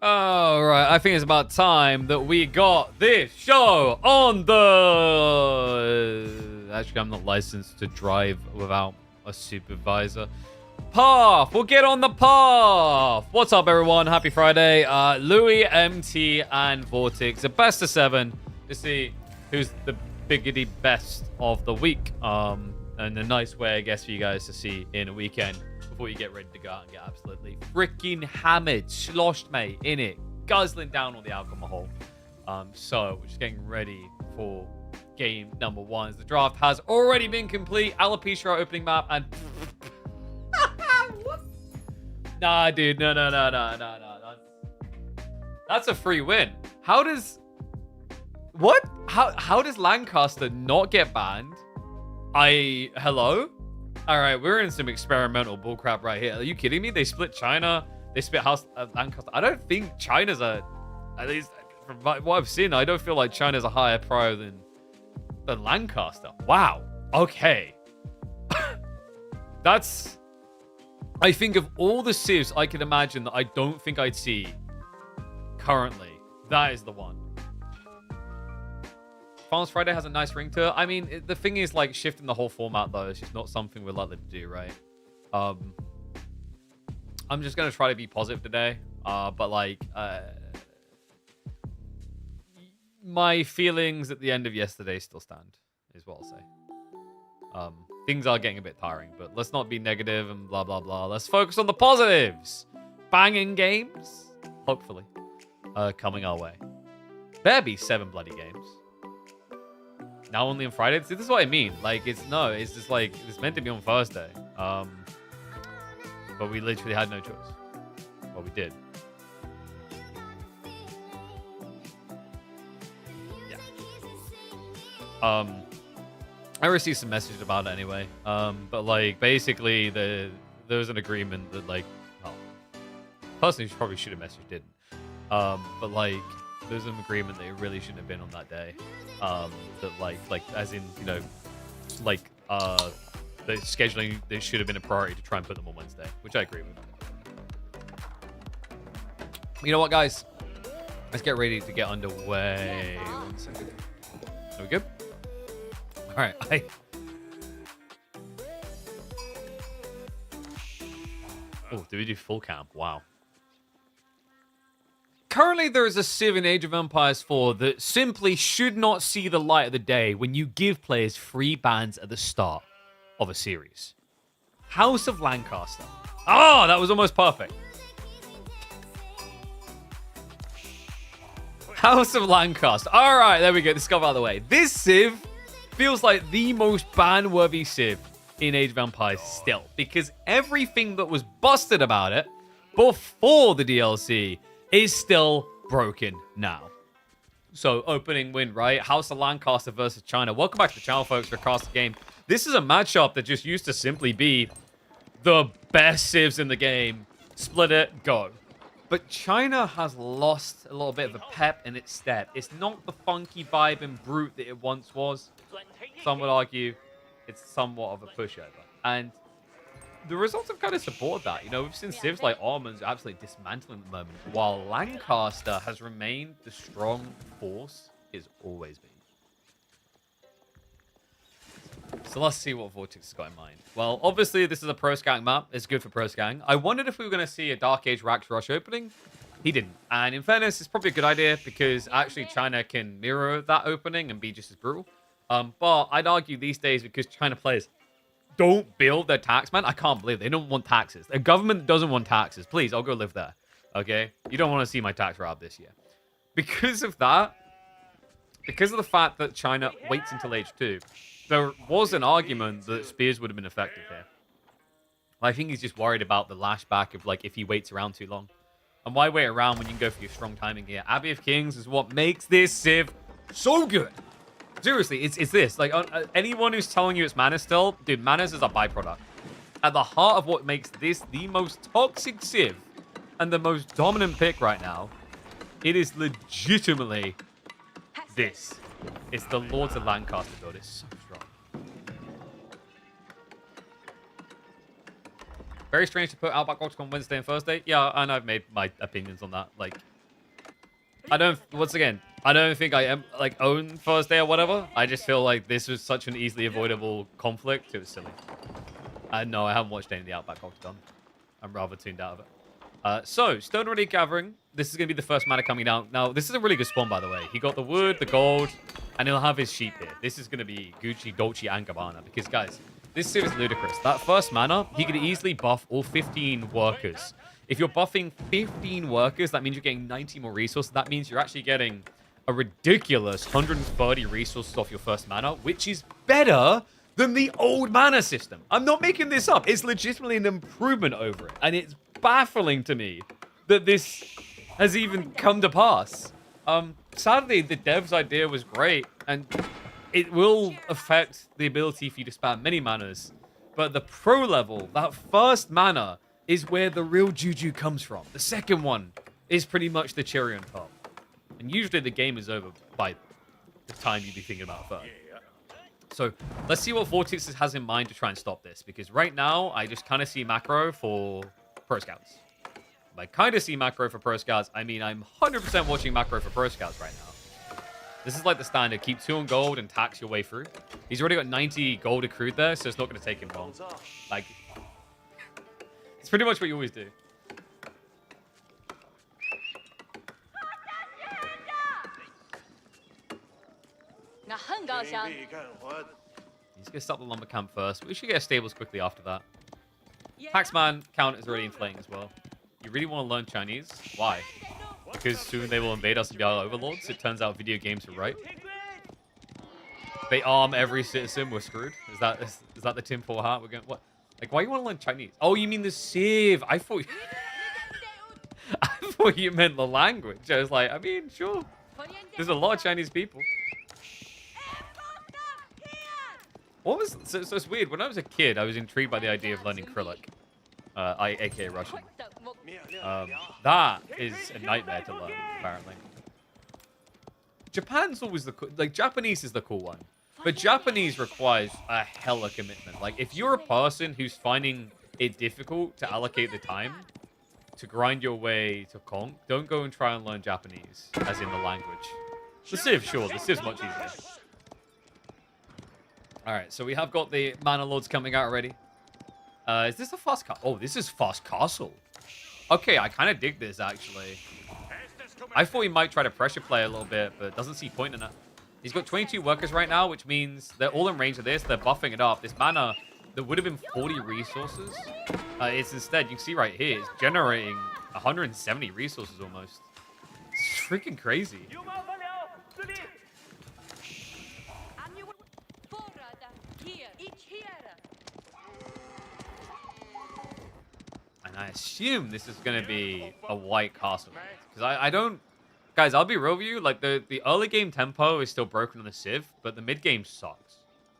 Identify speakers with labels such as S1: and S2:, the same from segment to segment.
S1: All right, I think it's about time that we got this show on the... Actually, I'm not licensed to drive without a supervisor. Path! We'll get on the path! What's up, everyone? Happy Friday. Louis, MT, and Vortex. The best of 7 to see who's the biggity best of the week. And a nice way, I guess, for you guys to see in a weekend before you get ready to go out and get absolutely freaking hammered, sloshed, mate, in it, guzzling down all the alcohol. So we're just getting ready for game number 1. The draft has already been complete. Alopecia opening map and... What? Nah, dude, no. That's a free win. How does... What? How does Lancaster not get banned? Hello? Alright, we're in some experimental bullcrap right here. Are you kidding me? They split China. They split Lancaster. I don't think China's at least from what I've seen, I don't feel like China's a higher pro than Lancaster. Wow. Okay. That's... I think of all the civs I can imagine that I don't think I'd see currently, that is the one. Finals Friday has a nice ring to it. I mean, the thing is, like, shifting the whole format, though, is just not something we're likely to do, right? I'm just going to try to be positive today. But, like, my feelings at the end of yesterday still stand, is what I'll say. Things are getting a bit tiring, but let's not be negative and blah, blah, blah. Let's focus on the positives. Banging games, hopefully, coming our way. Better be 7 bloody games. Now only on Friday. This is what I mean. Like, it's just like, it's meant to be on Thursday. But we literally had no choice. Well, we did. Yeah. I received some messages about it anyway. But like, basically, there was an agreement that, like, well, personally, probably should have messaged didn't. But like, there's an agreement that it really shouldn't have been on that day. That like as in, you know, like the scheduling, there should have been a priority to try and put them on Wednesday, which I agree with. You know what, guys? Let's get ready to get underway. 1 second. Are we good? All right. Oh, did we do full camp? Wow. Currently, there is a Civ in Age of Empires 4 that simply should not see the light of the day when you give players free bans at the start of a series. House of Lancaster. Oh, that was almost perfect. House of Lancaster. All right, there we go. This got out of the way. This Civ feels like the most ban-worthy Civ in Age of Empires still, because everything that was busted about it before the DLC is still broken now. So, opening win, right? House of Lancaster versus China. Welcome back to the channel, folks, for Cast the Game. This is a matchup that just used to simply be the best civs in the game. Split it, go. But China has lost a little bit of the pep in its step. It's not the funky vibe and brute that it once was. Some would argue it's somewhat of a pushover. And the results have kind of supported that. You know, we've seen civs like Almonds absolutely dismantling at the moment, while Lancaster has remained the strong force it's always been. So let's see what Vortex has got in mind. Well, obviously, this is a pro scouting map. It's good for pro scouting. I wondered if we were going to see a Dark Age Rax Rush opening. He didn't. And in fairness, it's probably a good idea because actually China can mirror that opening and be just as brutal. But I'd argue these days, because China players don't build their tax, man. I can't believe it. They don't want taxes. The government doesn't want taxes. Please, I'll go live there. Okay? You don't want to see my tax route this year. Because of that, because of the fact that China waits until age 2, there was an argument that Spears would have been effective here. I think he's just worried about the lashback of, like, if he waits around too long. And why wait around when you can go for your strong timing here? Abbey of Kings is what makes this Civ so good. Seriously, it's this. Like, anyone who's telling you it's Manners still, dude, Manners is a byproduct. At the heart of what makes this the most toxic Civ and the most dominant pick right now, it is legitimately this. It's the Lords of Lancaster build. It's so strong. Very strange to put Outback Octagon on Wednesday and Thursday. Yeah, and I've made my opinions on that. Like, once again, I don't think I am like own first day or whatever. I just feel like this was such an easily avoidable conflict. It was silly. No, I haven't watched any of the Outback Octagon. I'm rather tuned out of it. So, Stone already gathering. This is going to be the first mana coming out. Now, this is a really good spawn, by the way. He got the wood, the gold, and he'll have his sheep here. This is going to be Gucci, Dolce, and Gabbana. Because, guys, this civ is ludicrous. That first mana, he could easily buff all 15 workers. If you're buffing 15 workers, that means you're getting 90 more resources. That means you're actually getting a ridiculous 130 resources off your first mana, which is better than the old mana system. I'm not making this up. It's legitimately an improvement over it. And it's baffling to me that this has even come to pass. Sadly, the dev's idea was great, and it will affect the ability for you to spam many manas. But the pro level, that first mana, is where the real juju comes from. The second one is pretty much the cherry on top. And usually the game is over by the time you'd be thinking about third. So let's see what Vortex has in mind to try and stop this. Because right now, I just kind of see macro for Pro Scouts. I kind of see macro for Pro Scouts. I mean, I'm 100% watching macro for Pro Scouts right now. This is like the standard. Keep 2 on gold and tax your way through. He's already got 90 gold accrued there, so it's not going to take him long. Like, it's pretty much what you always do. He's going to start the lumber camp first. We should get stables quickly after that. Taxman count is already inflating as well. You really want to learn Chinese? Why? Because soon they will invade us and be our overlords. It turns out video games are right. They arm every citizen. We're screwed. Is that the tinfoil hat? We're going. What? Like, why you want to learn Chinese? Oh, you mean the civ? I thought you meant the language. I was like, I mean, sure. There's a lot of Chinese people. What was so it's weird? When I was a kid, I was intrigued by the idea of learning Krylic, aka Russian. That is a nightmare to learn, apparently. Japan's always Japanese is the cool one, but Japanese requires a hella commitment. Like, if you're a person who's finding it difficult to allocate the time to grind your way to conk, don't go and try and learn Japanese, as in the language. The civ, sure, the civ's much easier. Alright, so we have got the Mana Lords coming out already. Is this a fast castle? Oh, this is fast castle. Okay, I kind of dig this, actually. I thought he might try to pressure play a little bit, but doesn't see point in it. He's got 22 workers right now, which means they're all in range of this. They're buffing it up. This mana that would have been 40 resources, it's instead, you can see right here, it's generating 170 resources almost. It's freaking crazy. And I assume this is going to be a white castle. Because I don't... Guys, I'll be real with you. Like, the early game tempo is still broken on the Civ, but the mid game sucks.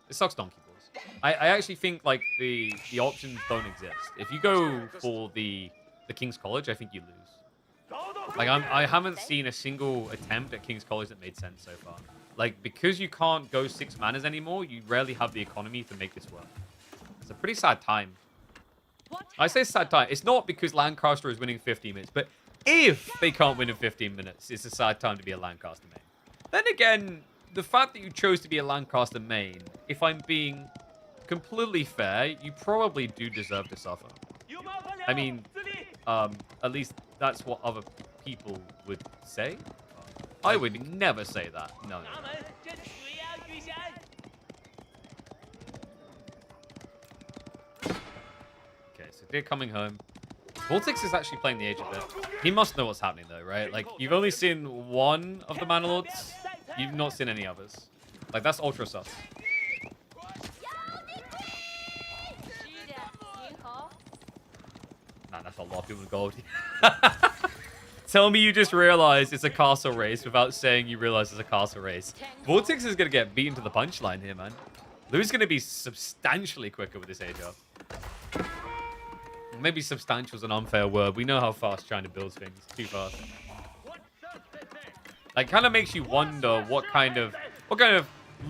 S1: It sucks donkey balls. I actually think, like, the options don't exist. If you go for the King's College, I think you lose. Like, I haven't seen a single attempt at King's College that made sense so far. Like, because you can't go 6 manas anymore, you rarely have the economy to make this work. It's a pretty sad time. I say sad time. It's not because Lancaster is winning 15 minutes, but if they can't win in 15 minutes, it's a sad time to be a Lancaster main. Then again, the fact that you chose to be a Lancaster main, if I'm being completely fair, you probably do deserve to suffer. I mean, at least that's what other people would say. I would never say that. No. Okay, so they're coming home. Vortex is actually playing the Age a bit. He must know what's happening, though, right? Like, you've only seen one of the Mana Lords. You've not seen any others. Like, that's ultra sus. Nah, that's a lot of people with gold. Tell me you just realized it's a castle race without saying you realize it's a castle race. Vortex is going to get beaten to the punchline here, man. Lou's going to be substantially quicker with this age up. Maybe substantial is an unfair word. We know how fast China builds things. Too fast. Like, kind of makes you wonder what kind of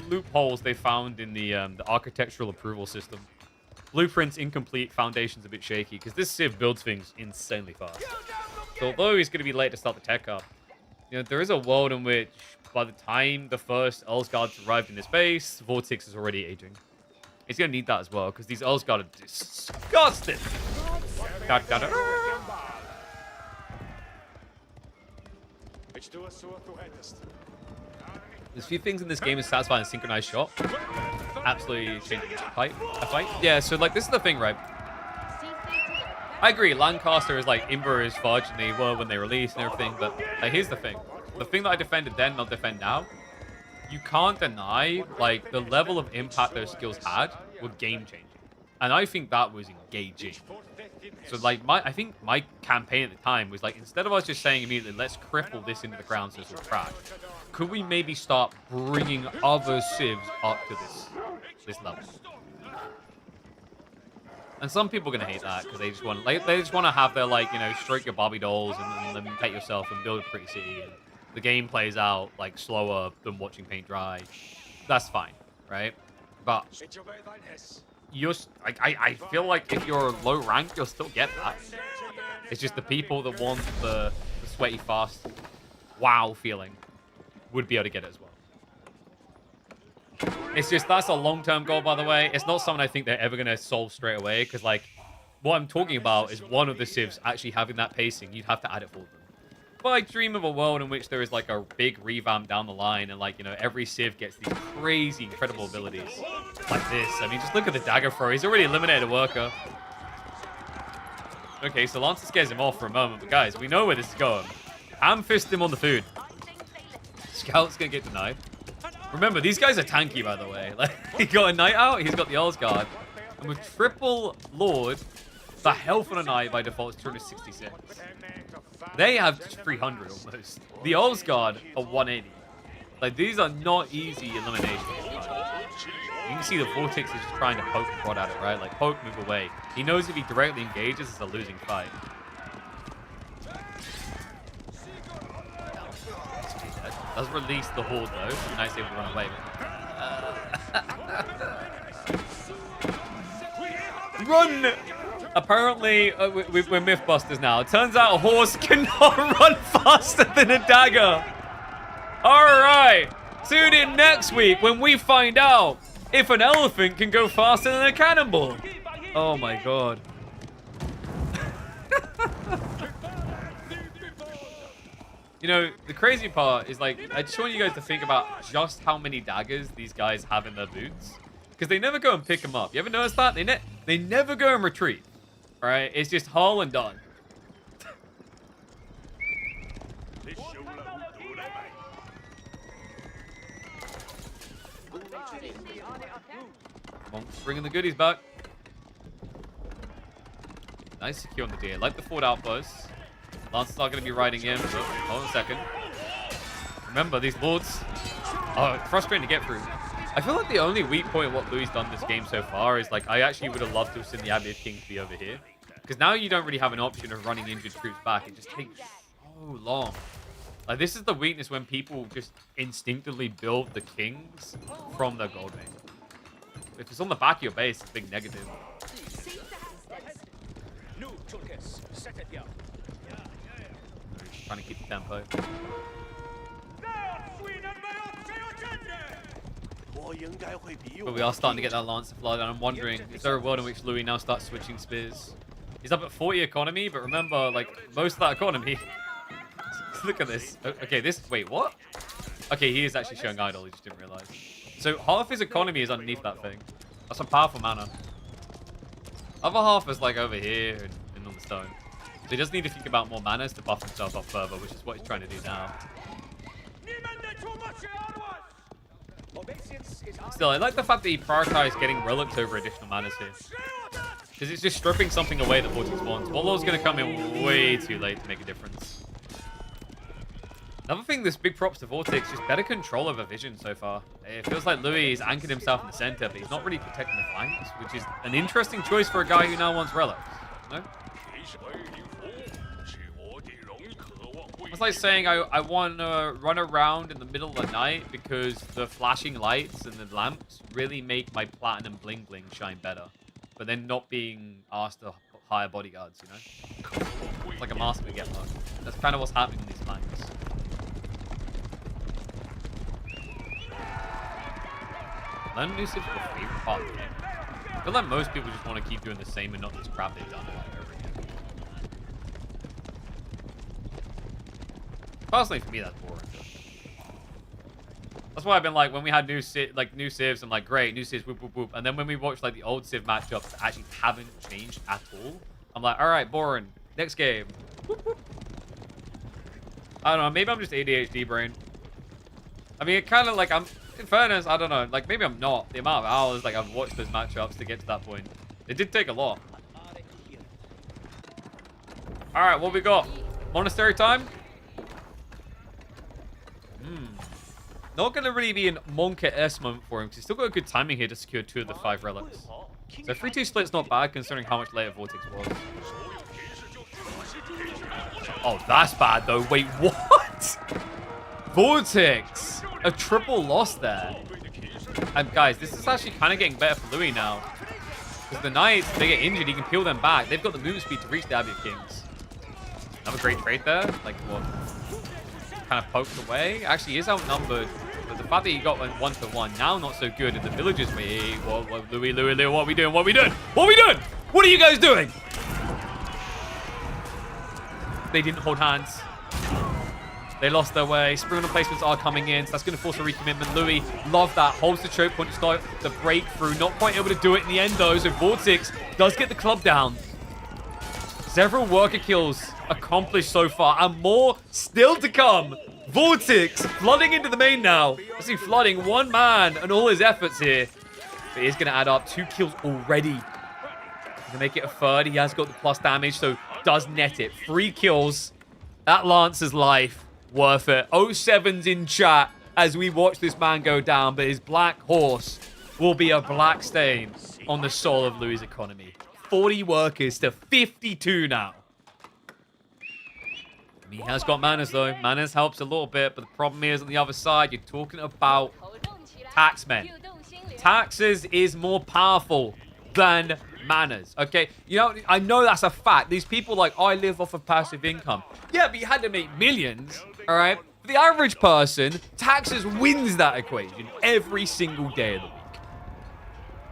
S1: loopholes they found in the architectural approval system. Blueprints incomplete, foundations a bit shaky, because this Civ builds things insanely fast. So although he's going to be late to start the tech up, You know, there is a world in which by the time the first Earlsguards arrived in this base, Vortex is already aging. He's going to need that as well, because these Earlsguard are disgusting. Da, da, da. There's a few things in this game that satisfy a synchronized shot. Absolutely changing a fight. Yeah, so like this is the thing, right? I agree, Lancaster is like Imber is fudge and they were when they released and everything, but like here's the thing. The thing that I defended then, not defend now, you can't deny like the level of impact those skills had were game changing. And I think that was engaging. So like I think my campaign at the time was like, instead of us just saying immediately, let's cripple this into the ground so it'll crash, could we maybe start bringing other civs up to this level? And some people are gonna hate that because they just want to have their like, you know, stroke your Barbie dolls and then pet yourself and build a pretty city. And the game plays out like slower than watching paint dry. That's fine, right? But I feel like if you're low rank, you'll still get that. It's just the people that want the sweaty fast wow feeling would be able to get it as well. It's just, that's a long-term goal, by the way. It's not something I think they're ever going to solve straight away, because, like, what I'm talking about is one of the civs actually having that pacing. You'd have to add it for them. But I dream of a world in which there is, like, a big revamp down the line, and, like, you know, every civ gets these crazy, incredible abilities like this. I mean, just look at the dagger throw. He's already eliminated a worker. Okay, so Lancer scares him off for a moment, but, guys, we know where this is going. Ham-fist him on the food. Scout's going to get denied. Remember, these guys are tanky, by the way. Like, he got a Knight out, he's got the Earlsguard. And with triple Lord, the health on a Knight by default is 266. They have 300 almost. The Earlsguard are 180. Like, these are not easy eliminations. You can see the Vortex is just trying to poke and prod at it, right? Like, poke, move away. He knows if he directly engages, it's a losing fight. Does release the Horde, though. Nice able to run away. Run! Apparently, we're Mythbusters now. It turns out a horse cannot run faster than a dagger. Alright. Tune in next week when we find out if an elephant can go faster than a cannonball. Oh my god. You know, the crazy part is, like, I just want you guys to think about just how many daggers these guys have in their boots. Because they never go and pick them up. You ever notice that? They never go and retreat. Right? It's just haul and done. Come on, bringing the goodies back. Nice secure on the deer. Like the forward outpost. Lance's not going to be riding in. Hold on a second. Remember, these lords are frustrating to get through. I feel like the only weak point of what Louis done this game so far is, like, I actually would have loved to have seen the Abbey of Kings be over here. Because now you don't really have an option of running injured troops back. It just takes so long. Like, this is the weakness when people just instinctively build the kings from their gold vein. If it's on the back of your base, it's a big negative. Trying to keep the tempo. But we are starting to get that Lancer flood, and I'm wondering, is there a world in which Louis now starts switching spears? He's up at 40 economy, but remember, like, most of that economy... Look at this. Okay, wait, what? Okay, he is actually showing idle, he just didn't realize. So half his economy is underneath that thing. That's some powerful mana. Other half is, like, over here and on the stone. So he does need to think about more manas to buff himself up further, which is what he's trying to do now. Still, I like the fact that he prioritized getting relics over additional manas here. Because it's just stripping something away that Vortex wants. Warlord's going to come in way too late to make a difference. Another thing, this big props to Vortex, just better control over vision so far. It feels like Louis has anchored himself in the center, but he's not really protecting the flanks, which is an interesting choice for a guy who now wants relics. No? It's like saying I want to run around in the middle of the night because the flashing lights and the lamps really make my platinum bling bling shine better. But then not being asked to hire bodyguards, you know? It's like a master we get luck. That's kind of what's happening in these flanks. Learn new Civs is the favorite part of the game. I feel like most people just want to keep doing the same and not this crap they've done over again. Personally, for me, that's boring. That's why I've been like, when we had new Civs, I'm like, great, new Civs, whoop, whoop, whoop. And then when we watch like the old Civ matchups that actually haven't changed at all, I'm like, all right, boring. Next game. Whoop, whoop. I don't know. Maybe I'm just ADHD brain. I mean, it kind of like, in fairness, I don't know. Like, maybe I'm not. The amount of hours like I've watched those matchups to get to that point. It did take a lot. All right, what we got? Monastery time? Not going to really be an Monka-esque moment for him, because he's still got a good timing here to secure 2 of the 5 relics. So 3-2 split's not bad, considering how much later Vortex was. Oh, that's bad, though. Wait, what? Vortex! A triple loss there. And guys, this is actually kind of getting better for Louis now. Because the Knights, if they get injured, he can peel them back. They've got the movement speed to reach the Abbey of Kings. Another great trade there. Like, what? Kind of poked away. Actually, he is outnumbered. But the fact that he got 1-1, now not so good. And the villagers, wait, Louis, what are we doing? What are we doing? What are we doing? What are you guys doing? They didn't hold hands. They lost their way. Spring replacements are coming in, so that's going to force a recommitment. Louis, love that. Holds the choke point to start the breakthrough. Not quite able to do it in the end, though. So Vortex does get the club down. Several worker kills accomplished so far, and more still to come. Vortex flooding into the main now. I see flooding one man and all his efforts here. But he's going to add up 2 kills already. To make it a 3rd. He has got the plus damage, so does net it. 3 kills. That Lancer's life. Worth it. 07's in chat as we watch this man go down, but his black horse will be a black stain on the soul of Louis' economy. 40 workers to 52 now. He has got Manners, though. Manners helps a little bit, but the problem is on the other side, you're talking about taxmen. Taxes is more powerful than Manners, okay? You know, I know that's a fact. These people like, oh, I live off of passive income. Yeah, but you had to make millions, all right? For the average person, taxes wins that equation every single day of the week.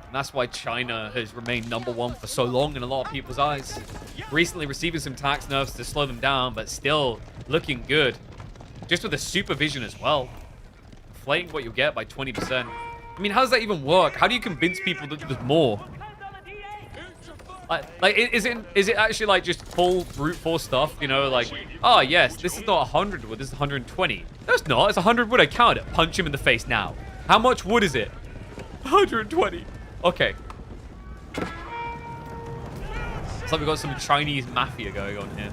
S1: And that's why China has remained #1 for so long in a lot of people's eyes. Recently receiving some tax nerfs to slow them down, but still looking good. Just with the supervision as well. Inflating what you'll get by 20%. I mean, how does that even work? How do you convince people that there's more? Like, is it actually like just full brute force stuff? You know, like, oh yes, this is not 100 wood, this is 120. No, it's not. It's 100 wood. I counted it. Punch him in the face now. How much wood is it? 120. Okay. It's like we've got some Chinese mafia going on here.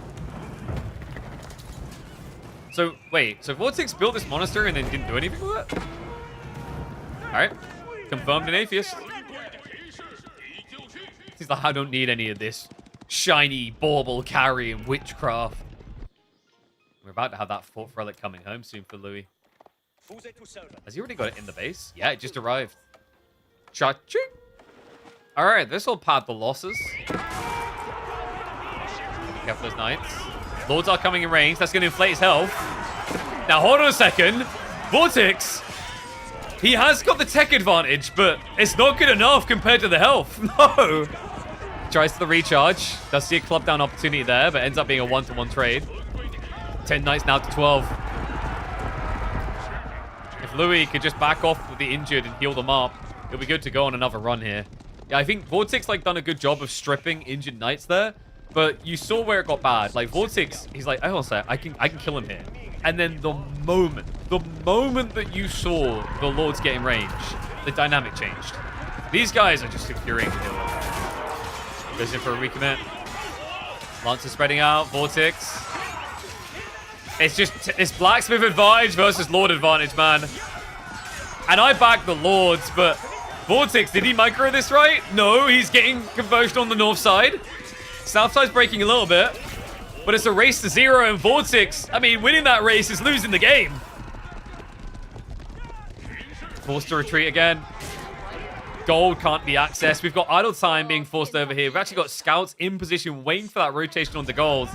S1: So, wait. So Vortex built this monastery and then didn't do anything with it? Alright. Confirmed an atheist. He's like, I don't need any of this shiny bauble carry and witchcraft. We're about to have that 4th relic coming home soon for Louis. Has he already got it in the base? Yeah, it just arrived. Cha-ching. All right, this will pad the losses. Be careful those knights. Lords are coming in range. That's going to inflate his health. Now, hold on a second. Vortex. He has got the tech advantage, but it's not good enough compared to the health. No. Tries for the recharge. Does see a club down opportunity there, but ends up being a 1-to-1 trade. 10 knights now to 12. If Louis could just back off with the injured and heal them up, he'll be good to go on another run here. Yeah, I think Vortex like done a good job of stripping injured knights there, but you saw where it got bad. Like Vortex, he's like, I can kill him here. And then the moment that you saw the Lords get in range, the dynamic changed. These guys are just infuriating to deal with. Goes in for a recommit. Lancer spreading out. Vortex. It's Blacksmith advantage versus Lord advantage, man. And I back the Lords, but Vortex, did he micro this right? No, he's getting conversion on the north side. South side's breaking a little bit. But it's a race to 0, and Vortex, I mean, winning that race is losing the game. Forced to retreat again. Gold can't be accessed. We've got idle time being forced over here. We've actually got scouts in position waiting for that rotation on the gold.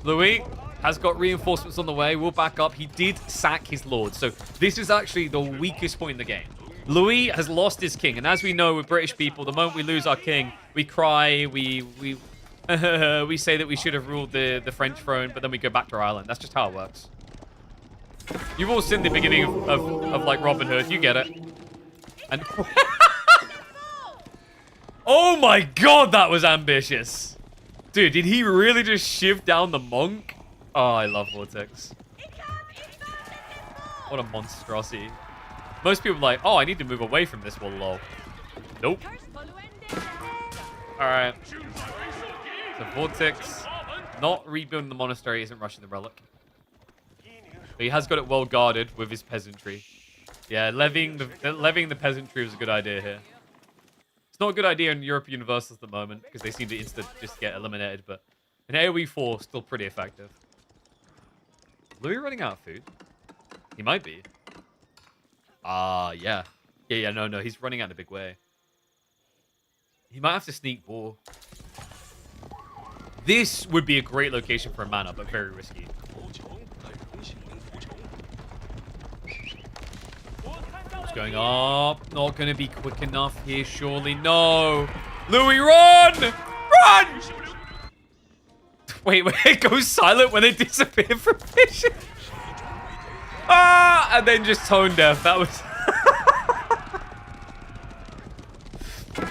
S1: Louis Has got reinforcements on the way. We'll back up. He did sack his lord. So this is actually the weakest point in the game. Louis has lost his king. And as we know with British people, the moment we lose our king, we cry, we say that we should have ruled the French throne, but then we go back to our island. That's just how it works. You've all seen the beginning of like Robin Hood. You get it. And oh my god, that was ambitious. Dude, did he really just shiv down the monk? Oh, I love Vortex. What a monstrosity. Most people are like, oh, I need to move away from this wall, lol. Nope. Alright. So Vortex, not rebuilding the monastery, isn't rushing the relic. But he has got it well guarded with his peasantry. Yeah, levying the peasantry was a good idea here. It's not a good idea in Europe Universals at the moment, because they seem to just get eliminated, but in AoE 4, still pretty effective. Louis running out of food? He might be. Yeah. Yeah, no, he's running out in a big way. He might have to sneak war. This would be a great location for a mana, but very risky. What's going up? Not going to be quick enough here, surely. No! Louis, run! Run! Wait, it goes silent when they disappear from vision. Ah! And then just tone deaf. That was...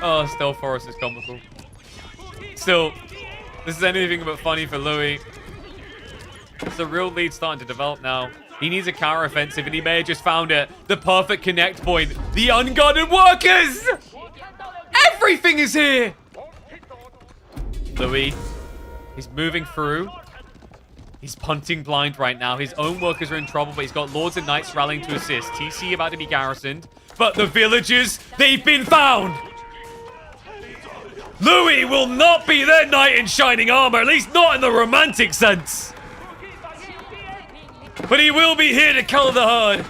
S1: Oh, Stealth Forest is comical. Still, this is anything but funny for Louis. It's a real lead starting to develop now. He needs a counter offensive, and he may have just found it. The perfect connect point. The unguarded workers! Everything is here! Louis, he's moving through. He's punting blind right now. His own workers are in trouble, but he's got lords and knights rallying to assist. TC about to be garrisoned. But the villagers, they've been found! Louis will not be their knight in shining armor, at least not in the romantic sense. But he will be here to kill the herd.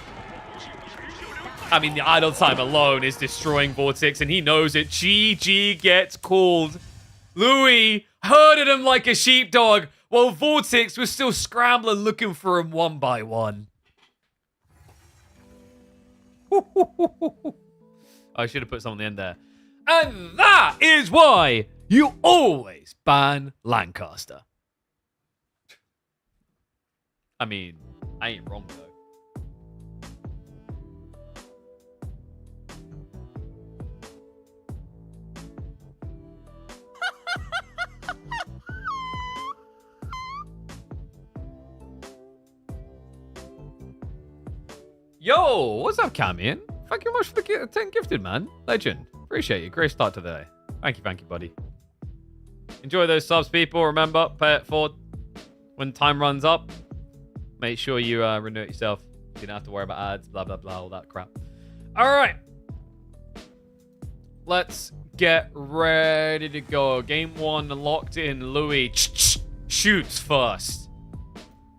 S1: I mean, the idle time alone is destroying Vortex, and he knows it. GG gets called. Louis herded him like a sheepdog, while Vortex was still scrambling looking for him one by one. I should have put something on the end there. And that is why you always ban Lancaster. I mean, I ain't wrong, though. Yo, what's up, Camion? Thank you very much for the 10 gifted, man. Legend. Appreciate you. Great start to the day. Thank you, buddy. Enjoy those subs, people. Remember, pay it forward when time runs up. Make sure you renew it yourself. You don't have to worry about ads, blah, blah, blah, all that crap. All right. Let's get ready to go. Game 1 locked in. Louis shoots first.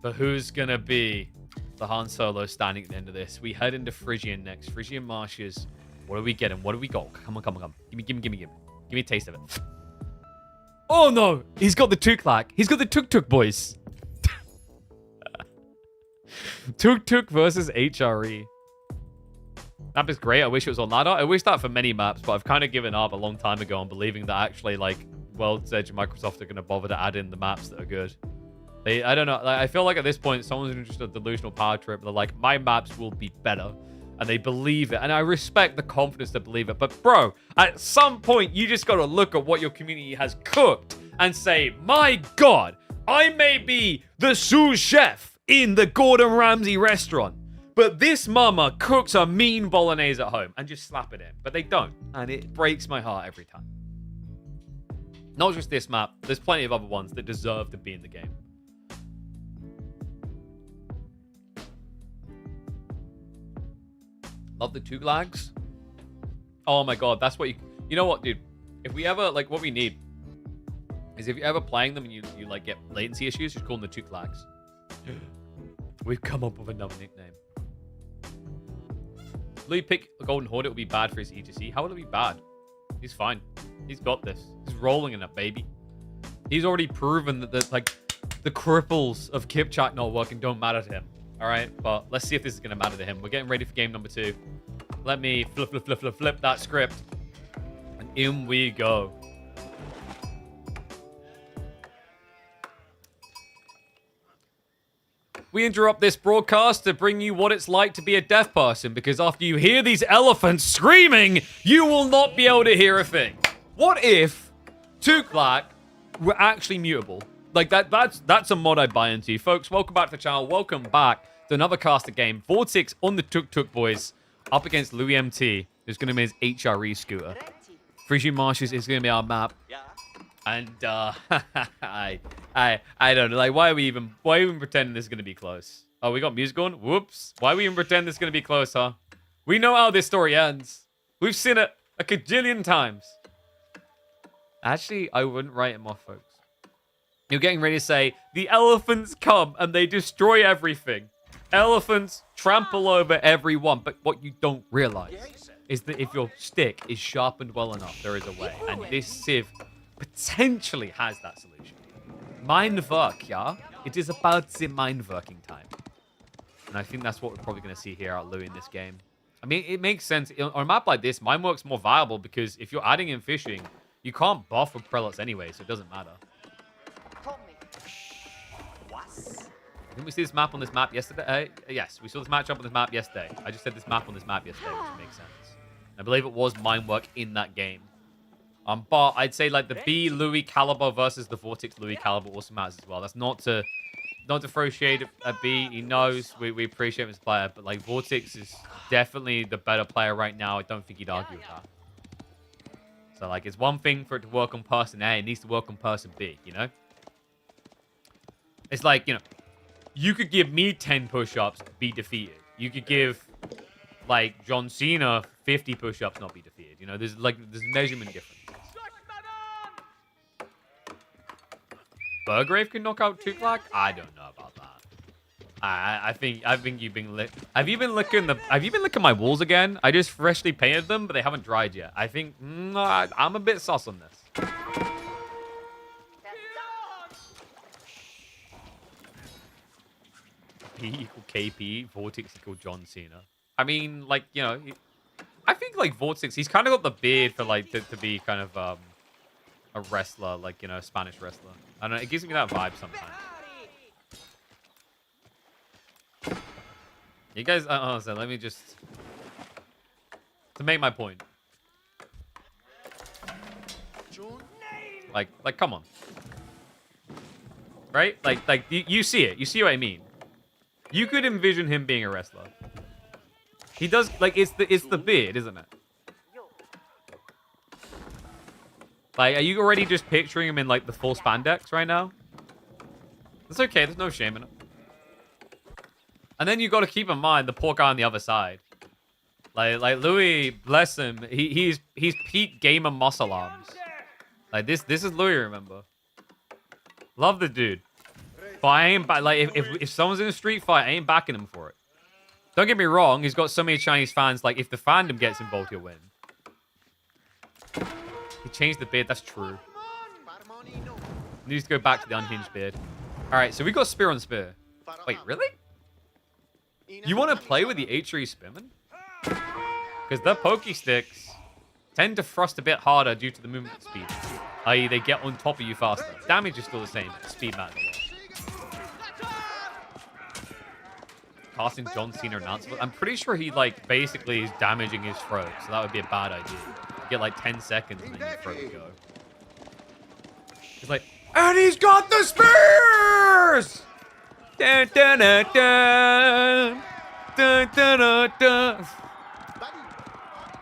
S1: But who's going to be the Han Solo standing at the end of this? We head into Phrygian next. Phrygian marshes. What are we getting? What do we got? Come on. Give me. Give me a taste of it. Oh, no. He's got the Tuklak. He's got the Tuk-Tuk, boys. Tuk-Tuk versus HRE. Map is great. I wish it was on ladder. I wish that for many maps, but I've kind of given up a long time ago on believing that actually, like, World's Edge and Microsoft are going to bother to add in the maps that are good. I don't know. Like, I feel like at this point, someone's just a delusional power trip. They're like, my maps will be better. And they believe it. And I respect the confidence to believe it. But, bro, at some point, you just got to look at what your community has cooked and say, my God, I may be the sous chef in the Gordon Ramsay restaurant, but this mama cooks a mean bolognese at home, and just slap it in. But they don't. And it breaks my heart every time. Not just this map. There's plenty of other ones that deserve to be in the game. Love the two lags. Oh my God, that's what you know what, dude? If we ever, like, what we need is if you're ever playing them and you like get latency issues, just call them the two lags. We've come up with another nickname. Louis pick a Golden Horde, it will be bad for his E2C. How will it be bad? He's fine. He's got this. He's rolling in it, baby. He's already proven that the the cripples of Kipchak not working don't matter to him. All right, but let's see if this is going to matter to him. We're getting ready for game number 2. Let me flip that script. And in we go. We interrupt this broadcast to bring you what it's like to be a deaf person, because after you hear these elephants screaming, you will not be able to hear a thing. What if Tuklak were actually mutable? Like, that's a mod I'd buy into. Folks, welcome back to the channel. Welcome back to another caster game. Vortex on the Tuk boys up against Louis MT, who's going to be his HRE scooter. Frisian Marshes is going to be our map. And, I don't know. Like, why are we even pretending this is going to be close? Oh, we got music going? Whoops. Why are we even pretending this is going to be close, huh? We know how this story ends. We've seen it a cajillion times. Actually, I wouldn't write him off, folks. You're getting ready to say, the elephants come and they destroy everything. Elephants trample over everyone. But what you don't realize is that if your stick is sharpened well enough, there is a way. And this sieve potentially has that solution. Mindwork, yeah? It is about the mindworking time. And I think that's what we're probably going to see here out Louis in this game. I mean, it makes sense. On a map like this, mindwork's more viable because if you're adding in fishing, you can't buff with prelates anyway, so it doesn't matter. Didn't we see this map on this map yesterday? Yes, we saw this matchup on this map yesterday. I just said this map on this map yesterday, which makes sense. I believe it was mindwork in that game. But I'd say like the B Louis caliber versus the Vortex Louis caliber also matters as well. That's not to throw shade at B. He knows we appreciate him as a player, but like Vortex is definitely the better player right now. I don't think he'd argue with that. So like it's one thing for it to work on person A, it needs to work on person B, you know? It's like, you know, you could give me 10 push-ups, be defeated. You could give like John Cena 50 push-ups, not be defeated. You know, there's measurement difference. Burgrave can knock out Tuklak? I don't know about that. I think you've been Have you been looking my walls again? I just freshly painted them, but they haven't dried yet. I think I'm a bit sus on this. P equal KP, Vortex equal John Cena. I mean, like, you know, I think like Vortex, he's kind of got the beard for like to be kind of a wrestler, like, you know, a Spanish wrestler. I don't know, it gives me that vibe sometimes. You guys, so let me just to make my point. Like, come on, right? Like you see it. You see what I mean? You could envision him being a wrestler. He does, like, it's the beard, isn't it? Like, are you already just picturing him in, like, the full spandex right now? It's okay, there's no shame in it. And then you got to keep in mind the poor guy on the other side. Like Louis, bless him, he's peak gamer muscle arms. Like, this is Louis, remember? Love the dude. But I ain't like if someone's in a street fight, I ain't backing him for it. Don't get me wrong, he's got so many Chinese fans. Like, if the fandom gets involved, he'll win. He changed the beard. That's true. Needs to go back to the unhinged beard. All right, so we got spear on spear. Wait, really? You want to play with the HRE spearmen? Because their pokey sticks tend to thrust a bit harder due to the movement speed. I.e., they get on top of you faster. Damage is still the same. Speed matters. Casting John Cena announcement. I'm pretty sure he, like, basically is damaging his throat, so that would be a bad idea. You get, like, 10 seconds and then your throat would go. He's like, and he's got the spears! Dun, dun, dun, dun. Dun, dun, dun, dun.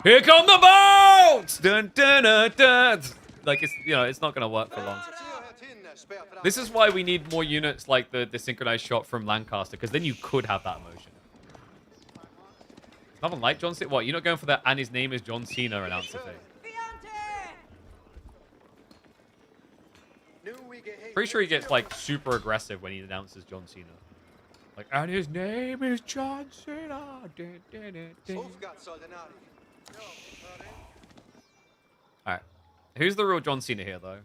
S1: Here come the boats! Dun, dun, dun, dun. Like, it's, you know, it's not going to work for long. This is why we need more units like the synchronized shot from Lancaster, because then you could have that emotion. Nothing like John Cena. What, you're not going for that and his name is John Cena announcer thing? Pretty sure he gets, like, super aggressive when he announces John Cena. Like, and his name is John Cena. Dun, dun, dun, dun. Alright. Who's the real John Cena here, though?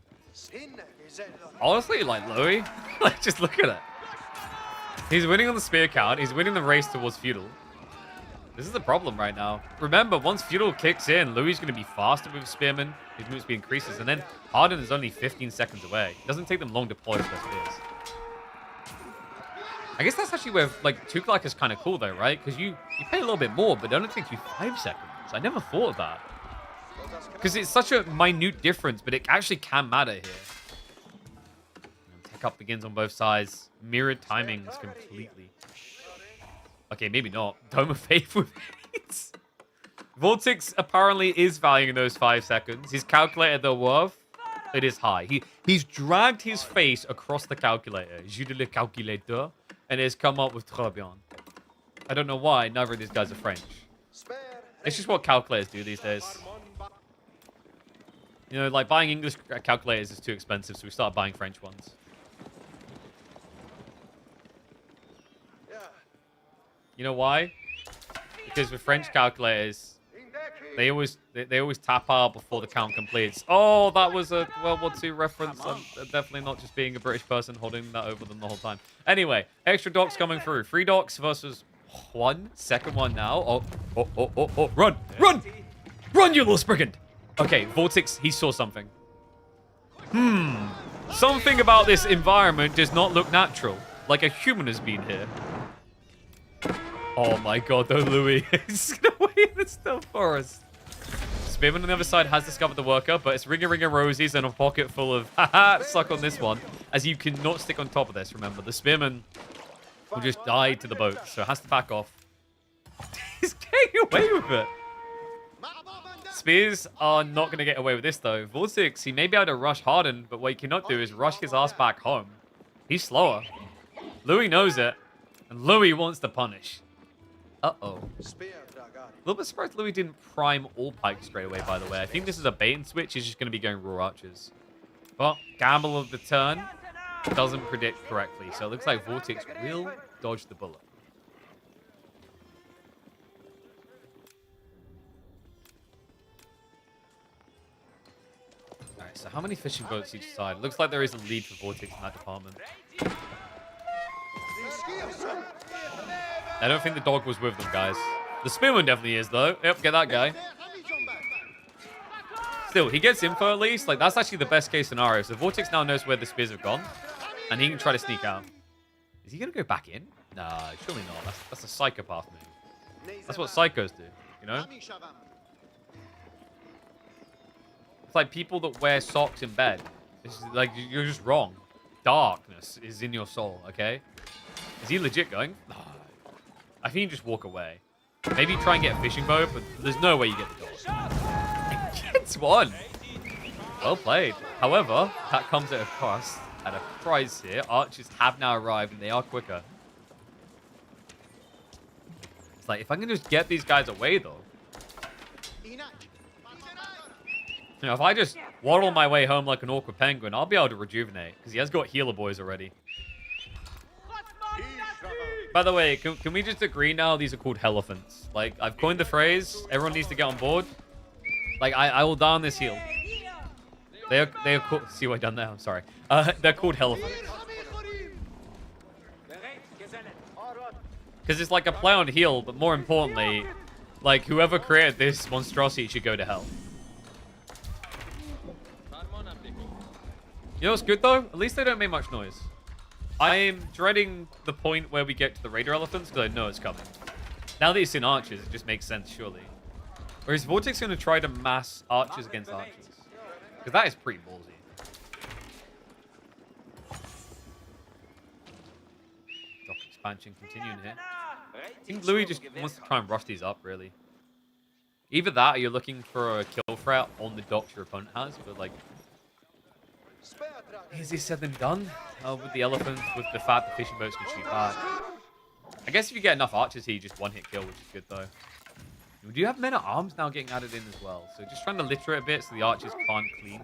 S1: Honestly, like, Louis, like, just look at it. He's winning on the spear count. He's winning the race towards feudal. This is the problem right now. Remember, once feudal kicks in, Louis is going to be faster with spearmen. His movement speed increases, and then Harden is only 15 seconds away. It doesn't take them long to deploy their spears. I guess that's actually where, like, Tuklak is kind of cool, though, right? Because you pay a little bit more, but it only takes you 5 seconds. I never thought of that. Because it's such a minute difference, but it actually can matter here. Tech up begins on both sides. Mirrored timings completely. Okay, maybe not. Dome of Faith with hits. Vortex apparently is valuing those 5 seconds. He's calculated the worth. It is high. He's dragged his face across the calculator. Jeu de le calculateur. And has come up with très bien. I don't know why neither of these guys are French. It's just what calculators do these days. You know, like buying English calculators is too expensive, so we started buying French ones. You know why? Because with French calculators, they always tap out before the count completes. Oh, that was a World War II reference. I'm definitely not just being a British person holding that over them the whole time. Anyway, extra docks coming through. 3 docks versus 1. Second one now. Oh. Run! Run! Run, you little brigand! Okay, Vortex, he saw something. Something about this environment does not look natural. Like a human has been here. Oh my god, though, Louis. He's gonna wait in the still forest. Spearman on the other side has discovered the worker, but it's Ringer Rosies and a pocket full of haha, suck on this one, as you cannot stick on top of this, remember. The Spearman will just die to the boat, so it has to back off. He's getting away with it. Spears are not going to get away with this, though. Vortex, he may be able to rush Harden, but what he cannot do is rush his ass back home. He's slower. Louis knows it, and Louis wants to punish. Uh-oh. A little bit surprised Louis didn't prime all pikes straight away, by the way. I think this is a bait and switch. He's just going to be going raw archers. But gamble of the turn doesn't predict correctly. So it looks like Vortex will dodge the bullet. Alright, so how many fishing boats each side? Looks like there is a lead for Vortex in that department. I don't think the dog was with them, guys. The Spearman definitely is, though. Yep, get that guy. Still, he gets info at least. Like, that's actually the best case scenario. So Vortex now knows where the spears have gone. And he can try to sneak out. Is he going to go back in? Nah, surely not. That's a psychopath move. That's what psychos do, you know? It's like people that wear socks in bed. It's like, you're just wrong. Darkness is in your soul, okay? Is he legit going? Nah. I think you just walk away. Maybe try and get a fishing boat, but there's no way you get the dog. Gets one. Well played. However, that comes at a cost, at a price here. Archers have now arrived, and they are quicker. It's like, if I can just get these guys away, though. You know, if I just waddle my way home like an awkward penguin, I'll be able to rejuvenate, because he has got healer boys already. By the way, can we just agree now these are called elephants? Like, I've coined the phrase. Everyone needs to get on board. Like, I will die on this hill. They are called... See what I've done there? I'm sorry. They're called elephants. Because it's like a play on heel, but more importantly, like, whoever created this monstrosity should go to hell. You know what's good, though? At least they don't make much noise. I am dreading the point where we get to the Raider Elephants because I know it's coming. Now that it's in archers, it just makes sense, surely. Or is Vortex going to try to mass archers against archers? Because that is pretty ballsy. Drop expansion continuing here. I think Louis just wants to try and rush these up, really. Either that or you're looking for a kill threat on the docks your opponent has, but like... Easier said than done. With the elephants, with the fact the fishing boats can shoot back. I guess if you get enough archers here, you just one-hit kill, which is good, though. We do have men-at-arms now getting added in as well. So just trying to litter it a bit so the archers can't clean.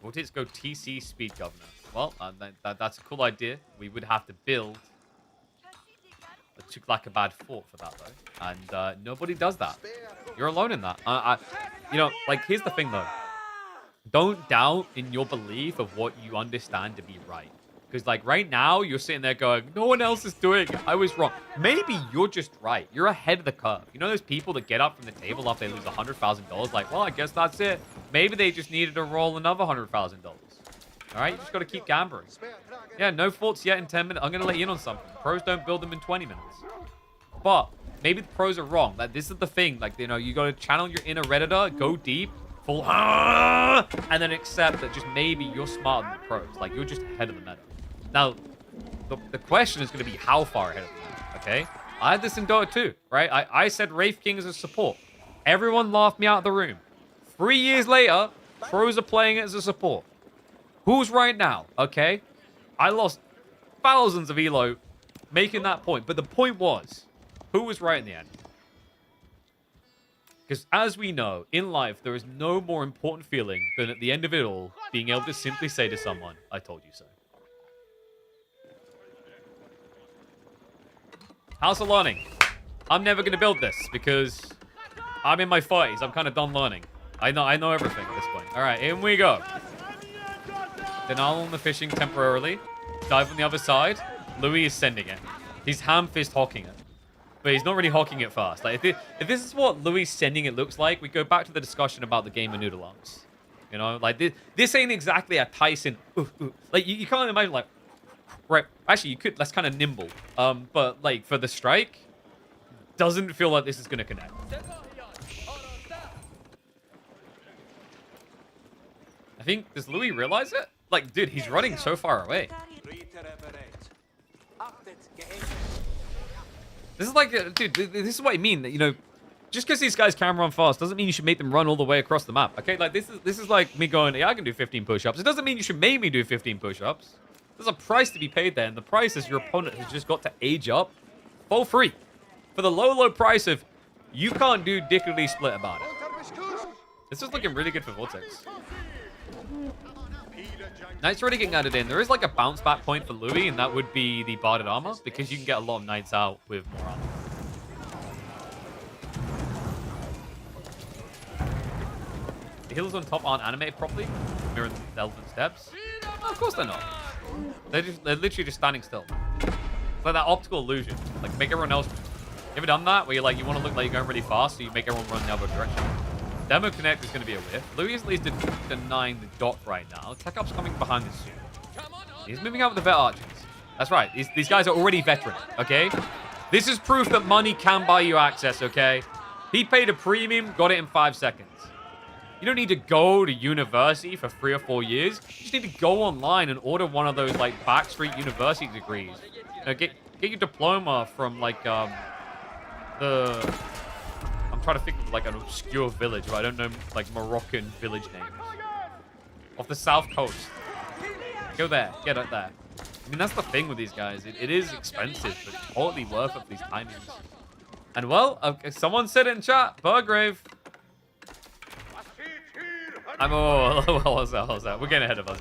S1: Vortex go TC Speed Governor. Well, that's a cool idea. We would have to build a took like a bad fort for that though, and nobody does that. You're alone in that. You know, like here's the thing though. Don't doubt in your belief of what you understand to be right. Because like right now you're sitting there going, no one else is doing it. I was wrong. Maybe you're just right. You're ahead of the curve. You know those people that get up from the table after they lose $100,000? Like, well, I guess that's it. Maybe they just needed to roll another $100,000. All right, you just got to keep gambling. Yeah, no faults yet in 10 minutes. I'm going to let you in on something. Pros don't build them in 20 minutes. But maybe the pros are wrong. Like, this is the thing. Like, you know, you got to channel your inner Redditor, go deep, full, and then accept that just maybe you're smarter than the pros. Like, you're just ahead of the meta. Now, the question is going to be how far ahead of the meta, okay? I had this in Dota 2, right? I said Wraith King as a support. Everyone laughed me out of the room. 3 years later, pros are playing it as a support. Who's right now, okay? I lost thousands of elo making that point. But the point was, who was right in the end? Because as we know, in life, there is no more important feeling than at the end of it all, being able to simply say to someone, I told you so. How's the learning? I'm never going to build this because I'm in my 30s. I'm kind of done learning. I know everything at this point. All right, in we go. Denial on the fishing temporarily. Dive on the other side. Louis is sending it. He's ham-fist hawking it. But he's not really hawking it fast. Like, if this is what Louis sending it looks like, we go back to the discussion about the game of noodle arms. You know, like, this ain't exactly a Tyson. Like, you can't imagine, like, right. Actually, you could. That's kind of nimble. But, like, for the strike, doesn't feel like this is going to connect. I think, does Louis realize it? Like, dude, he's running so far away. This is like, dude, this is what I mean. You know, just because these guys can run fast doesn't mean you should make them run all the way across the map. Okay, like this is like me going, yeah, I can do 15 push-ups. It doesn't mean you should make me do 15 push-ups. There's a price to be paid there, and the price is your opponent has just got to age up for free. For the low price of, you can't do dickily split about it. This is looking really good for Vortex. Knights already getting added in. There is like a bounce back point for Louis, and that would be the barded armor, because you can get a lot of Knights out with more armor. The healers on top aren't animated properly, mirroring the elephant steps. No, of course they're not. They're literally just standing still. It's like that optical illusion. Like, make everyone else. You ever done that? Where you like, you want to look like you're going really fast, so you make everyone run the other direction. Demo Connect is going to be a whiff. Louis is at least denying the dot right now. Tech Up's coming behind this soon. He's moving out with the vet archers. That's right. These guys are already veteran, okay? This is proof that money can buy you access, okay? He paid a premium, got it in 5 seconds. You don't need to go to university for 3 or 4 years. You just need to go online and order one of those, like, backstreet university degrees. You know, get your diploma from, like, I'm trying to think of, like, an obscure village, but I don't know, like, Moroccan village names. Off the south coast. Go there. Get it there. I mean, that's the thing with these guys. It is expensive, but it's totally worth it for these timings. And, well, someone said it in chat. Burgrave. What was that? We're getting ahead of us.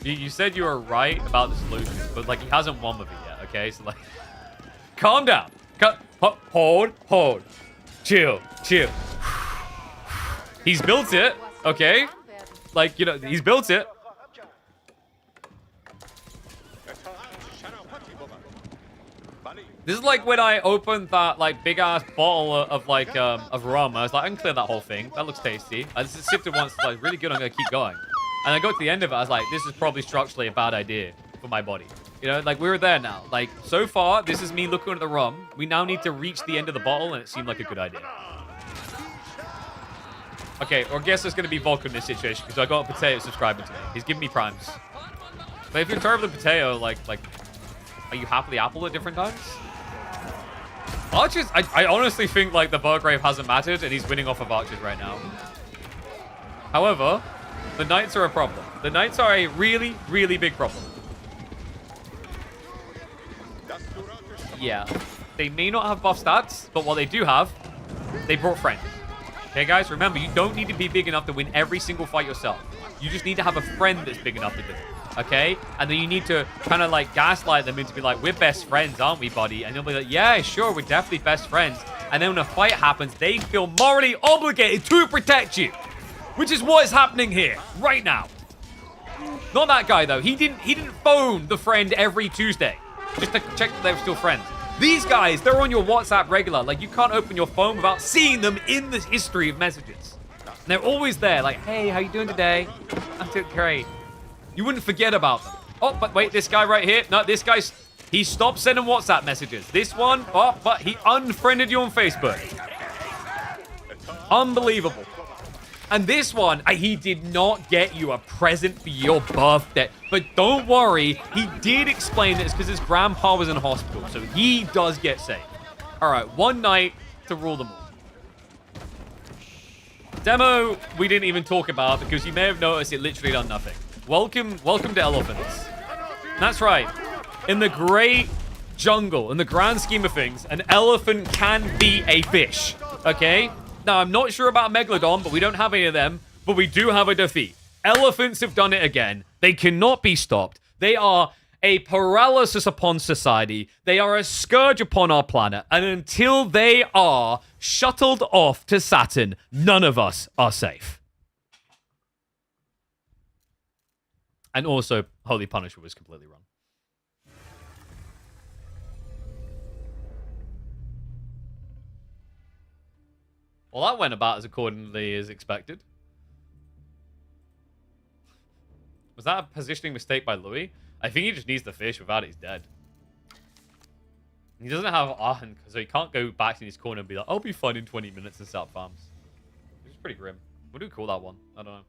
S1: You said you were right about the solutions, but, like, he hasn't won with it yet, okay? So, like, calm down. Hold. Chill. He's built it, okay? Like, you know, he's built it. This is like when I opened that, like, big-ass bottle of, like, of rum. I was like, I can clear that whole thing. That looks tasty. I just sipped it once. It's, like, really good. I'm going to keep going. And I got to the end of it. I was like, this is probably structurally a bad idea for my body. You know, like, we were there now. Like, so far, this is me looking at the rum. We now need to reach the end of the bottle, and it seemed like a good idea. Okay, or I guess there's going to be Vulcan in this situation, because I got a Potato subscribing to me. He's giving me primes. But if you're terribly Potato, like, are you happily Apple at different times? Archers, I honestly think, like, the Burgrave hasn't mattered, and he's winning off of Archers right now. However, the Knights are a problem. The Knights are a really, really big problem. Yeah, they may not have buff stats, but what they do have, they brought friends. Okay, guys, remember, you don't need to be big enough to win every single fight yourself. You just need to have a friend that's big enough to do it, okay? And then you need to kind of like gaslight them into be like, we're best friends, aren't we, buddy? And they'll be like, yeah, sure, we're definitely best friends. And then when a fight happens, they feel morally obligated to protect you, which is what is happening here right now. Not that guy, though. He didn't phone the friend every Tuesday just to check that they were still friends. These guys, they're on your WhatsApp regular. Like, you can't open your phone without seeing them in the history of messages. And they're always there, like, hey, how you doing today? I'm doing great. You wouldn't forget about them. Oh, but wait, this guy right here. No, this guy's... He stopped sending WhatsApp messages. This one, oh, but he unfriended you on Facebook. Unbelievable. And this one, he did not get you a present for your birthday. But don't worry, he did explain that it's because his grandpa was in hospital. So he does get saved. All right, one night to rule them all. Demo, we didn't even talk about because you may have noticed it literally done nothing. Welcome to elephants. That's right. In the great jungle, in the grand scheme of things, an elephant can be a fish. Okay? Now, I'm not sure about Megalodon, but we don't have any of them. But we do have a defeat. Elephants have done it again. They cannot be stopped. They are a paralysis upon society. They are a scourge upon our planet. And until they are shuttled off to Saturn, none of us are safe. And also, Holy Punisher was completely wrong. Well, that went about as accordingly as expected. Was that a positioning mistake by Louis? I think he just needs the fish. Without it, he's dead. He doesn't have Arhan, so he can't go back in his corner and be like, I'll be fine in 20 minutes and set up farms. Which is pretty grim. What do we call that one? I don't know.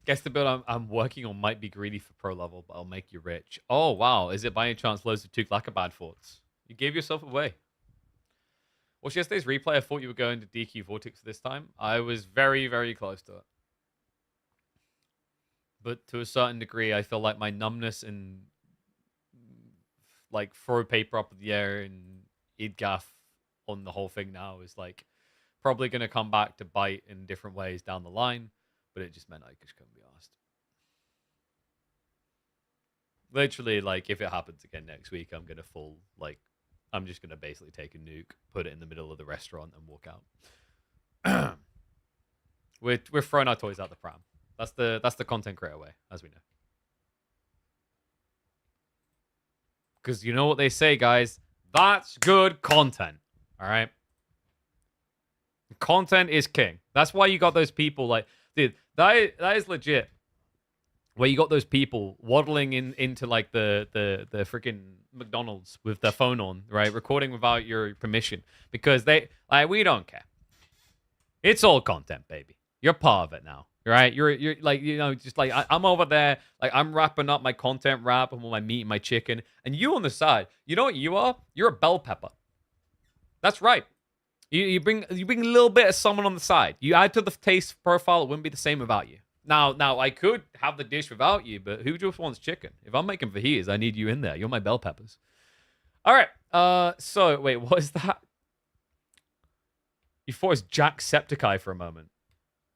S1: Guess the build I'm working on might be greedy for pro level, but I'll make you rich. Oh, wow. Is it by any chance loads of Tuklakabad forts? You gave yourself away. Well, yesterday's replay, I thought you were going to DQ Vortex this time. I was very, very close to it. But to a certain degree, I feel like my numbness and like throw paper up in the air and idgaff on the whole thing now is like probably going to come back to bite in different ways down the line. But it just meant I just couldn't be asked. Literally, like, if it happens again next week, I'm going to I'm just going to basically take a nuke, put it in the middle of the restaurant, and walk out. We're throwing our toys out the pram. That's the content creator way, as we know. Because you know what they say, guys? That's good content. All right? Content is king. That's why you got those people like... Dude, that is legit. Where you got those people waddling into like the freaking McDonald's with their phone on, right? Recording without your permission. Because we don't care. It's all content, baby. You're part of it now. Right? You're like, you know, just like I'm over there, like I'm wrapping up my content wrap and my meat and my chicken. And you on the side, you know what you are? You're a bell pepper. That's right. You bring a little bit of someone on the side. You add to the taste profile, it wouldn't be the same without you. Now I could have the dish without you, but who just wants chicken? If I'm making fajitas, I need you in there. You're my bell peppers. All right. So wait, what is that? You thought it was Jacksepticeye for a moment.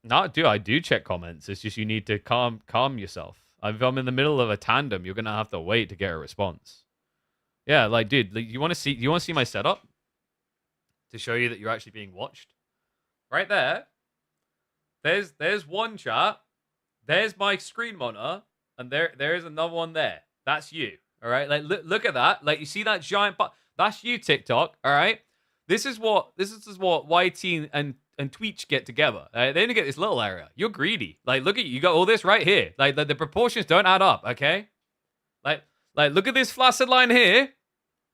S1: No, dude, I do check comments. It's just you need to calm yourself. If I'm in the middle of a tandem, you're gonna have to wait to get a response. Yeah, like, dude, like, you want to see my setup? To show you that you're actually being watched. Right there. There's one chat. There's my screen monitor. And there is another one there. That's you. All right? Like, look at that. Like, you see that giant... That's you, TikTok. All right? This is what YT and and Twitch get together. They only get this little area. You're greedy. Like, look at you. You got all this right here. Like, the proportions don't add up, okay? Like, look at this flaccid line here.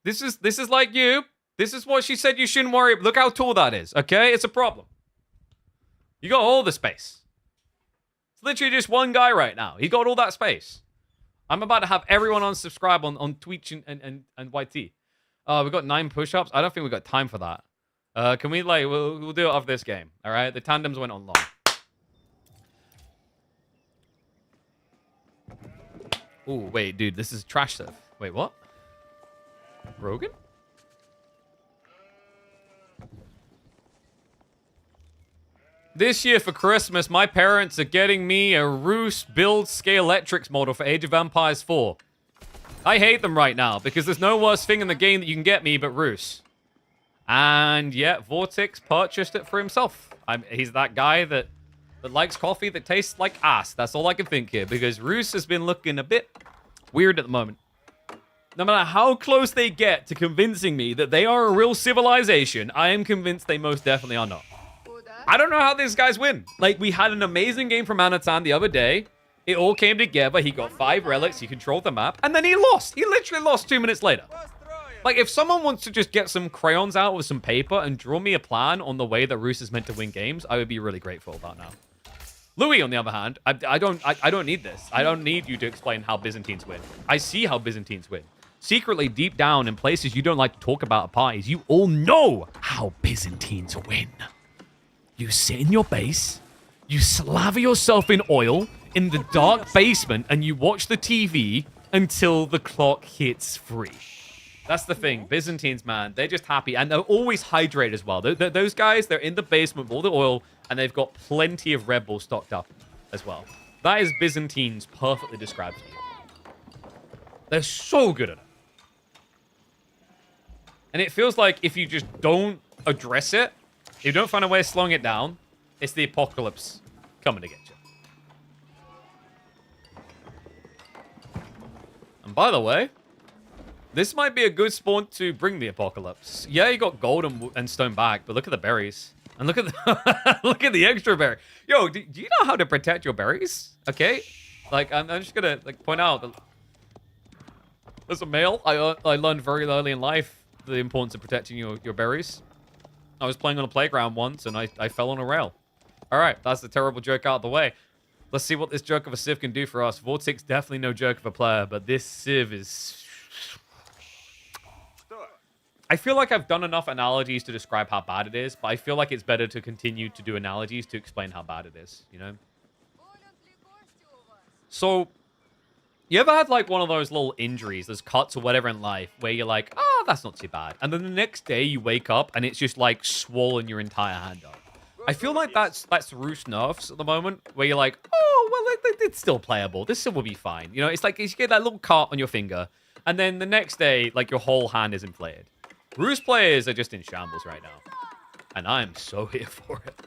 S1: This is like you. This is what she said you shouldn't worry. Look how tall that is, okay? It's a problem. You got all the space. It's literally just one guy right now. He got all that space. I'm about to have everyone unsubscribe on Twitch and YT. We got 9 push-ups. I don't think we got time for that. Can we, like, we'll do it off this game, all right? The tandems went on long. Oh, wait, dude, this is trash stuff. Wait, what? Rogan? This year for Christmas, my parents are getting me a Roos Build Scalextrics model for Age of Empires 4. I hate them right now because there's no worse thing in the game that you can get me but Roos. And yeah, Vortex purchased it for himself. He's that guy that likes coffee that tastes like ass. That's all I can think here because Roos has been looking a bit weird at the moment. No matter how close they get to convincing me that they are a real civilization, I am convinced they most definitely are not. I don't know how these guys win. Like, we had an amazing game from Anatan the other day. It all came together. He got 5 relics. He controlled the map. And then he lost. He literally lost 2 minutes later. Like, if someone wants to just get some crayons out with some paper and draw me a plan on the way that Roos is meant to win games, I would be really grateful about now. Louis, on the other hand, I don't need this. I don't need you to explain how Byzantines win. I see how Byzantines win. Secretly, deep down, in places you don't like to talk about at parties, you all know how Byzantines win. You sit in your base, you slather yourself in oil in the dark basement, and you watch the TV until the clock hits 3. That's the thing. Byzantines, man, they're just happy. And they're always hydrated as well. Those guys, they're in the basement with all the oil, and they've got plenty of Red Bull stocked up as well. That is Byzantines perfectly described to you. They're so good at it. And it feels like if you just don't address it, if you don't find a way of slowing it down, it's the apocalypse coming to get you. And by the way, this might be a good spawn to bring the apocalypse. Yeah, you got gold and stone back, but look at the berries. And look at the, look at the extra berry. Yo, do you know how to protect your berries? Okay? Like, I'm just going to like point out that as a male, I learned very early in life the importance of protecting your berries. I was playing on a playground once, and I fell on a rail. All right, that's the terrible joke out of the way. Let's see what this joke of a Civ can do for us. Vortex, definitely no joke of a player, but this Civ is... I feel like I've done enough analogies to describe how bad it is, but I feel like it's better to continue to do analogies to explain how bad it is, you know? So, you ever had like one of those little injuries, those cuts or whatever in life, where you're like, oh, that's not too bad. And then the next day you wake up and it's just like swollen your entire hand up. I feel like that's Roos nerfs at the moment, where you're like, oh, well, it's still playable. This still will be fine. You know, it's like you get that little cut on your finger, and then the next day, like your whole hand is inflated. Roos players are just in shambles right now. And I'm so here for it.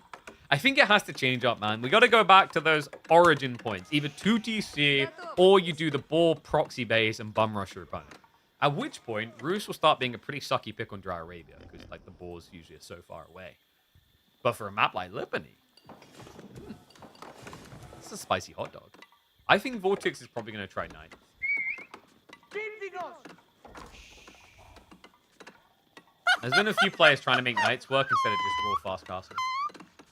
S1: I think it has to change up, man. We got to go back to those origin points. Either 2TC, or you do the ball proxy base and bum rush your opponent. At which point, Roos will start being a pretty sucky pick on Dry Arabia, because like the balls usually are so far away. But for a map like Lipany, it's a spicy hot dog. I think Vortex is probably going to try 9. There's been a few players trying to make knights work instead of just raw fast castle.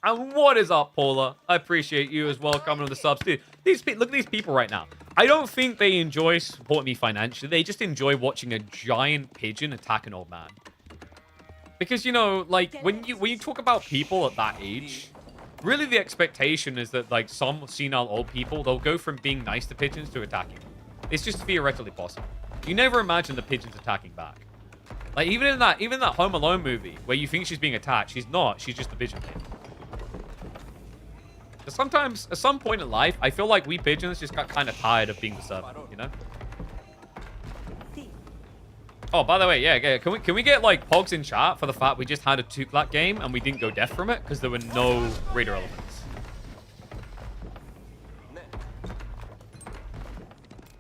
S1: And what is up, Paula? I appreciate you as well coming on the subs, dude. Look at these people right now. I don't think they enjoy supporting me financially. They just enjoy watching a giant pigeon attack an old man. Because, you know, like, when you talk about people at that age, really the expectation is that, like, some senile old people, they'll go from being nice to pigeons to attacking. It's just theoretically possible. You never imagine the pigeons attacking back. Like, even in that Home Alone movie, where you think she's being attacked, she's not. She's just the pigeon lady. Sometimes, at some point in life, I feel like we pigeons just got kind of tired of being the servant, you know? Oh, by the way, yeah, can we get, like, pogs in chat for the fact we just had a Tuklat game and we didn't go deaf from it because there were no raider elements?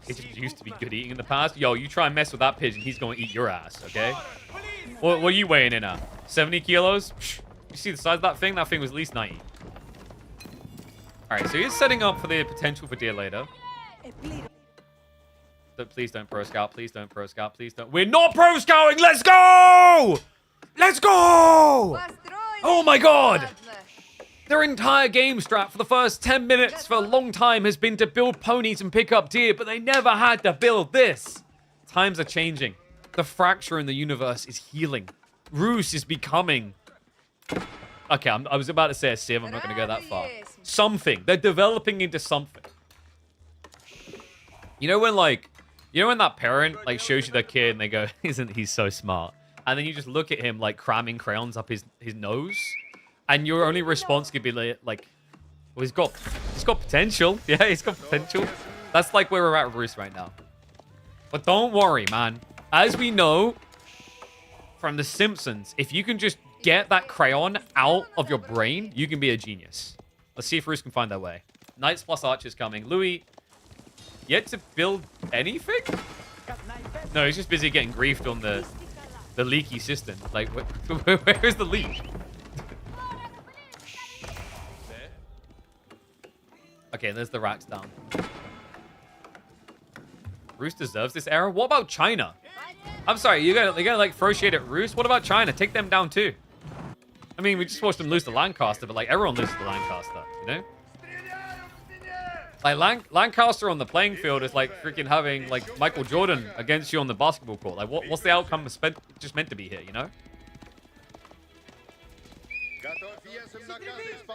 S1: Pigeons used to be good eating in the past. Yo, you try and mess with that pigeon, he's going to eat your ass, okay? What are you weighing in at? 70 kilos? Psh, You see the size of that thing? That thing was at least 90. All right, so he's setting up for the potential for deer later. Please don't pro scout. Please don't pro scout. Please don't. We're not pro scouting. Let's go! Let's go! Oh my god! Their entire game strat for the first 10 minutes for a long time has been to build ponies and pick up deer, but they never had to build this. Times are changing. The fracture in the universe is healing. Rus is becoming... Okay, I was about to say a sieve. I'm not going to go that far. Something. They're developing into something. You know when, like... You know when that parent, like, shows you their kid and they go, isn't he so smart? And then you just look at him, like, cramming crayons up his nose. And your only response could be, like, well, he's got potential. Yeah, he's got potential. That's, like, where we're at with Rus right now. But don't worry, man. As we know from The Simpsons, if you can just get that crayon out of your brain, you can be a genius. Let's see if Rus can find their way. Knights plus archers coming. Louis... Yet to build anything? No, he's just busy getting griefed on the leaky system. Like, where is the leak? Okay, there's the racks down. Rus deserves this error. What about China? I'm sorry, you're gonna like throw shade at Rus? What about China? Take them down too. I mean, we just watched them lose to Lancaster, but like everyone loses to Lancaster, you know? Like, Lancaster on the playing field is like freaking having, like, Michael Jordan against you on the basketball court. Like, what's the outcome just meant to be here, you know?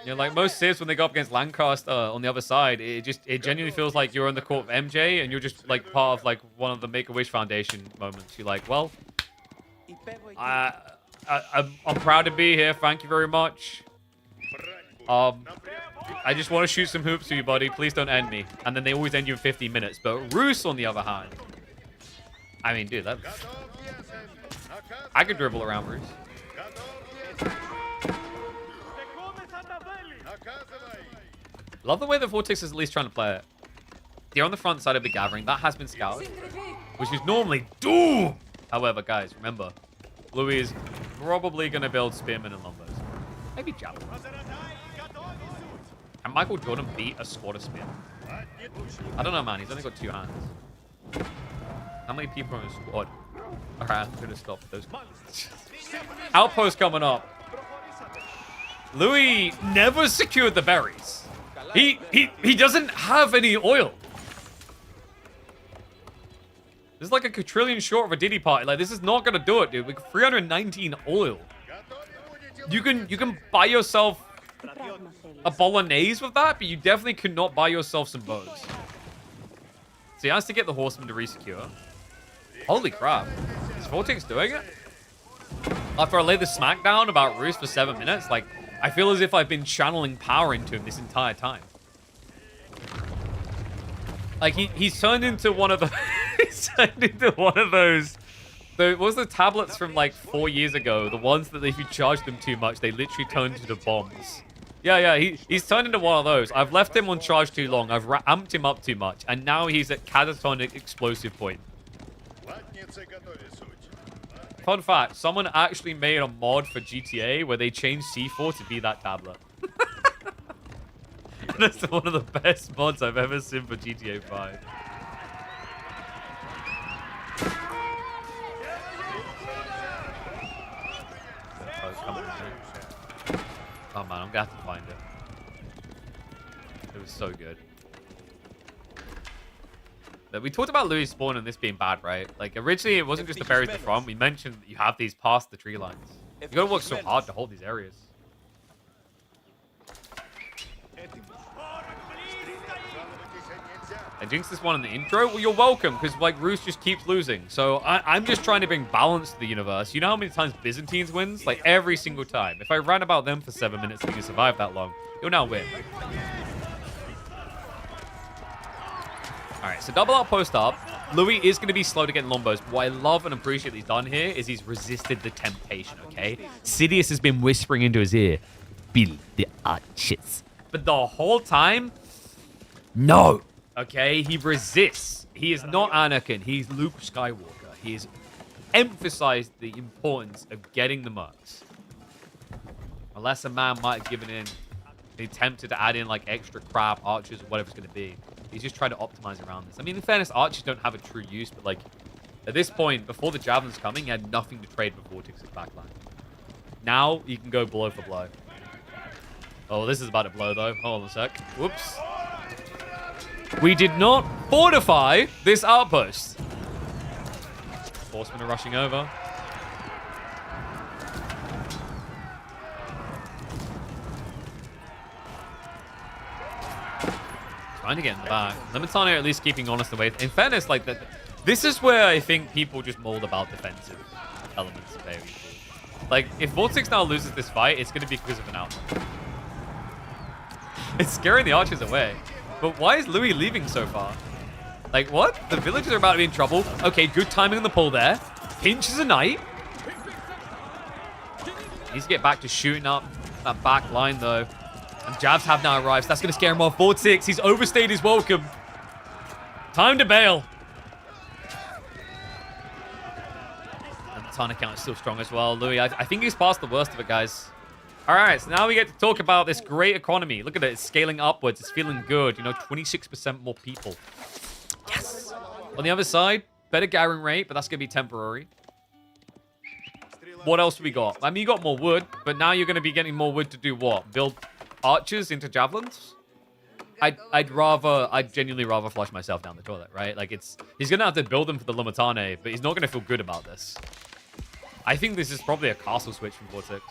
S1: You know, like, most civs, when they go up against Lancaster on the other side, it genuinely feels like you're on the court of MJ, and you're just, like, part of, like, one of the Make-A-Wish Foundation moments. You're like, well, I'm proud to be here. Thank you very much. I just want to shoot some hoops for you, buddy. Please don't end me. And then they always end you in 15 minutes. But Rus, on the other hand... I mean, dude, that... I could dribble around Rus. Love the way the Vortex is at least trying to play it. They're on the front side of the gathering. That has been scouted. Which is normally doom! However, guys, remember. Louis is probably going to build Spearmen and Lombos. Maybe Javelin. And Michael Jordan beat a squad of Spearmen. I don't know, man. He's only got 2 hands. How many people are in a squad? Alright, I'm going to stop those. Outpost coming up. Louis never secured the berries. He doesn't have any oil. This is like a quadrillion short of a Diddy party. Like, this is not going to do it, dude. With 319 oil. You can buy yourself a bolognese with that, but you definitely could not buy yourself some bows. So he has to get the horseman to resecure. Holy crap. Is Vortex doing it? After I lay the smackdown about Rus for 7 minutes, like, I feel as if I've been channeling power into him this entire time. Like, he's turned into one of the... he's turned into one of those... What was the tablets from, like, 4 years ago? The ones that if you charge them too much, they literally turn into bombs. Yeah, he's turned into one of those. I've left him on charge too long. I've amped him up too much. And now he's at catatonic explosive point. Fun fact, someone actually made a mod for GTA where they changed C4 to be that tablet. And that's one of the best mods I've ever seen for GTA 5. Oh man, I'm gonna have to find it. It was so good. We talked about Louis spawn and this being bad, right? Like, originally it wasn't just the berries at the front. We mentioned that you have these past the tree lines. You gotta work so hard to hold these areas. I jinxed this one in the intro. Well, you're welcome, because, like, Rus just keeps losing. So I'm just trying to bring balance to the universe. You know how many times Byzantines wins? Like, every single time. If I ran about them for 7 minutes and you can survive that long, you'll now win. Alright, so double outpost up. Louis is going to be slow to get Lombos. But what I love and appreciate that he's done here is he's resisted the temptation, okay? Sidious has been whispering into his ear, build the archers. But the whole time, no. Okay, he resists. He is not Anakin. He's Luke Skywalker. He has emphasized the importance of getting the mercs. Unless a man might have given in. He attempted to add in like extra crab, archers, or whatever it's going to be. He's just trying to optimize around this. I mean, in fairness, archers don't have a true use, but like at this point, before the javelin's coming, he had nothing to trade with Vortex's backline. Now you can go blow for blow. Oh, this is about to blow though. Hold on a sec. Whoops. We did not fortify this outpost. Horsemen are rushing over. Trying to get in the back. Lemitano are at least keeping honest away. In fairness, like this is where I think people just mold about defensive elements of AoE. Like, if Vortex now loses this fight, it's going to be because of an outlet. It's scaring the archers away. But why is Louis leaving so far? Like, what? The villagers are about to be in trouble. Okay, good timing on the pull there. Pinches a knight. Needs to get back to shooting up that back line, though. And jabs have now arrived, so that's going to scare him off. Vortex, he's overstayed his welcome. Time to bail. And the Tana count is still strong as well. Louis, I think he's past the worst of it, guys. All right, so now we get to talk about this great economy. Look at it. It's scaling upwards. It's feeling good. You know, 26% more people. Yes. On the other side, better gathering rate, but that's going to be temporary. What else have we got? I mean, you got more wood, but now you're going to be getting more wood to do what? Build archers into javelins? I'd genuinely rather flush myself down the toilet, right? Like, he's going to have to build them for the Lumitane, but he's not going to feel good about this. I think this is probably a castle switch from Vortex.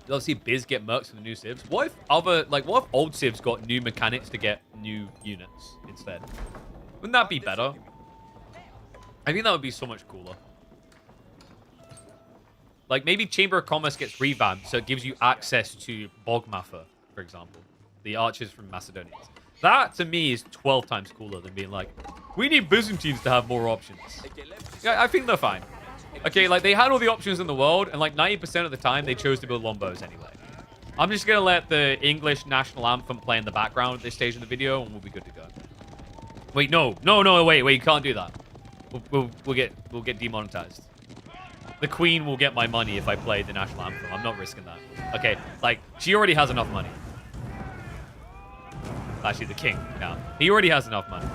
S1: You'll obviously Biz get mercs for the new civs. What if old civs got new mechanics to get new units instead? Wouldn't that be better? I think that would be so much cooler. Like, maybe Chamber of Commerce gets revamped, so it gives you access to Bogmather, for example. The archers from Macedonia. That, to me, is 12 times cooler than being like, we need Byzantines to have more options. Yeah, I think they're fine. Okay, like, they had all the options in the world, and like 90% of the time, they chose to build longbows anyway. I'm just going to let the English national anthem play in the background at this stage of the video, and we'll be good to go. Wait, no, wait, you can't do that. We'll get demonetized. The Queen will get my money if I play the national anthem. I'm not risking that. Okay, like, she already has enough money. Actually, the King, now. He already has enough money.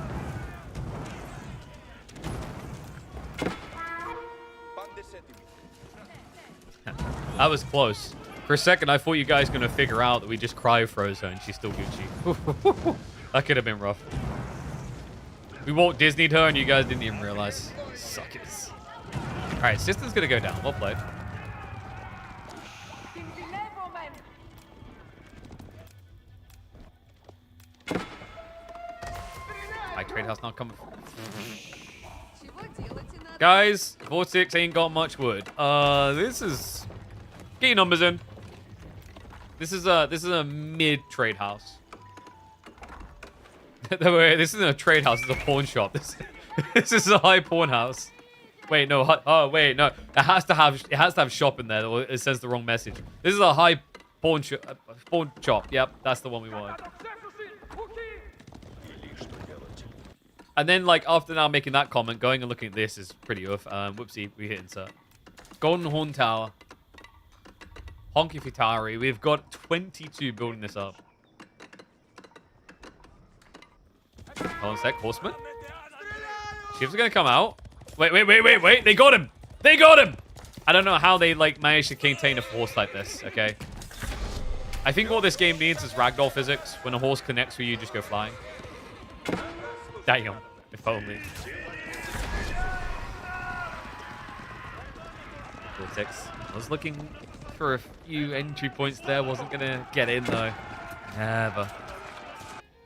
S1: That was close. For a second, I thought you guys were going to figure out that we just cryo-froze her and she's still Gucci. That could have been rough. We Walt Disney'd her and you guys didn't even realize. Suckers. Alright, System's going to go down. Well played. My trade house not coming. Guys, Vortex ain't got much wood. This is... Get your numbers in. This is a mid trade house. This isn't a trade house. It's a pawn shop. This is a high pawn house. Wait, no. Oh, wait, no. It has to have shop in there. Or it sends the wrong message. This is a high pawn shop. Yep, that's the one we want. And then, like, after now making that comment, going and looking at this is pretty oof. Whoopsie, we hit insert. Golden Horn Tower. Honky Fitari. We've got 22 building this up. Hold on a sec. Horseman. Shivs are going to come out. Wait. They got him. They got him. I don't know how they, like, managed to contain a horse like this, okay? I think all this game needs is ragdoll physics. When a horse connects with you, just go flying. Damn. If only. Vortex. I was looking for a few entry points there. Wasn't going to get in, though. Never.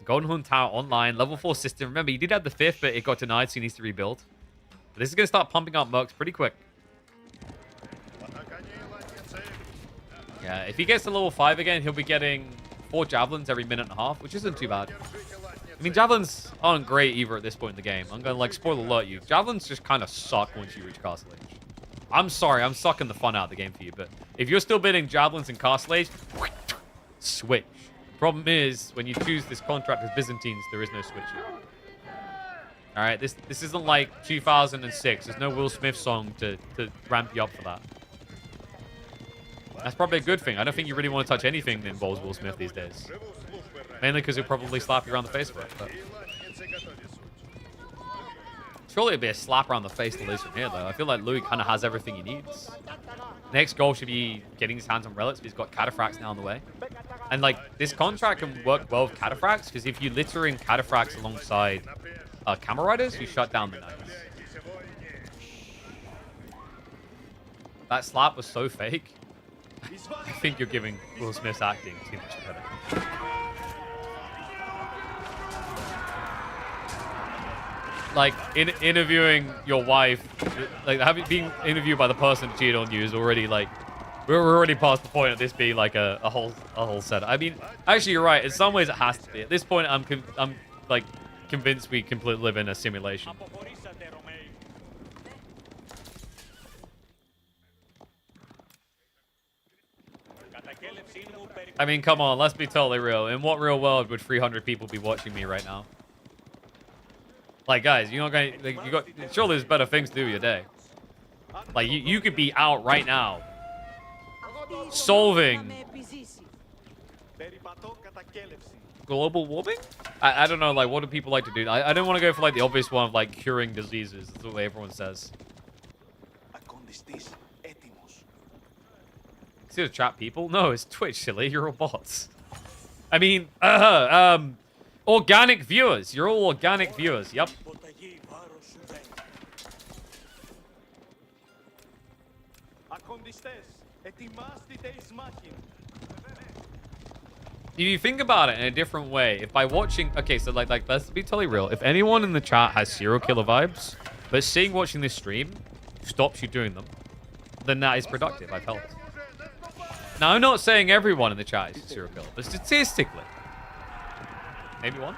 S1: Golden Horn Tower online. Level 4 system. Remember, he did have the 5th, but it got denied, so he needs to rebuild. But this is going to start pumping up mercs pretty quick. Yeah, if he gets to level 5 again, he'll be getting 4 javelins every minute and a half, which isn't too bad. I mean, javelins aren't great either at this point in the game. I'm going to, like, spoiler alert you. Javelins just kind of suck once you reach Castle Age. I'm sorry, I'm sucking the fun out of the game for you, but if you're still bidding javelins in Castle Age, switch. Problem is, when you choose this contract as Byzantines, there is no switching. All right, this isn't like 2006. There's no Will Smith song to ramp you up for that. That's probably a good thing. I don't think you really want to touch anything that involves Will Smith these days. Mainly because he'll probably slap you around the face for it. But... surely it'd be a slap around the face at least from here, though. I feel like Louis kind of has everything he needs. Next goal should be getting his hands on relics, but he's got cataphracts now on the way. And, like, this contract can work well with cataphracts, because if you litter in cataphracts alongside camel riders, you shut down the knights. That slap was so fake. I think you're giving Will Smith's acting too much credit. Like, interviewing your wife, like, being interviewed by the person who cheated on you is already, like, we're already past the point of this being, like, a whole setup. I mean, actually, you're right. In some ways, it has to be. At this point, I'm like, convinced we completely live in a simulation. I mean, come on, let's be totally real. In what real world would 300 people be watching me right now? Like, guys, you're not going to... like, surely there's better things to do with your day. Like, you could be out right now solving global warming? I don't know, like, what do people like to do? I don't want to go for, like, the obvious one of, like, curing diseases. That's the way everyone says. See to trap people? No, it's Twitch, silly. You're all bots. I mean, organic viewers. You're all organic viewers. Yep. If you think about it in a different way, if by watching... okay, so, like, let's be totally real. If anyone in the chat has serial killer vibes, but watching this stream stops you doing them, then that is productive. I've helped. Now, I'm not saying everyone in the chat is a serial killer, but statistically, maybe one.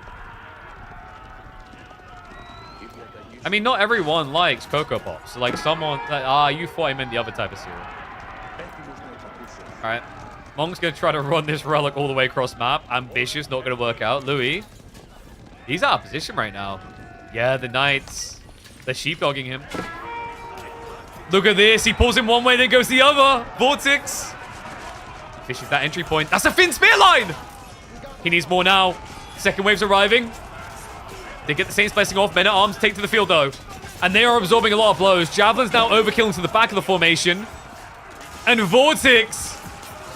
S1: I mean, not everyone likes Cocoa Pops. So, like, someone... you thought I meant the other type of cereal. Alright. Monk's going to try to run this relic all the way across map. Ambitious, not going to work out. Louis, he's out of position right now. Yeah, the knights. They're sheepdogging him. Look at this. He pulls him one way, then goes the other. Vortex. Fishes that entry point. That's a Finn spear line! He needs more now. Second wave's arriving. They get the Saints blessing off. Men at arms take to the field, though. And they are absorbing a lot of blows. Javelin's now overkilling to the back of the formation. And Vortex.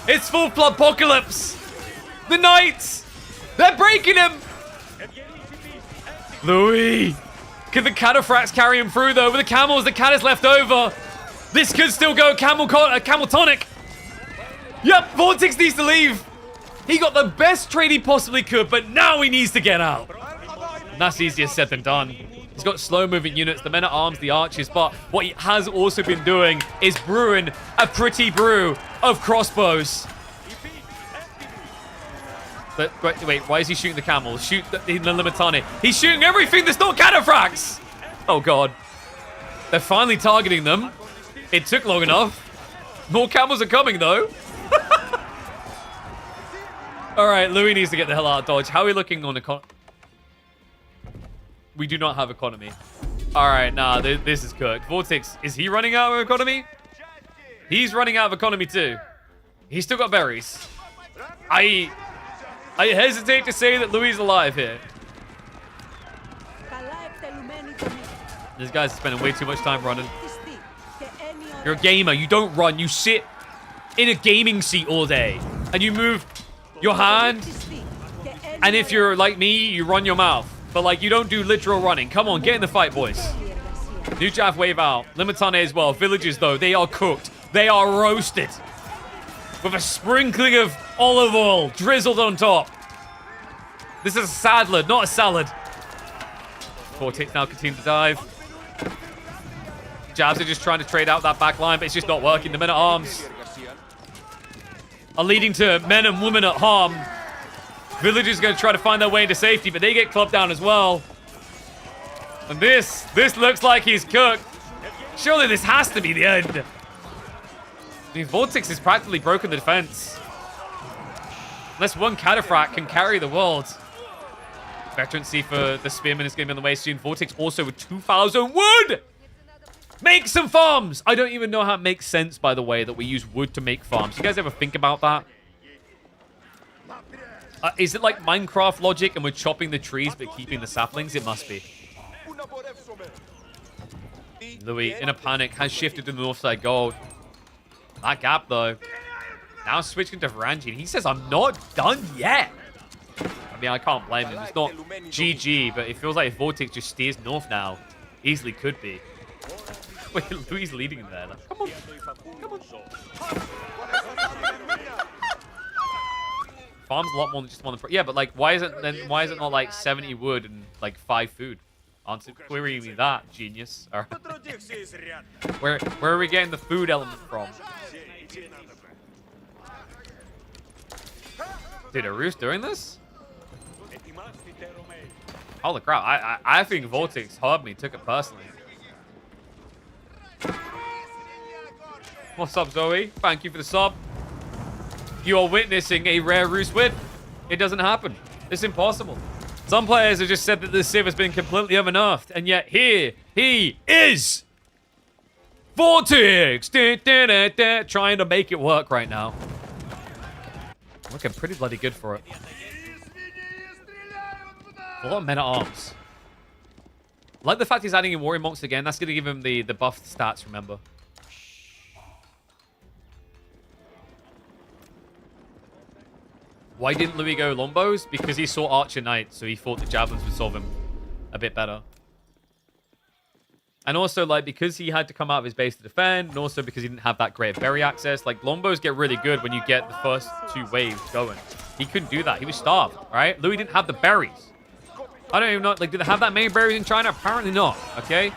S1: It's full blood apocalypse. The Knights. They're breaking him. Louis. Can the cataphracts carry him through, though? With the camels, the cat is left over. This could still go camel tonic. Yep, Vortex needs to leave. He got the best trade he possibly could, but now he needs to get out. And that's easier said than done. He's got slow-moving units, the men-at-arms, the archers, but what he has also been doing is brewing a pretty brew of crossbows. But wait, why is he shooting the camels? Shoot the Limitani. He's shooting everything that's not cataphracts! Oh, God. They're finally targeting them. It took long enough. More camels are coming, though. All right, Louis needs to get the hell out of Dodge. How are we looking on economy? We do not have economy. All right, nah, this is cooked. Vortex, is he running out of economy? He's running out of economy too. He's still got berries. I hesitate to say that Louis is alive here. This guy's spending way too much time running. You're a gamer. You don't run. You sit in a gaming seat all day. And you move your hand. And if you're like me, you run your mouth. But, like, you don't do literal running. Come on, get in the fight, boys. New Jav wave out. Limitane as well. Villagers, though, they are cooked. They are roasted. With a sprinkling of olive oil drizzled on top. This is a salad, not a salad. Vortex now continue to dive. Javs are just trying to trade out that back line, but it's just not working. The men-at-arms are leading to men and women at harm. Villagers are going to try to find their way into safety, but they get clubbed down as well. And this looks like he's cooked. Surely this has to be the end. I mean, Vortex has practically broken the defense. Unless one cataphract can carry the world. Veterancy for the Spearman is going to be on the way soon. Vortex also with 2,000 wood! Make some farms! I don't even know how it makes sense, by the way, that we use wood to make farms. You guys ever think about that? Is it like Minecraft logic and we're chopping the trees but keeping the saplings? It must be. Louis, in a panic, has shifted to the north side gold. That gap, though. Now switching to Varangian. He says, I'm not done yet. I mean, I can't blame him. It's not GG, but it feels like if Vortex just steers north now, easily could be. Wait, Louis leading him there. Like, come on. Come on. Farms a lot more than just one. Yeah, but like, why is it not like 70 wood and like 5 food? Answer querying me that, genius. All right. Where are we getting the food element from? Dude, are Roos doing this? Holy crap! I think Vortex heard me, took it personally. What's up, Zoe? Thank you for the sub. You are witnessing a rare Roos win. It doesn't happen. It's impossible. Some players have just said that this Civ has been completely overnerfed, and yet here he is! Vortex! Trying to make it work right now. Looking pretty bloody good for it. A lot of men-at-arms. I like the fact he's adding in Warrior Monks again. That's going to give him the buffed stats, remember. Why didn't Louis go Lombos? Because he saw Archer Knight, so he thought the Javelins would solve him a bit better. And also, like, because he had to come out of his base to defend, and also because he didn't have that great berry access, like, Lombos get really good when you get the first 2 waves going. He couldn't do that. He was starved, right? Louis didn't have the berries. I don't even know, like, did they have that many berries in China? Apparently not, okay?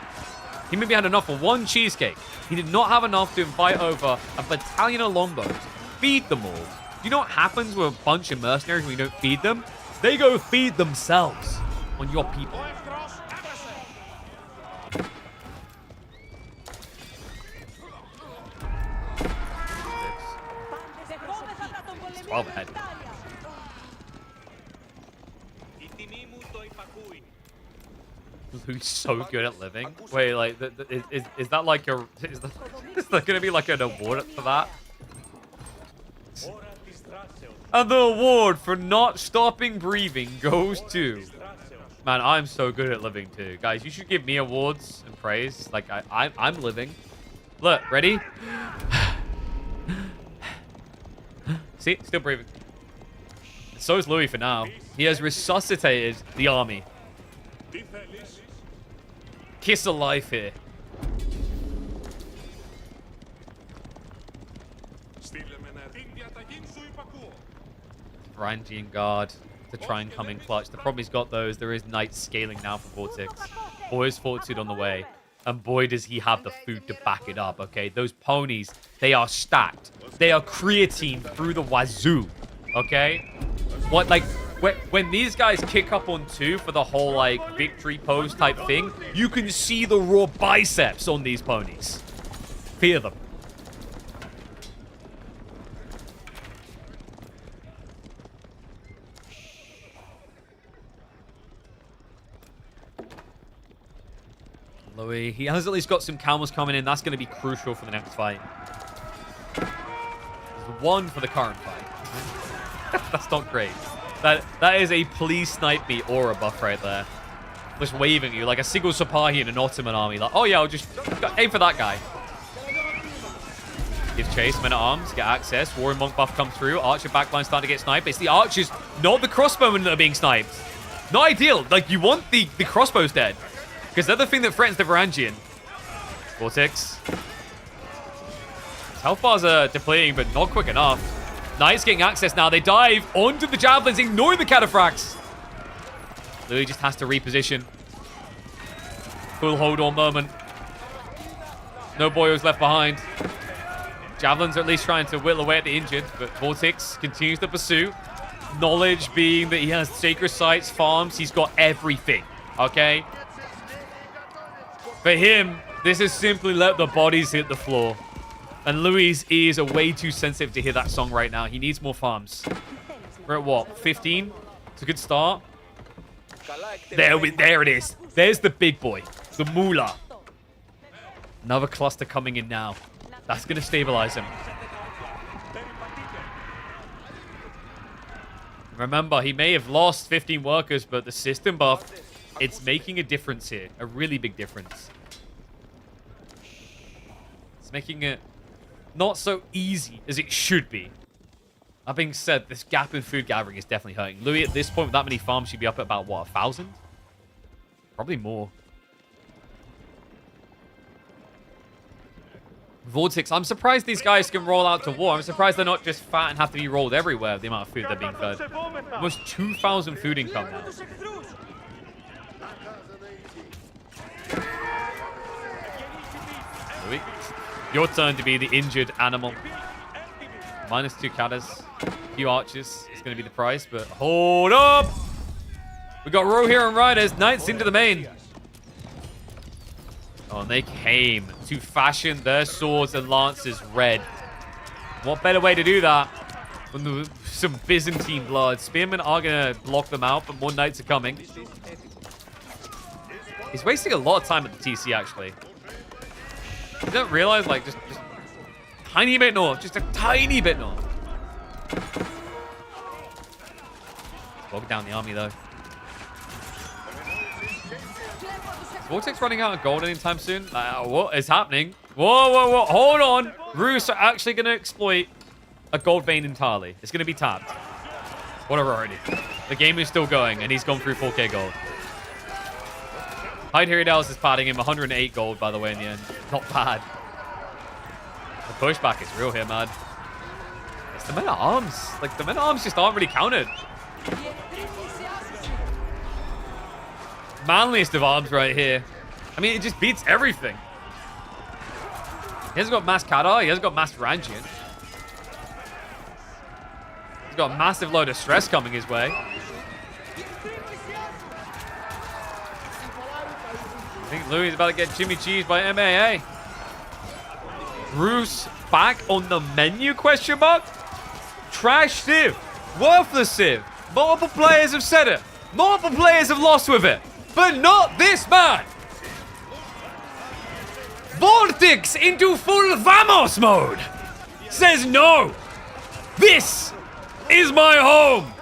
S1: He maybe had enough for 1 cheesecake. He did not have enough to invite over a battalion of Lombos, feed them all. Do you know what happens with a bunch of mercenaries when you don't feed them? They go feed themselves on your people. 12 ahead. Who's so good at living? Wait, like, is that like a... Is that going to be like an award for that? And the award for not stopping breathing goes to... Man, I'm so good at living too. Guys, you should give me awards and praise. Like, I'm living. Look, ready? See? Still breathing. So is Louis for now. He has resuscitated the army. Kiss of life here. Varangian guard to try and come in clutch. The problem he's got, though, is there is knight scaling now for Vortex. Boy is Fortitude on the way. And boy, does he have the food to back it up, okay? Those ponies, they are stacked. They are creatine through the wazoo, okay? What, like, when these guys kick up on 2 for the whole, like, victory pose type thing, you can see the raw biceps on these ponies. Fear them. Louis, he has at least got some camels coming in. That's going to be crucial for the next fight. There's 1 for the current fight. That's not great. That is a please snipe me aura buff right there. Just waving at you like a single Sipahi in an Ottoman army. Like, oh yeah, I'll just aim for that guy. Gives chase, men at arms, get access. Warrior Monk buff come through. Archer backline starting to get sniped. It's the archers, not the crossbowmen that are being sniped. Not ideal. Like, you want the crossbows dead. Because they're the thing that threatens the Varangian. Vortex. Health bars are depleting, but not quick enough. Knight's getting access now. They dive onto the javelins, ignoring the cataphracts. Louis just has to reposition. Full hold on moment. No boyos left behind. Javelins are at least trying to whittle away at the injured, but Vortex continues to pursue. Knowledge being that he has sacred sites, farms, he's got everything. Okay? For him, this is simply let the bodies hit the floor. And Louis' ears are way too sensitive to hear that song right now. He needs more farms. We're at what? 15? It's a good start. There it is. There's the big boy. The Moolah. Another cluster coming in now. That's going to stabilize him. Remember, he may have lost 15 workers, but the system buff, it's making a difference here. A really big difference. It's making it not so easy as it should be. That being said, this gap in food gathering is definitely hurting. Louis, at this point, with that many farms, should be up at about, what, 1,000? Probably more. Vortex, I'm surprised these guys can roll out to war. I'm surprised they're not just fat and have to be rolled everywhere with the amount of food they're being fed. Almost 2,000 food income now. Louis, your turn to be the injured animal. -2 catters, a few archers is going to be the price, but hold up! We got Rohirrim riders, knights into the main. Oh, and they came to fashion their swords and lances red. What better way to do that when some Byzantine blood? Spearmen are going to block them out, but more knights are coming. He's wasting a lot of time at the TC, actually. You don't realize, like, just tiny bit north. Just a tiny bit north. Bog down the army, though. Is Vortex running out of gold anytime soon? What is happening? Whoa, whoa, whoa. Hold on. Rus are actually going to exploit a gold vein entirely. It's going to be tapped. What a rarity. The game is still going, and he's gone through 4k gold. Hyde Hiridales is padding him 108 gold, by the way, in the end. Not bad. The pushback is real here, man. It's the men at arms. Like, the men at arms just aren't really counted. Manliest of arms right here. I mean, it just beats everything. He hasn't got mass Kadar. He hasn't got mass Rangian. He's got a massive load of stress coming his way. I think Louis is about to get Jimmy Cheese by MAA. Rus back on the menu, question mark? Trash Civ. Worthless Civ. Multiple players have said it. Multiple players have lost with it. But not this man. Vortex into full Vamos mode. Says no. This is my home.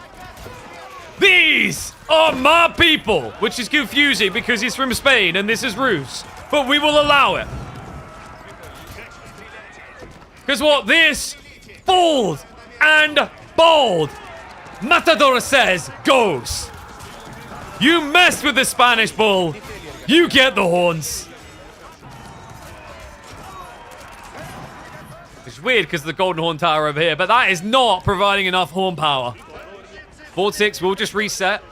S1: These are my people. Which is confusing because he's from Spain and this is Rus. But we will allow it. Because what this bold and bold Matador says goes. You mess with the Spanish bull, you get the horns. It's weird because of the Golden Horn Tower over here, but that is not providing enough horn power. Vortex will just reset.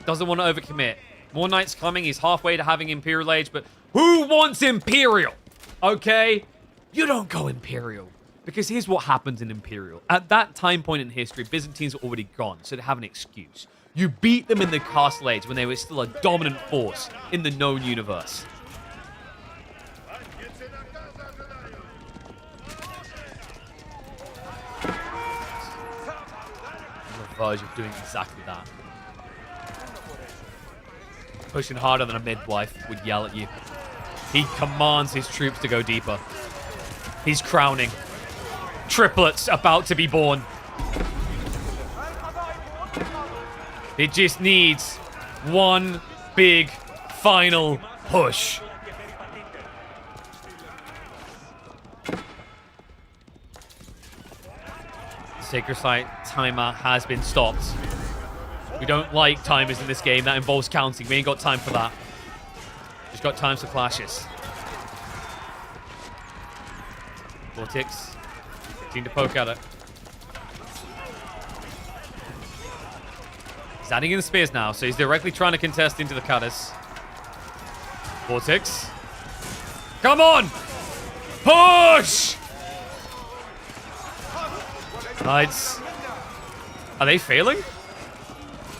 S1: Doesn't want to overcommit. More knights coming. He's halfway to having Imperial Age, but who wants Imperial? Okay? You don't go Imperial. Because here's what happens in Imperial. At that time point in history, Byzantines are already gone, so they have an excuse. You beat them in the Castle Age when they were still a dominant force in the known universe. On the verge of doing exactly that. Pushing harder than a midwife would yell at you. He commands his troops to go deeper. He's crowning. Triplets about to be born. It just needs one big final push. Sacred Site timer has been stopped. We don't like timers in this game. That involves counting. We ain't got time for that. Just got time for clashes. Vortex. Continue to poke at it. He's adding in spears now, so he's directly trying to contest into the cutters. Vortex. Come on! Push! Knights. Are they failing?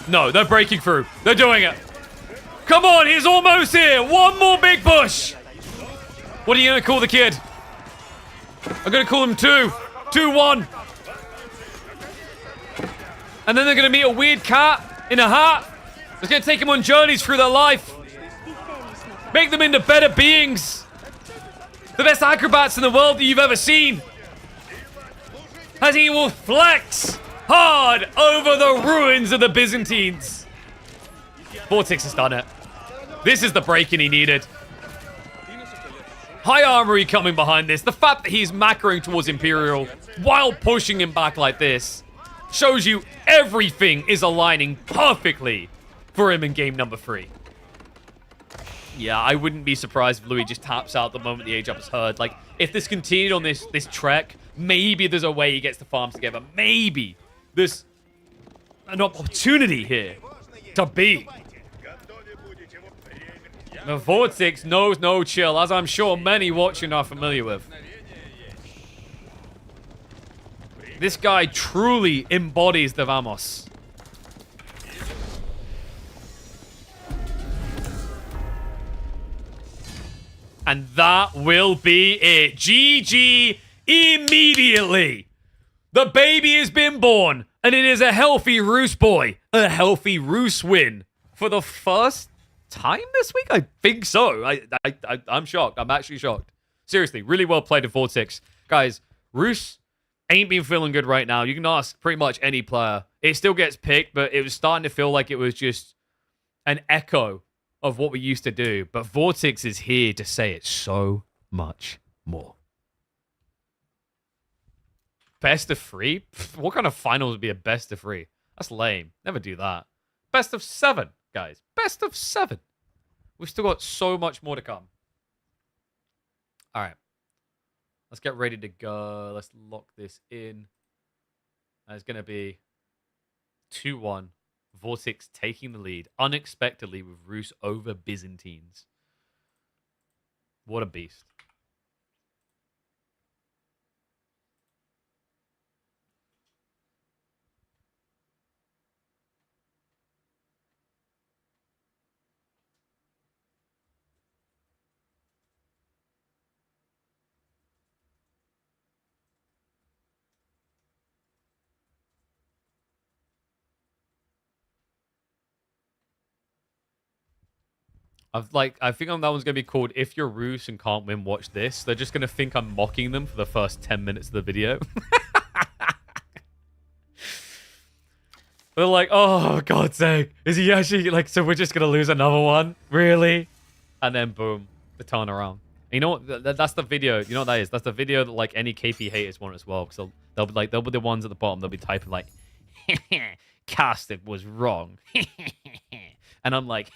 S1: No, they're breaking through. They're doing it. Come on, he's almost here. One more big push. What are you going to call the kid? I'm going to call him 2. 2-1. And then they're going to meet a weird cat in a hat. It's going to take them on journeys through their life. Make them into better beings. The best acrobats in the world that you've ever seen. As he will flex hard over the ruins of the Byzantines. Vortex has done it. This is the break-in he needed. High armory coming behind this. The fact that he's macroing towards Imperial while pushing him back like this shows you everything is aligning perfectly for him in game number 3. Yeah, I wouldn't be surprised if Louis just taps out the moment the age-up is heard. Like, if this continued on this trek, maybe there's a way he gets the farms together. Maybe there's an opportunity here to beat. The Vortex knows no chill, as I'm sure many watching are familiar with. This guy truly embodies the Vamos. And that will be it. GG immediately. The baby has been born, and it is a healthy Roos boy. A healthy Roos win for the first time this week? I think so. I'm shocked. I'm actually shocked. Seriously, really well played at Vortex. Guys, Roos ain't been feeling good right now. You can ask pretty much any player. It still gets picked, but it was starting to feel like it was just an echo of what we used to do. But Vortex is here to say it so much more. Best of 3? What kind of final would be a best of 3? That's lame. Never do that. Best of 7, guys. Best of 7. We've still got so much more to come. All right. Let's get ready to go. Let's lock this in. And it's going to be 2-1. Vortex taking the lead unexpectedly with Roos over Byzantines. What a beast. I think that one's gonna be called "If You're Roos and Can't Win, Watch This." They're just gonna think I'm mocking them for the first 10 minutes of the video. They're like, "Oh, God's sake, is he actually like? So we're just gonna lose another one, really?" And then boom, the turnaround. And you know what? That's the video. You know what that is? That's the video that like any KP haters want as well. Because they'll be the ones at the bottom. They'll be typing like, "Castic was wrong." And I'm like,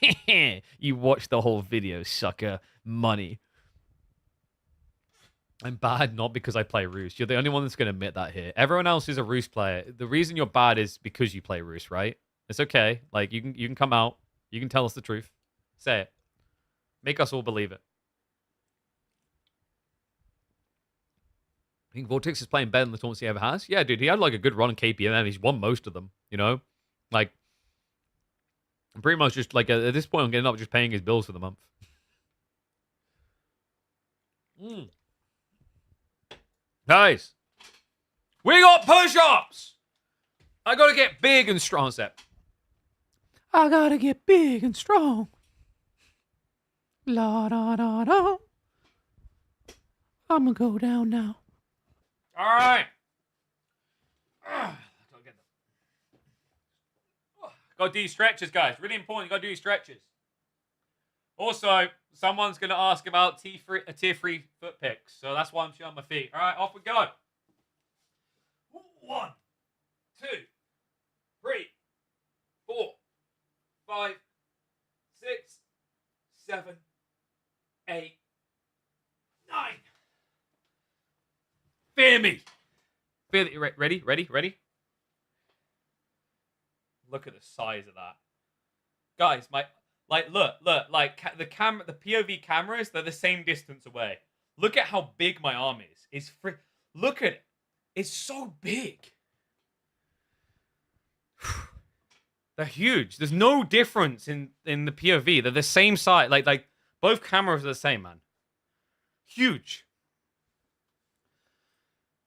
S1: you watched the whole video, sucker. Money. I'm bad not because I play Roos. You're the only one that's going to admit that here. Everyone else is a Roos player. The reason you're bad is because you play Roos, right? It's okay. Like, you can come out. You can tell us the truth. Say it. Make us all believe it. I think Vortex is playing better than the tournaments he ever has. Yeah, dude. He had, like, a good run in KPM. He's won most of them, you know? Like, I'm pretty much just, like, at this point, I'm getting up just paying his bills for the month. Guys, we got push-ups! I gotta get big and strong, Sep. I gotta get big and strong. La da da da. I'm gonna go down now. All right. Got to do your stretches, guys. Really important. You got to do your stretches. Also, someone's going to ask about tier 3 foot picks. So that's why I'm showing my feet. All right, off we go. 1, 2, 3, 4, 5, 6, 7, 8, 9. Fear me. Fear me. Ready? Look at the size of that. Guys, look, like the POV cameras, they're the same distance away. Look at how big my arm is. Look at it. It's so big. They're huge. There's no difference in the POV. They're the same size. Like both cameras are the same, man. Huge.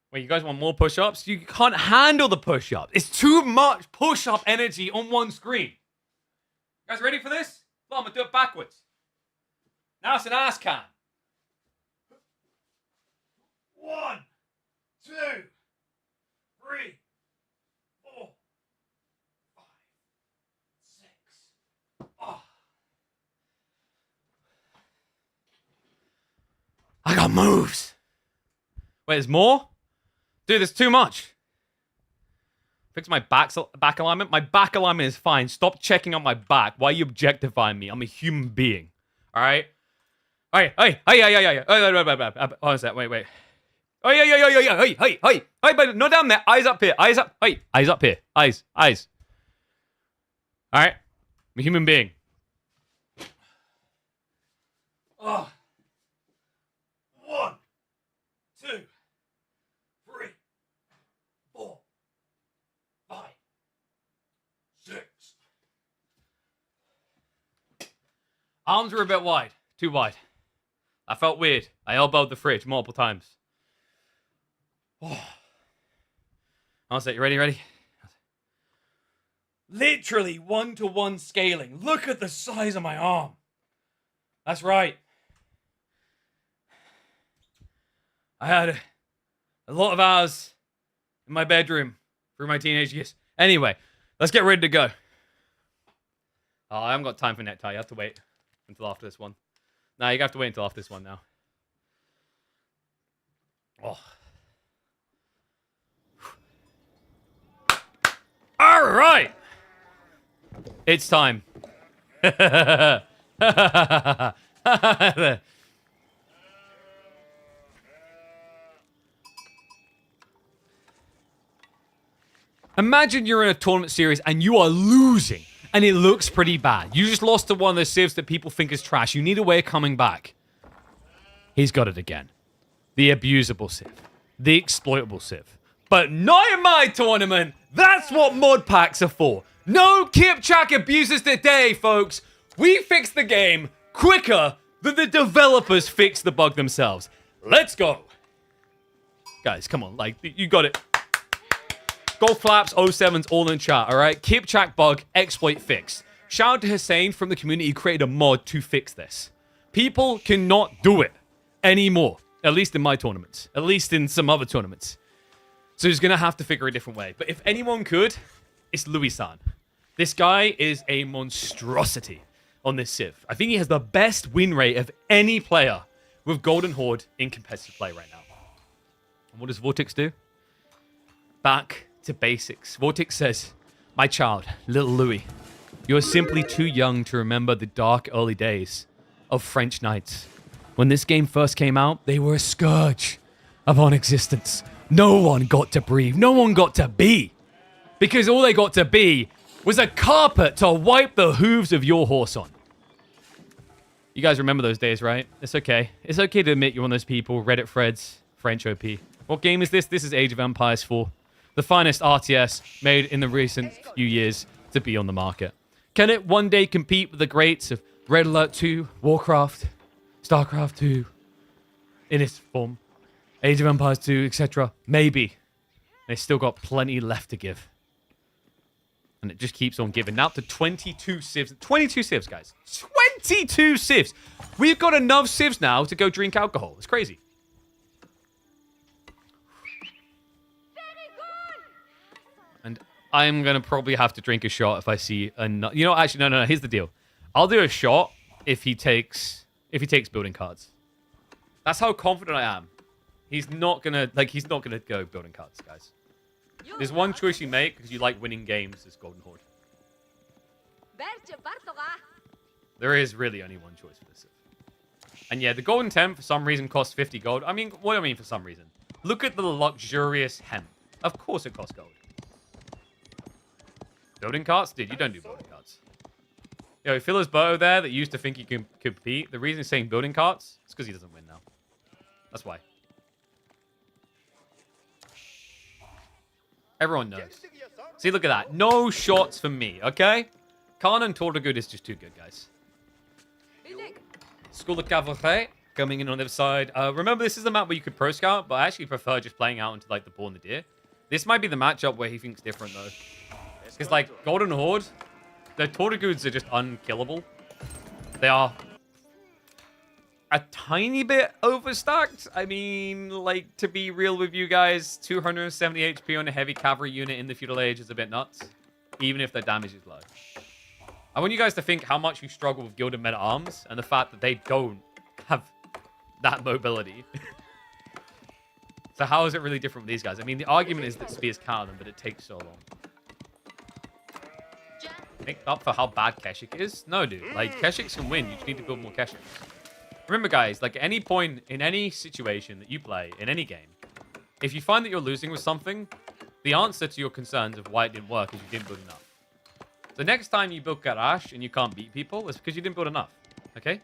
S1: Wait, you guys want more push-ups? You can't handle the push-up. It's too much push-up energy on one screen. Guys ready for this? Well, I'm gonna do it backwards. Now it's an ass can. 1, 2, 3, 4, 5, 6. Oh. I got moves. Wait, there's more? Dude, there's too much. Fix my back alignment. My back alignment is fine. Stop checking on my back. Why are you objectifying me? I'm a human being. All right? Hey. What is that? Wait. Oh, yeah. Hey, but not down there. Eyes up here. Eyes up. Hey, eyes up here. Eyes. All right? I'm a human being. Oh. 1, 2, 3, 4, 5, 6. Arms were a bit wide. Too wide. I felt weird. I elbowed the fridge multiple times. Oh. I'll say, you ready? Literally 1-to-1 scaling. Look at the size of my arm. That's right. I had a lot of hours in my bedroom through my teenage years. Anyway, let's get ready to go. Oh, I haven't got time for necktie. You have to wait until after this one. No, you have to wait until after this one now. Oh. All right. It's time. Imagine you're in a tournament series and you are losing. And it looks pretty bad. You just lost to one of those civs that people think is trash. You need a way of coming back. He's got it again. The abusable civ. The exploitable civ. But not in my tournament. That's what mod packs are for. No Kipchak abuses today, folks. We fix the game quicker than the developers fix the bug themselves. Let's go. Guys, come on. Like, you got it. Golf claps, 07's all in chat, alright? Kipchak bug, exploit fixed. Shout out to Hussein from the community who created a mod to fix this. People cannot do it anymore. At least in my tournaments. At least in some other tournaments. So he's gonna have to figure a different way. But if anyone could, it's Louis-san. This guy is a monstrosity on this civ. I think he has the best win rate of any player with Golden Horde in competitive play right now. And what does Vortex do? Back to basics. Vortex says, my child, little Louis, you are simply too young to remember the dark early days of French nights. When this game first came out, they were a scourge upon existence. No one got to breathe. No one got to be. Because all they got to be was a carpet to wipe the hooves of your horse on. You guys remember those days, right? It's okay. It's okay to admit you're one of those people. Reddit threads, French OP. What game is this? This is Age of Empires 4. The finest RTS made in the recent few years to be on the market. Can it one day compete with the greats of Red Alert 2, Warcraft, StarCraft 2, in its form, Age of Empires 2, etc.? Maybe. They still got plenty left to give. And it just keeps on giving. Now up to 22 civs. 22 civs, guys. 22 civs! We've got enough civs now to go drink alcohol. It's crazy. And I'm going to probably have to drink a shot if I see another... You know, actually, no. Here's the deal. I'll do a shot if he takes building cards. That's how confident I am. He's not going to go building cards, guys. There's one choice you make because you like winning games as Golden Horde. There is really only one choice for this. And yeah, the Golden Temp for some reason costs 50 gold. I mean, what do I mean for some reason? Look at the luxurious hemp. Of course it costs gold. Building cards? Dude, you don't do building cards. Yo, Phil's Boto there that used to think he can compete. The reason he's saying building cards is because he doesn't win now. That's why. Everyone knows. See, look at that. No shots for me, okay? Khan and Tordagood is just too good, guys. School of Cavalry coming in on the other side. Remember, this is the map where you could pro scout, but I actually prefer just playing out into like the bull and the deer. This might be the matchup where he thinks different, though. Because, like, Golden Horde, The Tortugoods are just unkillable. They are a tiny bit overstacked. I mean, like, to be real with you guys, 270 HP on a heavy cavalry unit in the Feudal Age is a bit nuts, even if their damage is low. I want you guys to think how much you struggle with Gilded Men-at-Arms and the fact that they don't have that mobility. So how is it really different with these guys? I mean, the argument is that spears counter them, but it takes so long. Make up for how bad Keshik is? No, dude. Like, Keshiks can win. You just need to build more Keshiks. Remember, guys, like, at any point in any situation that you play, in any game, if you find that you're losing with something, the answer to your concerns of why it didn't work is you didn't build enough. So next time you build Garage and you can't beat people, it's because you didn't build enough. Okay?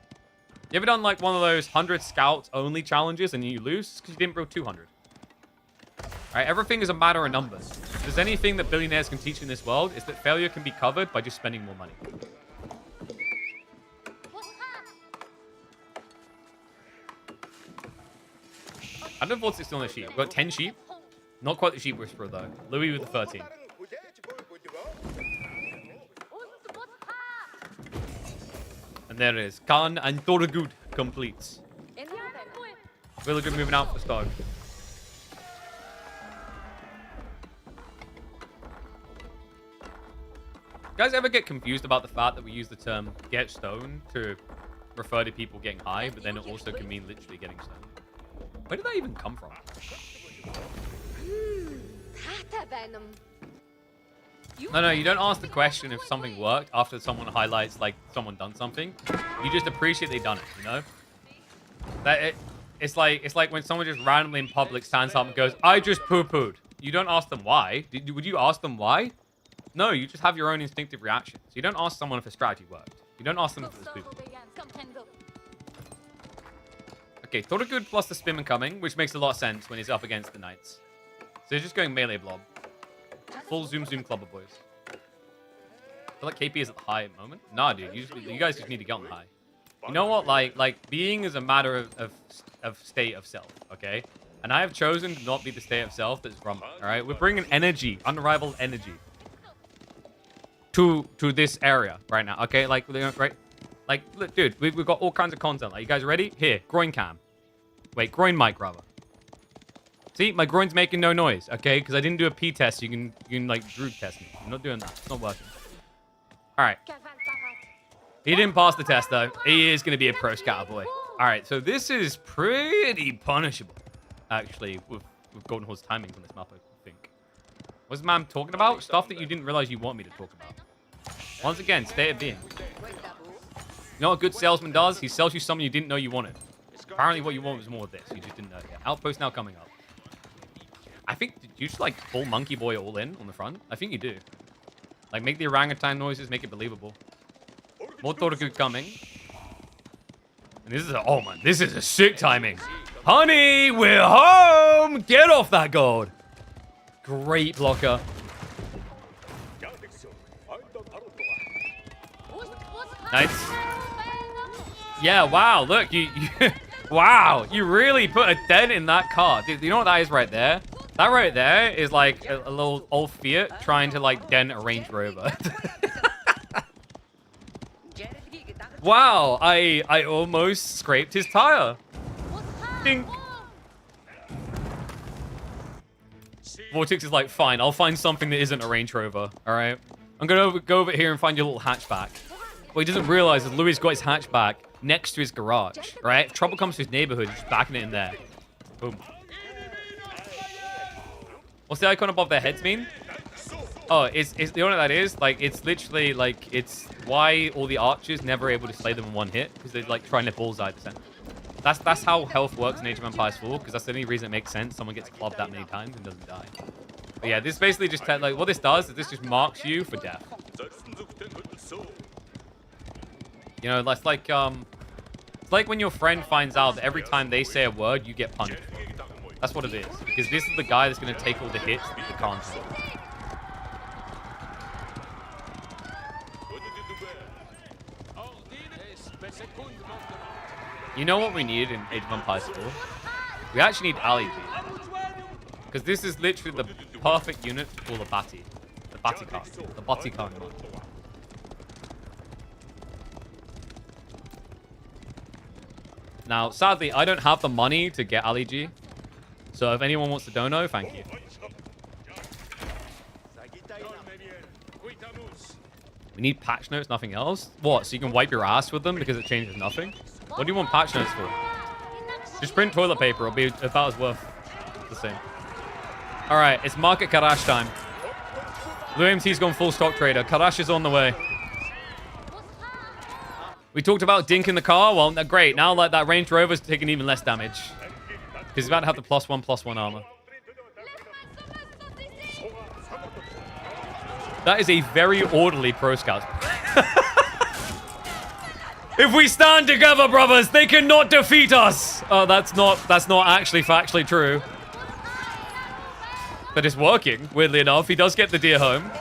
S1: You ever done, like, one of those 100 scouts only challenges and you lose? It's because you didn't build 200. Alright, everything is a matter of numbers. If there's anything that billionaires can teach in this world, it's that failure can be covered by just spending more money. I don't know if Vortex is still on the sheep. We've got 10 sheep. Not quite the sheep whisperer, though. Louis with the 13. And there it is. Khan and Torgood completes. Villager moving out for stone. You guys ever get confused about the fact that we use the term get stone to refer to people getting high, but then it also can mean literally getting stone? Where did that even come from? No, you don't ask the question if something worked after someone highlights, like, someone done something. You just appreciate they done it, you know? It's like when someone just randomly in public stands up and goes, I just poo-pooed. You don't ask them why. Would you ask them why? No, you just have your own instinctive reactions. You don't ask someone if a strategy worked. You don't ask them if it was poo-poo. Okay, Torgood plus the Spimman coming, which makes a lot of sense when he's up against the Knights. So he's just going melee blob. Full zoom clubber boys. I feel like KP is at the high at the moment. Nah, dude, you guys just need to get on the high. You know what? Like being is a matter of state of self, okay? And I have chosen to not be the state of self that's Rumble, all right? We're bringing energy, unrivaled energy, to this area right now, okay? Like, right? Like, look, dude, we've got all kinds of content. Like, you guys ready? Here, groin cam. Wait, groin mic, rather. See, my groin's making no noise, okay? Because I didn't do a P test. You can like, Droog test me. I'm not doing that. It's not working. All right. He didn't pass the test, though. He is going to be a pro scout boy. All right, so this is pretty punishable, actually, with Golden Horde's timings on this map, I think. What's the man talking about? Stuff that you didn't realize you want me to talk about. Once again, state of being. You know what a good salesman does? He sells you something you didn't know you wanted. Apparently what you want was more of this. You just didn't know it yet. Outpost now coming up. I think, did you just, like, full Monkey Boy all in on the front? I think you do. Like, make the orangutan noises, make it believable. More Torgood coming. And this is a, oh man, this is a sick timing. Honey, we're home! Get off that gold! Great blocker. Nice. Yeah, wow, look, you wow, you really put a dent in that car. Dude, you know what that is right there? That right there is like a little old Fiat trying to like dent a Range Rover. Wow, I almost scraped his tire. Ding. Vortex is like, fine, I'll find something that isn't a Range Rover, all right? I'm gonna go over here and find your little hatchback. What he doesn't realize is Louis got his hatchback next to his garage, right? If trouble comes to his neighborhood, he's just backing it in there. Boom. What's the icon above their heads mean? Oh, it's you know what that is? Like, it's literally, like, it's why all the archers never able to slay them in one hit, because they're, like, trying to bullseye the center. That's how health works in Age of Empires 4, because that's the only reason it makes sense. Someone gets clubbed that many times and doesn't die. But yeah, this basically just, like, what this does is this just marks you for death. You know, that's like, it's like when your friend finds out that every time they say a word, you get punished. That's what it is. Because this is the guy that's going to take all the hits that you can't take. You know what we need in Age of Empires 4? We actually need Ali G. Because this is literally the perfect unit to call a Batty. The Batty card. The Batty card mod. Now, sadly, I don't have the money to get Ali G. So if anyone wants to dono, thank you. We need patch notes, nothing else. What? So you can wipe your ass with them because it changes nothing? What do you want patch notes for? Just print toilet paper. It'll be about as worth the same. All right, it's market Karash time. Blue MT's gone full stock trader. Karash is on the way. We talked about Dink in the car. Well, great. Now like that Range Rover's taking even less damage. Because he's about to have the +1/+1 armor. That is a very orderly pro scout. If we stand together, brothers, they cannot defeat us. Oh, that's not actually factually true. But it's working, weirdly enough. He does get the deer home.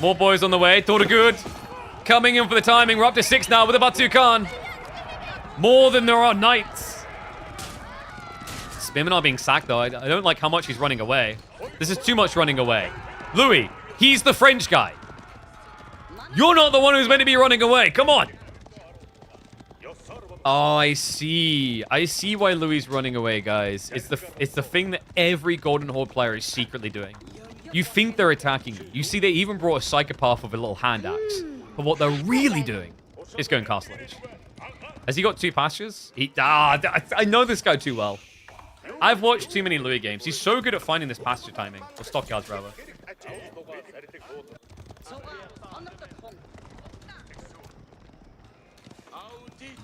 S1: More boys on the way. Thought of good. Coming in for the timing. We're up to 6 now with a Batu Khan. More than there are knights. Spiminar being sacked, though. I don't like how much he's running away. This is too much running away. Louis, he's the French guy. You're not the one who's meant to be running away. Come on. Oh, I see. I see why Louis is running away, guys. It's the thing that every Golden Horde player is secretly doing. You think they're attacking you. You see, they even brought a psychopath with a little hand axe. But what they're really doing is going Castle Age. Has he got 2 pastures? I know this guy too well. I've watched too many Louis games. He's so good at finding this pasture timing. Or stockyards, rather.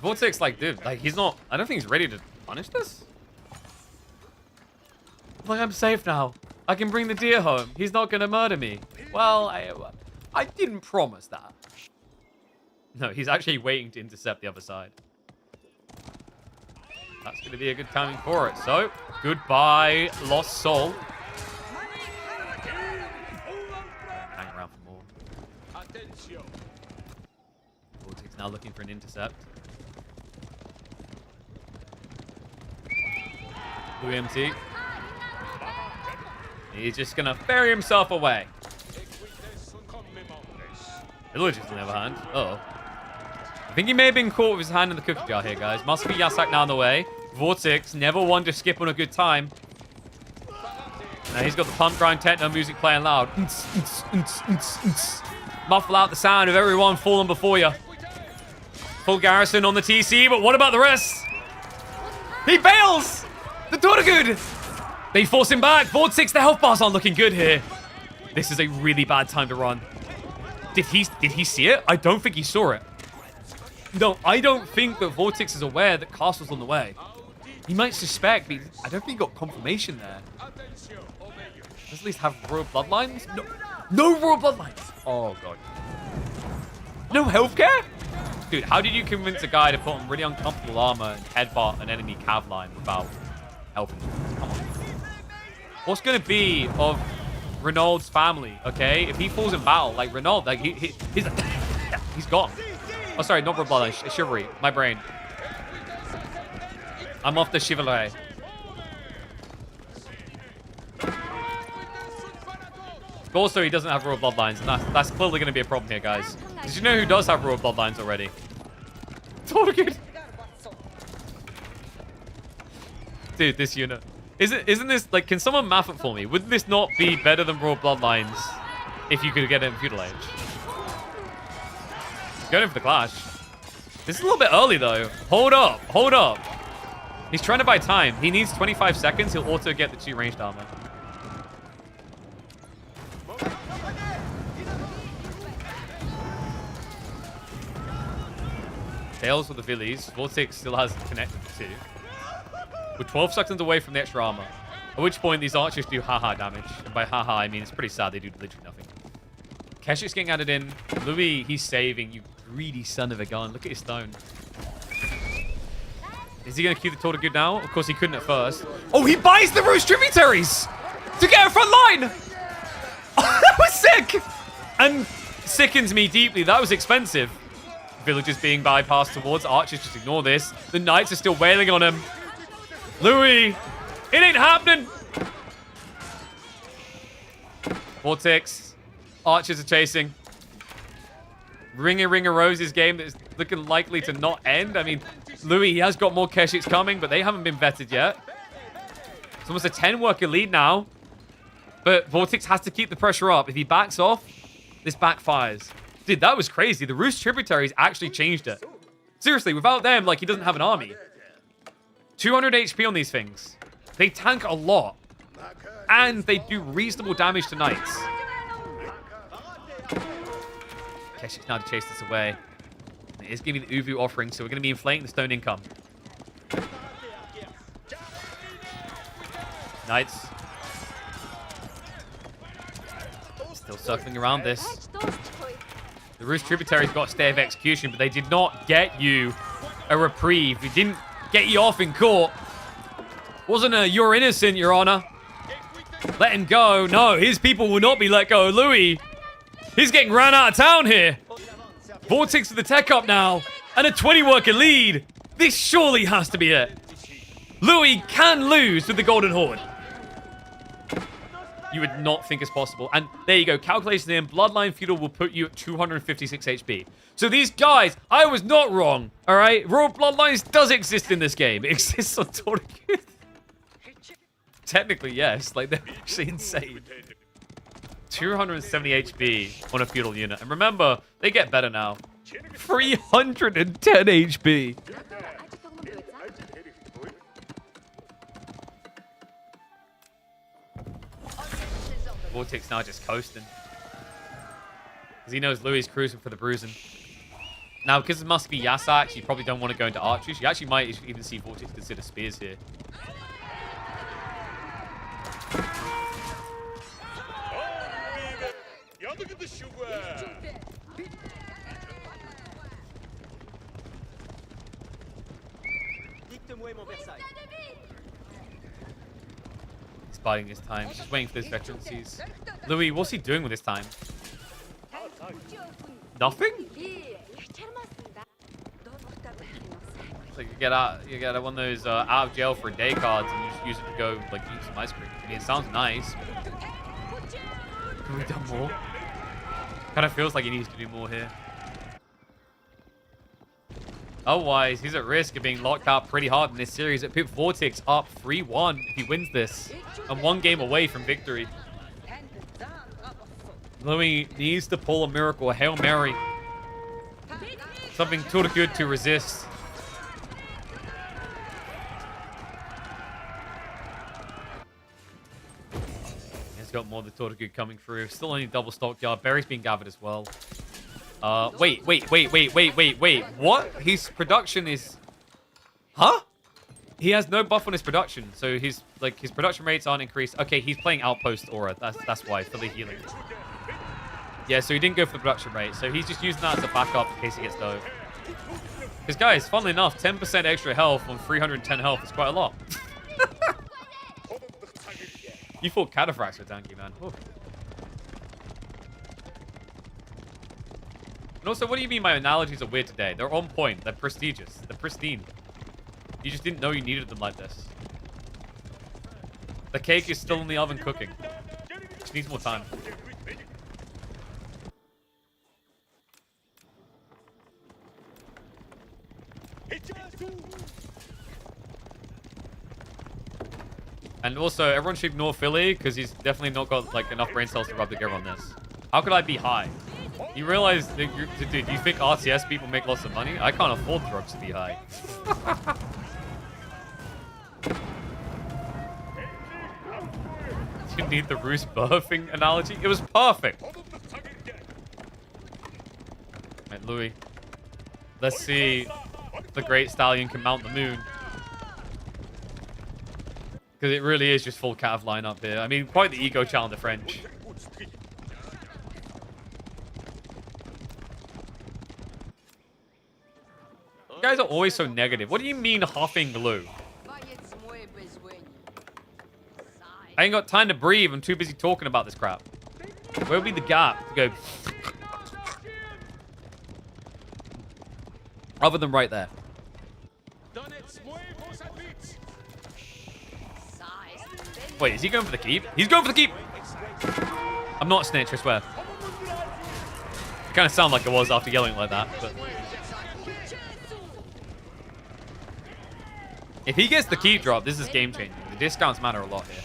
S1: Vortex, like, dude, like, he's not... I don't think he's ready to punish this. Like, I'm safe now. I can bring the deer home. He's not going to murder me. Well, I didn't promise that. No, he's actually waiting to intercept the other side. That's going to be a good timing for it. So, goodbye, Lost Soul. Hang around for more. Vortex now looking for an intercept. UMT. He's just going to ferry himself away. Illogis, on the other hand. Uh-oh. I think he may have been caught with his hand in the cookie jar here, guys. Must be Yasak now on the way. Vortex, never one to skip on a good time. Now he's got the pump grind techno music playing loud. Muffle out the sound of everyone falling before you. Full garrison on the TC, but what about the rest? He bails! The Toragud! They force him back. Vortex, the health bars aren't looking good here. This is a really bad time to run. Did he see it? I don't think he saw it. No, I don't think that Vortex is aware that Castle's on the way. He might suspect, but I don't think he got confirmation there. Does at least have royal bloodlines? No, no royal bloodlines. Oh, God. No healthcare? Dude, how did you convince a guy to put on really uncomfortable armor and headbutt an enemy cav line without health insurance? Come on. What's going to be of Renault's family, okay? If he falls in battle, like Renault, like he's gone. Oh, sorry, not royal bloodline. Chivalry. My brain. I'm off the chivalry. But also, he doesn't have royal bloodlines, and that's clearly going to be a problem here, guys. Did you know who does have royal bloodlines already? Toragud. Dude, this unit. Isn't this, like, can someone math it for me? Would this not be better than royal bloodlines if you could get it in feudal age? He's going in for the clash. This is a little bit early, though. Hold up. Hold up. He's trying to buy time. He needs 25 seconds. He'll auto get the 2 ranged armor. Tails with the Villies. Vortex still has connected the 2. We're 12 seconds away from the extra armor. At which point, these archers do haha damage. And by haha, I mean it's pretty sad. They do literally nothing. Keshik's getting added in. Louis, he's saving. You greedy son of a gun. Look at his stone. Is he going to cue the Toragud now? Of course, he couldn't at first. Oh, he buys the Rose tributaries to get a front line. Oh, that was sick. And sickens me deeply. That was expensive. Villagers being bypassed towards archers. Just ignore this. The knights are still wailing on him. Louis, it ain't happening. Vortex. Archers are chasing. Ring a Rose's game that is looking likely to not end. I mean, Louis, he has got more Keshiks coming, but they haven't been vetted yet. It's almost a 10-worker lead now. But Vortex has to keep the pressure up. If he backs off, this backfires. Dude, that was crazy. The Roost tributaries actually changed it. Seriously, without them, like, he doesn't have an army. 200 HP on these things. They tank a lot. And they do reasonable damage to knights. Keshiks now to chase this away. It is giving the Uvu offering, so we're going to be inflating the stone income. Knights. Still circling around this. The Roost tributaries got a stay of execution, but they did not get you a reprieve. It didn't get you off in court. Wasn't a "you're innocent, Your Honor." Let him go. No, his people will not be let go. Louis, he's getting ran out of town here. Vortex to the tech up now, and a 20-worker lead. This surely has to be it. Louis can lose with the Golden Horde. You would not think it's possible. And there you go. Calculation in. Bloodline Feudal will put you at 256 HP. So these guys, I was not wrong. All right? Royal Bloodlines does exist in this game. It exists on Tortiguth. Technically, yes. Like, they're actually insane. 270 HP on a feudal unit. And remember, they get better now. 310 HP. Vortex now just coasting. Because he knows Louis is cruising for the bruising. Now, because it must be Yasak, you probably don't want to go into archers. You actually might even see Vortex consider spears here. He's biding his time. He's just waiting for those veterancies. Louis, what's he doing with his time? Nothing? So you get one of those out of jail for a day cards and you just use it to go like eat some ice cream. I mean, it sounds nice. Could we done more? Kind of feels like he needs to do more here. Otherwise, he's at risk of being locked out pretty hard in this series. It put Vortex up 3-1 if he wins this. And one game away from victory. Louis needs to pull a miracle, a Hail Mary. Something too good to resist. He's got more of the Tortiguth coming through. Still only double stockyard. Berry's being gathered as well. Wait. What? His production is... Huh? He has no buff on his production, so his production rates aren't increased. Okay, he's playing Outpost Aura. That's why, for the healing. Yeah, so he didn't go for the production rate, so he's just using that as a backup in case he gets dove. Because guys, funnily enough, 10% extra health on 310 health is quite a lot. You thought Cataphracts were tanky, man. Oof. And also, what do you mean my analogies are weird today? They're on point. They're prestigious. They're pristine. You just didn't know you needed them like this. The cake is still in the oven cooking. Just needs more time. And also, everyone should ignore Philly, because he's definitely not got like enough brain cells to rub together on this. How could I be high? You realize, that dude, you think RTS people make lots of money? I can't afford drugs to be high. You need the Roos birthing analogy? It was perfect. Right, Louis. Let's see if the Great Stallion can mount the moon. Because it really is just full Cav lineup here. I mean, quite the ego challenge the French. You guys are always so negative. What do you mean huffing glue? I ain't got time to breathe. I'm too busy talking about this crap. Where would be the gap to go? Other than right there. Wait, is he going for the keep? He's going for the keep! I'm not a snitch, I swear. It kind of sounded like it was after yelling like that, but... If he gets the keep drop, this is game-changing. The discounts matter a lot here.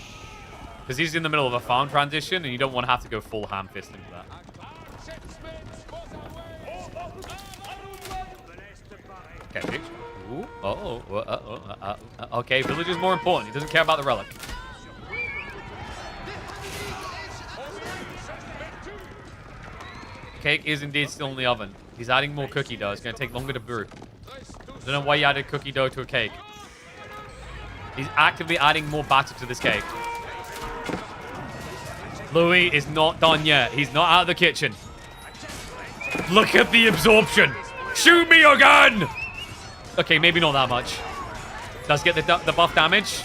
S1: Because he's in the middle of a farm transition, and you don't want to have to go full ham-fist into that. Okay, bitch. Ooh. Okay, village is more important. He doesn't care about the relic. Cake is indeed still in the oven. He's adding more cookie dough. It's going to take longer to brew. I don't know why you added cookie dough to a cake. He's actively adding more batter to this cake. Louis is not done yet. He's not out of the kitchen. Look at the absorption. Shoot me again! Okay, maybe not that much. Does get the buff damage.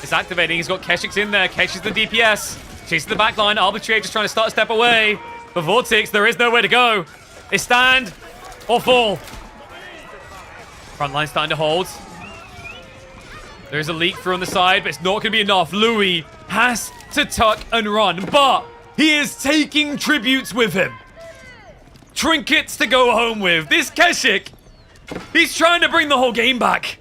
S1: It's activating. He's got Keshik's in there. Kesh is the DPS. Chasing the back line. Arbitrage just trying to start a step away. But Vortex, there is nowhere to go. It's stand or fall. Front line starting to hold. There's a leak through on the side, but it's not going to be enough. Louis has to tuck and run, but he is taking tributes with him. Trinkets to go home with. This Keshik, he's trying to bring the whole game back.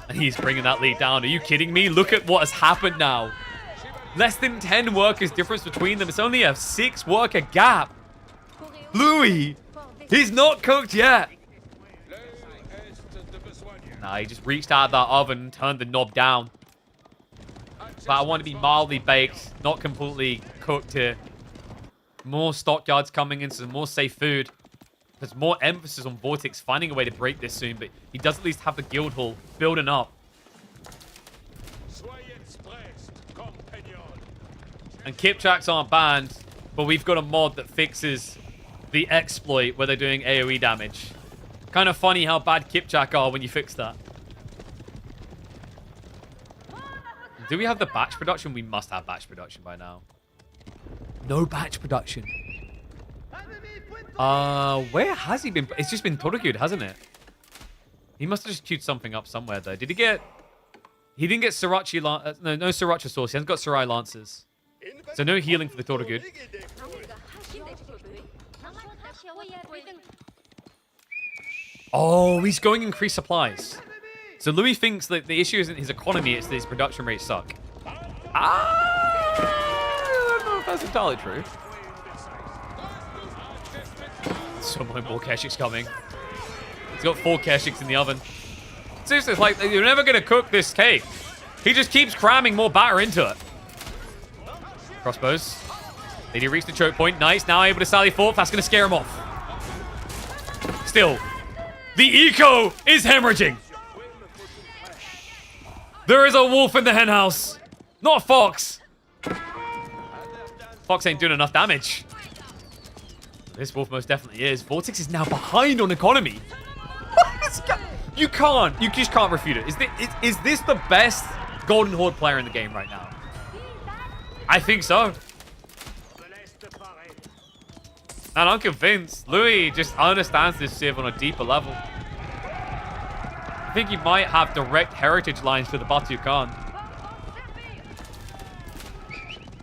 S1: And he's bringing that lead down. Are you kidding me? Look at what has happened now. Less than 10 workers difference between them. It's only a 6 worker gap. Louis, he's not cooked yet. Nah, he just reached out of that oven and turned the knob down. But I want to be mildly baked, not completely cooked here. More stockyards coming in, so more safe food. There's more emphasis on Vortex finding a way to break this soon, but he does at least have the guild hall building up. And Kipchaks aren't banned, but we've got a mod that fixes the exploit where they're doing AoE damage. Kind of funny how bad Kipchak are when you fix that. Do we have the batch production? We must have batch production by now. No batch production. Where has he been? It's just been Toragud, hasn't it? He must have just queued something up somewhere, though. Did he get... He didn't get Sriracha... no Sriracha sauce. He hasn't got Sarai Lancers. So no healing for the Toragud. Oh, he's going increased supplies. So Louis thinks that the issue isn't his economy, it's that his production rates suck. I don't know if that's entirely true. So many more Keshiks coming. He's got 4 Keshiks in the oven. Seriously, it's like, you're never going to cook this cake. He just keeps cramming more batter into it. Crossbows. Did he reach the choke point? Nice. Now able to sally forth. That's going to scare him off. Still. The eco is hemorrhaging. There is a wolf in the henhouse. Not a fox. Fox ain't doing enough damage. This wolf most definitely is. Vortex is now behind on economy. You just can't refute it. Is this the best Golden Horde player in the game right now? I think so. And I'm convinced Louis just understands this Civ on a deeper level. I think he might have direct heritage lines to the Batu Khan.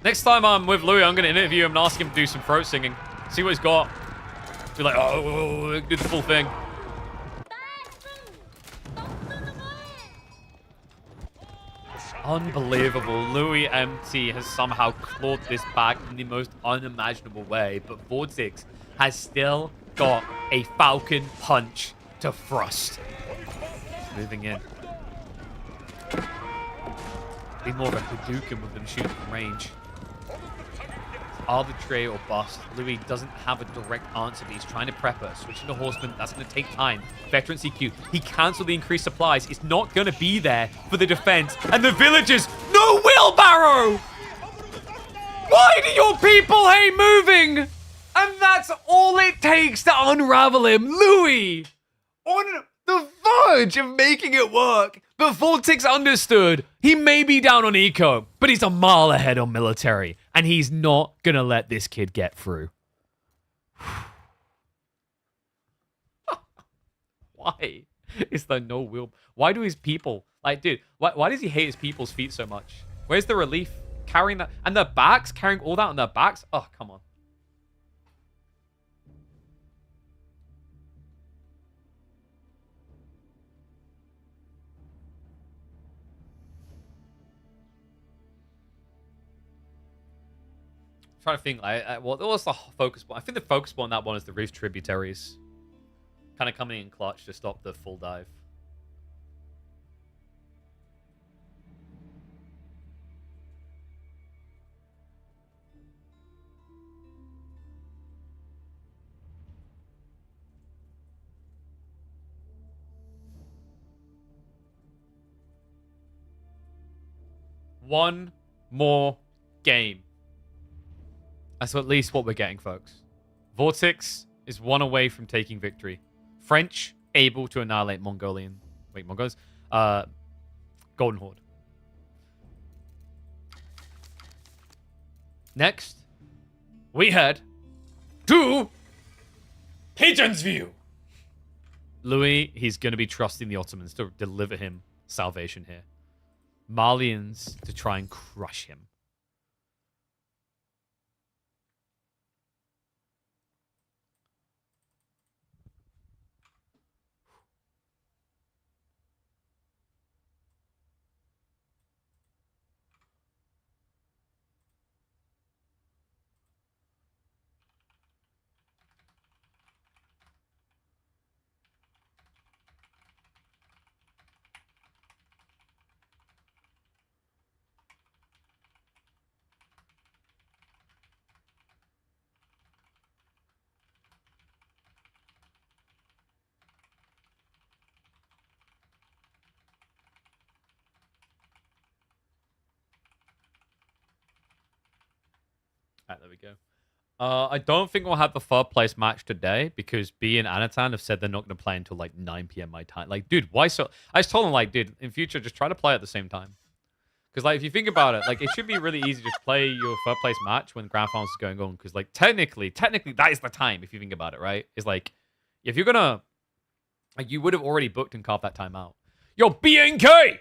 S1: Next time I'm with Louis, I'm going to interview him and ask him to do some throat singing. See what he's got. Be like, oh, do the full thing. Unbelievable. Louis MT has somehow clawed this back in the most unimaginable way, but Vortex has still got a Falcon Punch to thrust. Moving in. Be more of a Hadouken with them shooting from range. Arbitrary or bust. Louis doesn't have a direct answer, but he's trying to prep her. Switching to Horseman, that's going to take time. Veteran CQ, he cancelled the increased supplies. It's not going to be there for the defense. And the villagers, no wheelbarrow! Why do your people hate moving? And that's all it takes to unravel him. Louis, on the verge of making it work. But Vortex understood he may be down on eco, but he's a mile ahead on military. And he's not going to let this kid get through. Why is there no wheel? Why do his people... Like, dude, why does he hate his people's feet so much? Where's the relief? Carrying that... And their backs? Carrying all that on their backs? Oh, come on. trying to think. What was the focus point? I think the focus point on that one is the Reef Tributaries. Kind of coming in clutch to stop the full dive. One more game. That's at least what we're getting, folks. Vortex is one away from taking victory. French able to annihilate Mongolian. Wait, Mongols? Golden Horde. Next, we head to Pigeon's View. Louis, he's going to be trusting the Ottomans to deliver him salvation here. Malians to try and crush him. Alright, there we go. I don't think we'll have the third place match today because B and Anatan have said they're not going to play until like 9 p.m. my time. Like, dude, why so? I just told them, like, dude, in future, just try to play at the same time. Because, like, if you think about it, like, it should be really easy to play your third place match when Grand Finals is going on. Because, like, technically, that is the time if you think about it, right? It's like, if you're going to, like, you would have already booked and carved that time out. Yo, BNK!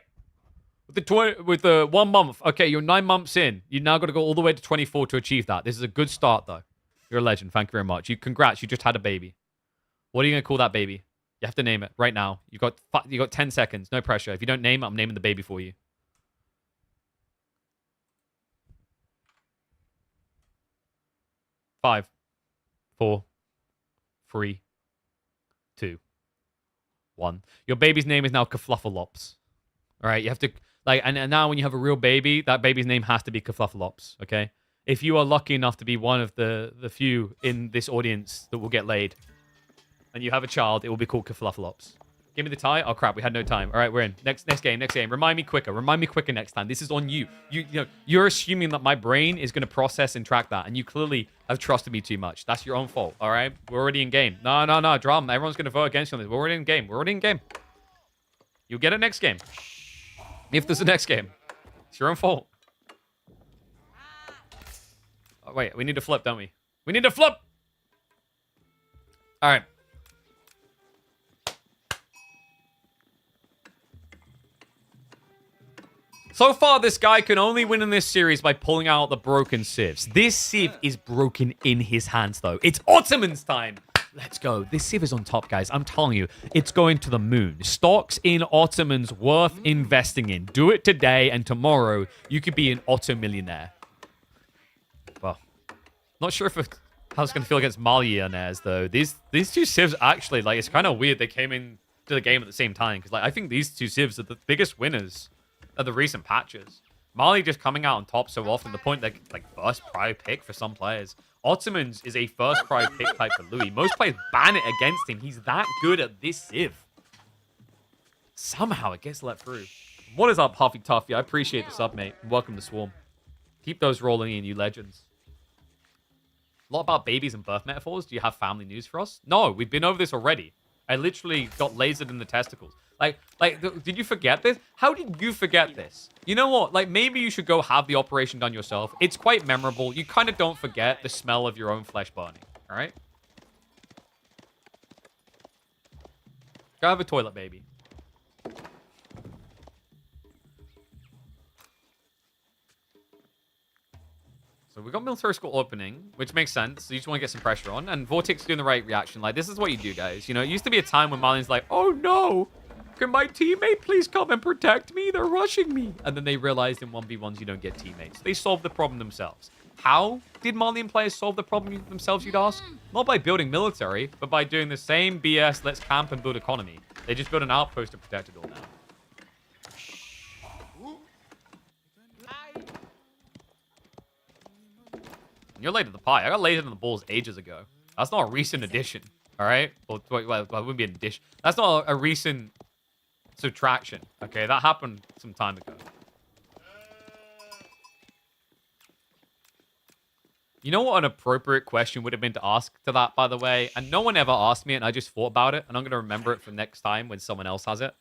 S1: With the 1 month. Okay, you're 9 months in. You now got to go all the way to 24 to achieve that. This is a good start, though. You're a legend. Thank you very much. Congrats. You just had a baby. What are you going to call that baby? You have to name it right now. You got 10 seconds. No pressure. If you don't name it, I'm naming the baby for you. 5, 4, 3, 2, 1. Your baby's name is now Kafluffalops. All right, you have to, like, and now when you have a real baby, that baby's name has to be Kafluffalops, okay? If you are lucky enough to be one of the few in this audience that will get laid, and you have a child, it will be called Kafluffalops. Give me the tie. Oh, crap, we had no time. All right, we're in. Next game. Remind me quicker next time. This is on you. You're assuming that my brain is going to process and track that, and you clearly have trusted me too much. That's your own fault, all right? We're already in game. No, drum. Everyone's going to vote against you on this. We're already in game. You'll get it next game. If there's a next game. It's your own fault. Oh, wait, we need to flip, don't we? We need to flip! All right. So far, this guy can only win in this series by pulling out the broken sieves. This sieve is broken in his hands, though. It's Ottoman's time. Let's go. This sieve is on top, guys. I'm telling you, it's going to the moon. Stocks in Ottomans worth investing in. Do it today, and tomorrow, you could be an Otto millionaire. Well, not sure how it's going to feel against millionaires, though. These two sieves, actually, like, it's kind of weird they came into the game at the same time. Because, like, I think these two sieves are the biggest winners of the recent patches. Mali just coming out on top so often, the point that, like, first prior pick for some players. Ottomans is a first prior pick type for Louis. Most players ban it against him. He's that good at this civ. Somehow it gets let through. What is up, Huffy Tuffy? I appreciate the sub, mate. Welcome to Swarm. Keep those rolling in, you legends. A lot about babies and birth metaphors. Do you have family news for us? No, we've been over this already. I literally got lasered in the testicles. Like, did you forget this? How did you forget this? You know what? Like, maybe you should go have the operation done yourself. It's quite memorable. You kind of don't forget the smell of your own flesh burning. All right? Go have a toilet, baby. So we got military school opening, which makes sense. So you just want to get some pressure on. And Vortex doing the right reaction. Like, this is what you do, guys. You know, it used to be a time when Marlene's like, oh, no. Can my teammate please come and protect me? They're rushing me. And then they realized in 1v1s you don't get teammates. They solved the problem themselves. How did Malian players solve the problem themselves, you'd ask? Not by building military, but by doing the same BS, let's camp and build economy. They just built an outpost to protect it all now. And you're late to the pie. I got lasered in the balls ages ago. That's not a recent addition, all right? Well, it wouldn't be an addition. That's not a recent subtraction, okay? That happened some time ago. You know what an appropriate question would have been to ask to that, by the way? And no one ever asked me it, and I just thought about it, and I'm going to remember it for next time when someone else has it.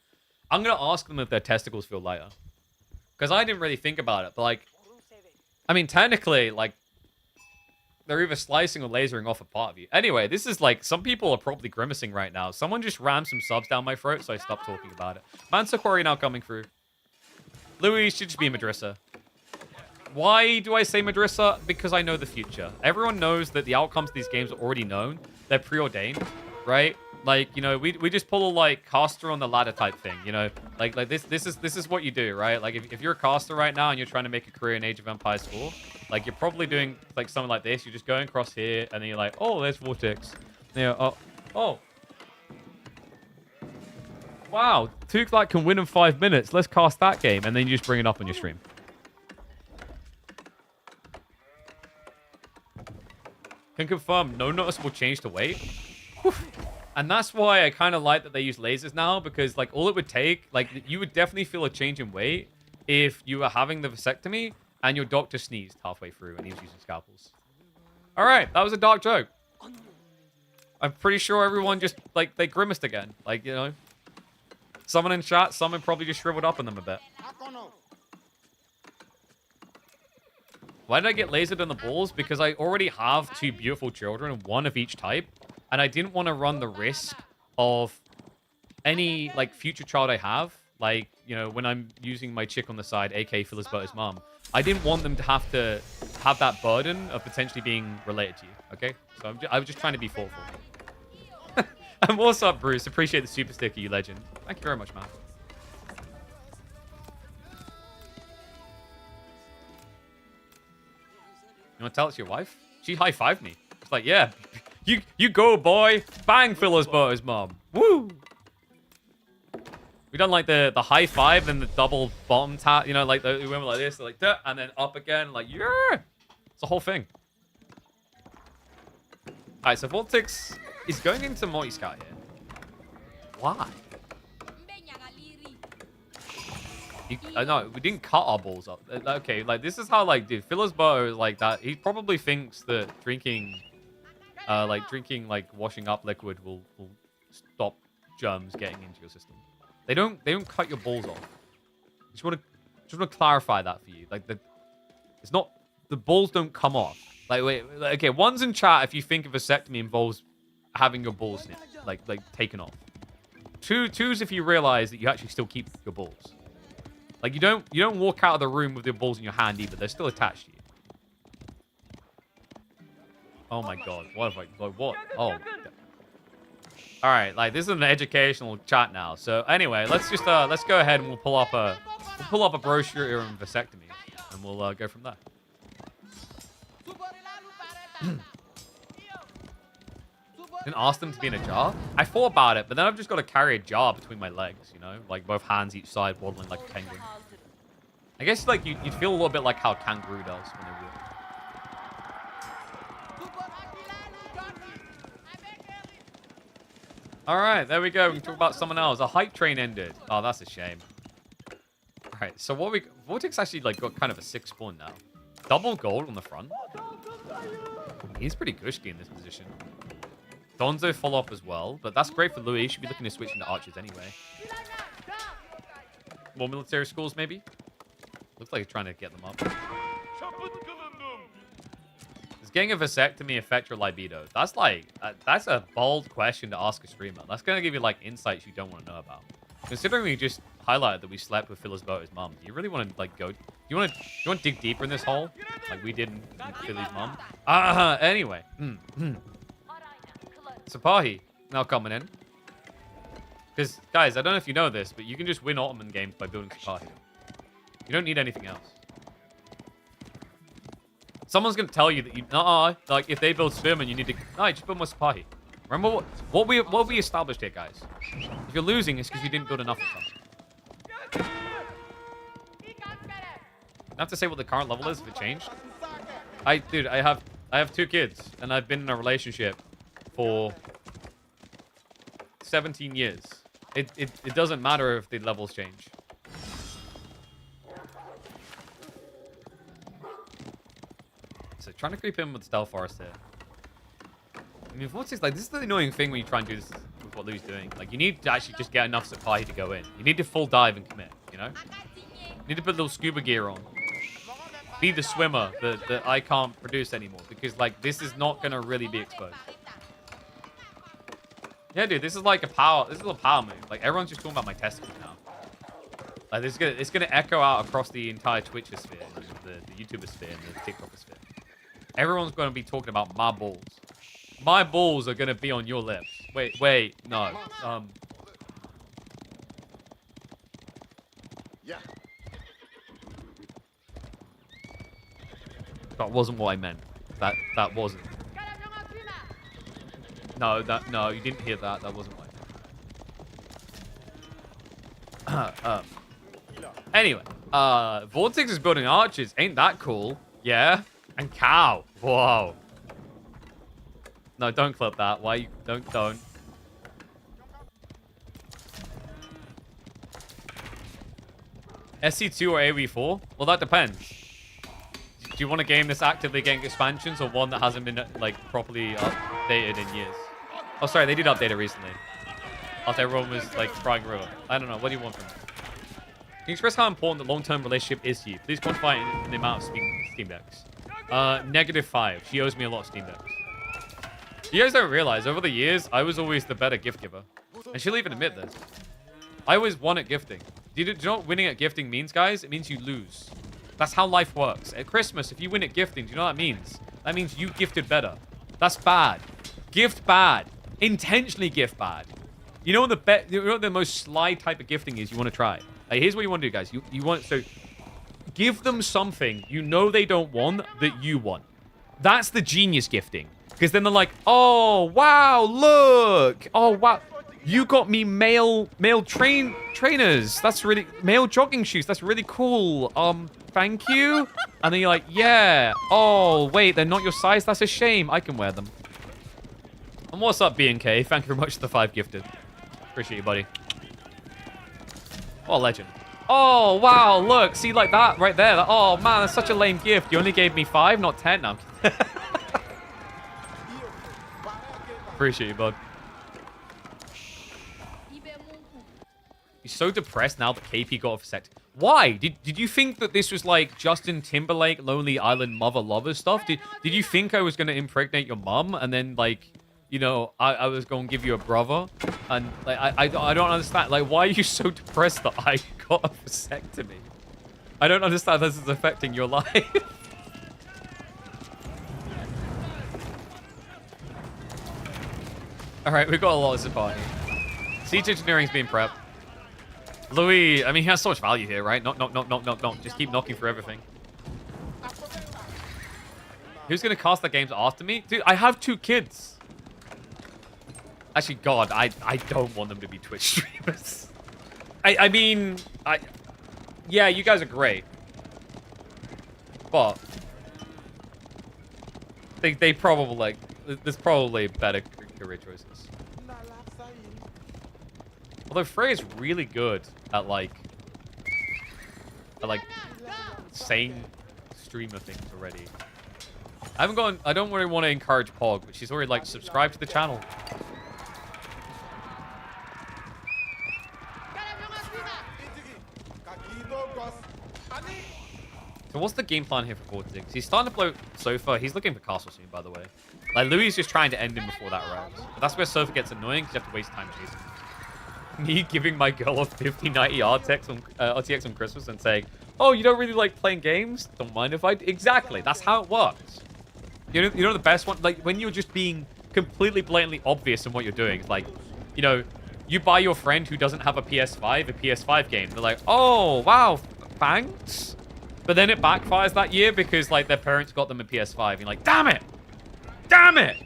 S1: I'm going to ask them if their testicles feel lighter. Because I didn't really think about it, but, like... I mean, technically, like... They're either slicing or lasering off a part of you. Anyway, this is like... Some people are probably grimacing right now. Someone just rammed some subs down my throat, so I stopped talking about it. Banter Quarry now coming through. Louis should just be Madrissa. Why do I say Madrissa? Because I know the future. Everyone knows that the outcomes of these games are already known. They're preordained, right? Like, you know, we just pull a, like, caster on the ladder type thing, you know? Like this is what you do, right? Like, if you're a caster right now and you're trying to make a career in Age of Empires 4, like, you're probably doing, like, something like this. You're just going across here, and then you're like, oh, there's Vortex. Yeah, oh. Wow, Tuklat can win in 5 minutes. Let's cast that game, and then you just bring it up on your stream. Can confirm, no noticeable change to weight. Whew. And that's why I kind of like that they use lasers now, because, like, all it would take, like, you would definitely feel a change in weight if you were having the vasectomy and your doctor sneezed halfway through and he was using scalpels. All right, that was a dark joke. I'm pretty sure everyone just, like, they grimaced again. Like, you know, someone in chat, someone probably just shriveled up on them a bit. Why did I get lasered in the balls? Because I already have 2 beautiful children, one of each type. And I didn't want to run the risk of any, like, future child I have. Like, you know, when I'm using my chick on the side, a.k.a. Phyllisbert's mom. I didn't want them to have that burden of potentially being related to you, okay? So I was just trying to be thoughtful. And what's up, Bruce? Appreciate the super sticker, you legend. Thank you very much, man. You want to tell it to your wife? She high-fived me. It's like, yeah, you go, boy. Bang, Phyllisbert's mom. Woo! We done like the high five and the double bottom tap. You know, like we went like this, like that, and then up again, like yeah. It's the whole thing. All right, so Vortex is going into multi-scout here. Why? No, we didn't cut our balls up. Okay, like this is how, like, dude, Phyllisbert is like that. He probably thinks that drinking washing up liquid will stop germs getting into your system. They don't cut your balls off. Just want to clarify that for you. Like the balls don't come off. Like wait, okay, one's in chat if you think a vasectomy involves having your balls snipped, like taken off. Two's if you realize that you actually still keep your balls. Like you don't walk out of the room with your balls in your hand either. They're still attached to you. Oh my god, what have I, like, what? Oh. All right, like this is an educational chat now. So anyway, let's just let's go ahead and we'll pull up a brochure on vasectomy, and we'll go from there. Didn't ask them to be in a jar. I thought about it, but then I've just got to carry a jar between my legs, you know, like both hands each side, waddling like a penguin. I guess like you'd feel a little bit like how kangaroo does when they walk. All right, there we go. We can talk about someone else. A hype train ended. Oh, that's a shame. All right, so Vortex actually like got kind of a sick spawn now. Double gold on the front. He's pretty gushy in this position. Donzo follow up as well, but that's great for Louis. He should be looking to switch into archers anyway. More military schools, maybe? Looks like he's trying to get them up. Does getting a vasectomy affect your libido? That's like, that's a bold question to ask a streamer. That's going to give you like insights you don't want to know about. Considering we just highlighted that we slept with Phyllisbert's mom, do you really want to like go? Do you want to dig deeper in this hole like we did in Philly's mom? Anyway. Sapahi now coming in. Because, guys, I don't know if you know this, but you can just win Ottoman games by building Sapahi. You don't need anything else. Someone's gonna tell you that you like if they build spearmen, you need to just build more Sipahi. Remember what we established here, guys. If you're losing, it's because you didn't build enough of them. I have to say what the current level is if it changed. Dude, I have 2 kids and I've been in a relationship for 17 years. It doesn't matter if the levels change. So trying to creep in with Stealth Forest here. I mean, Vortex, like, this is the annoying thing when you try and do this with what Lou's doing. Like, you need to actually just get enough supply to go in. You need to full dive and commit, you know? You need to put a little scuba gear on. Be the swimmer that I can't produce anymore. Because, like, this is not going to really be exposed. Yeah, dude, this is like a power move. Like, everyone's just talking about my testicles now. Like, it's gonna echo out across the entire Twitch sphere, the YouTuber sphere, and the TikToker sphere. Everyone's gonna be talking about my balls. My balls are gonna be on your lips. Wait, no.
S2: Yeah.
S1: That wasn't what I meant. That wasn't. No, you didn't hear that. That wasn't what I meant. Anyway, Vortex is building archers. Ain't that cool? Yeah. And cow. Whoa. No, don't clip that. Why you don't? SC2 or AoE4? Well, that depends. Do you want a game that's actively getting expansions or one that hasn't been, like, properly updated in years? Oh, sorry, they did update it recently. After everyone was, like, crying river. I don't know. What do you want from me? Can you express how important the long-term relationship is to you? Please quantify it in the amount of Steam Decks. -5. She owes me a lot of Steam Decks. You guys don't realize, over the years, I was always the better gift giver. And she'll even admit this. I always won at gifting. Do you know what winning at gifting means, guys? It means you lose. That's how life works. At Christmas, if you win at gifting, do you know what that means? That means you gifted better. That's bad. Gift bad. Intentionally gift bad. You know what the most sly type of gifting is you want to try? Like, here's what you want to do, guys. You want so give them something you know they don't want that you want. That's the genius gifting. Because then they're like, oh, wow, look. Oh, wow. You got me male trainers. That's really... Male jogging shoes. That's really cool. Thank you. And then you're like, yeah. Oh, wait, they're not your size. That's a shame. I can wear them. And what's up, B&K? Thank you very much for the 5 gifted. Appreciate you, buddy. Oh, legend. Oh, wow, look. See, like that right there. Oh, man, that's such a lame gift. You only gave me 5, not 10. No, I'm kidding. Appreciate you, bud. He's so depressed now that KP got off sect. Why? Did you think that this was like Justin Timberlake, Lonely Island Mother Lover stuff? Did you think I was going to impregnate your mum and then, like, you know, I was going to give you a brother? And, like, I don't understand. Like, why are you so depressed that I got a vasectomy? I don't understand how this is affecting your life. Alright, we've got a lot of support. Siege engineering's being prepped. Louis, I mean, he has so much value here, right? Knock. Just keep knocking for everything. Who's going to cast the games after me? Dude, I have 2 kids. Actually, God, I don't want them to be Twitch streamers. I mean, yeah, you guys are great. But they probably, like, there's probably better career choices. Although Frey is really good at like sane streamer things already. I don't really want to encourage Pog, but she's already like subscribed to the channel. So what's the game plan here for Vortex? He's starting to blow Sofa. He's looking for Castle soon, by the way. Like, Louis is just trying to end him before that arrives. But that's where Sofa gets annoying, because you have to waste time chasing him. Me giving my girl a 5090 RTX on Christmas and saying, oh, you don't really like playing games? Don't mind if I... Exactly. That's how it works. You know the best one? Like, when you're just being completely blatantly obvious in what you're doing. It's like, you know, you buy your friend who doesn't have a PS5 game. They're like, oh, wow, thanks. But then it backfires that year because, like, their parents got them a PS5. And you're like, damn it! Damn it!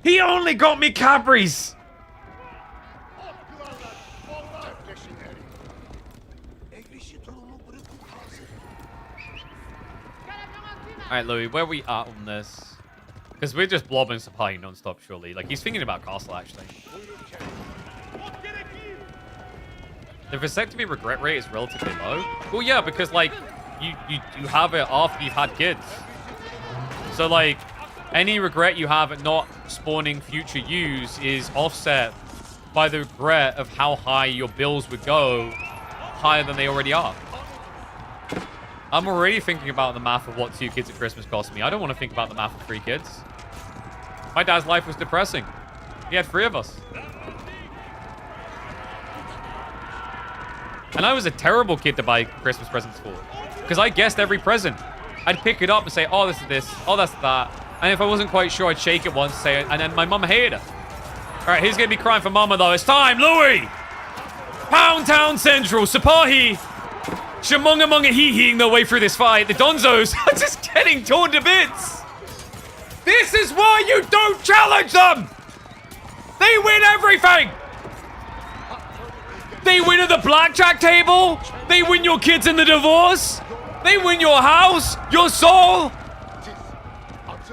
S1: He only got me Cadbury's! Alright, Louis, where are we at on this? Because we're just blobbing Sapai non-stop, surely. Like, he's thinking about Castle, actually. The vasectomy regret rate is relatively low. Well, yeah, because, like, you have it after you've had kids. So, like, any regret you have at not spawning future ewes is offset by the regret of how high your bills would go, higher than they already are. I'm already thinking about the math of what 2 kids at Christmas cost me. I don't want to think about the math of 3 kids. My dad's life was depressing. He had 3 of us. And I was a terrible kid to buy Christmas presents for. Because I guessed every present. I'd pick it up and say, oh, this is this. Oh, that's that. And if I wasn't quite sure, I'd shake it once, say it, and then my mum hated it. All right, he's going to be crying for mama, though. It's time, Louis! Pound Town Central, Sapahi! Shamunga hee-heeing their way through this fight. The Donzos are just getting torn to bits. This is why you don't challenge them. They win everything. They win at the blackjack table. They win your kids in the divorce. They win your house, your soul.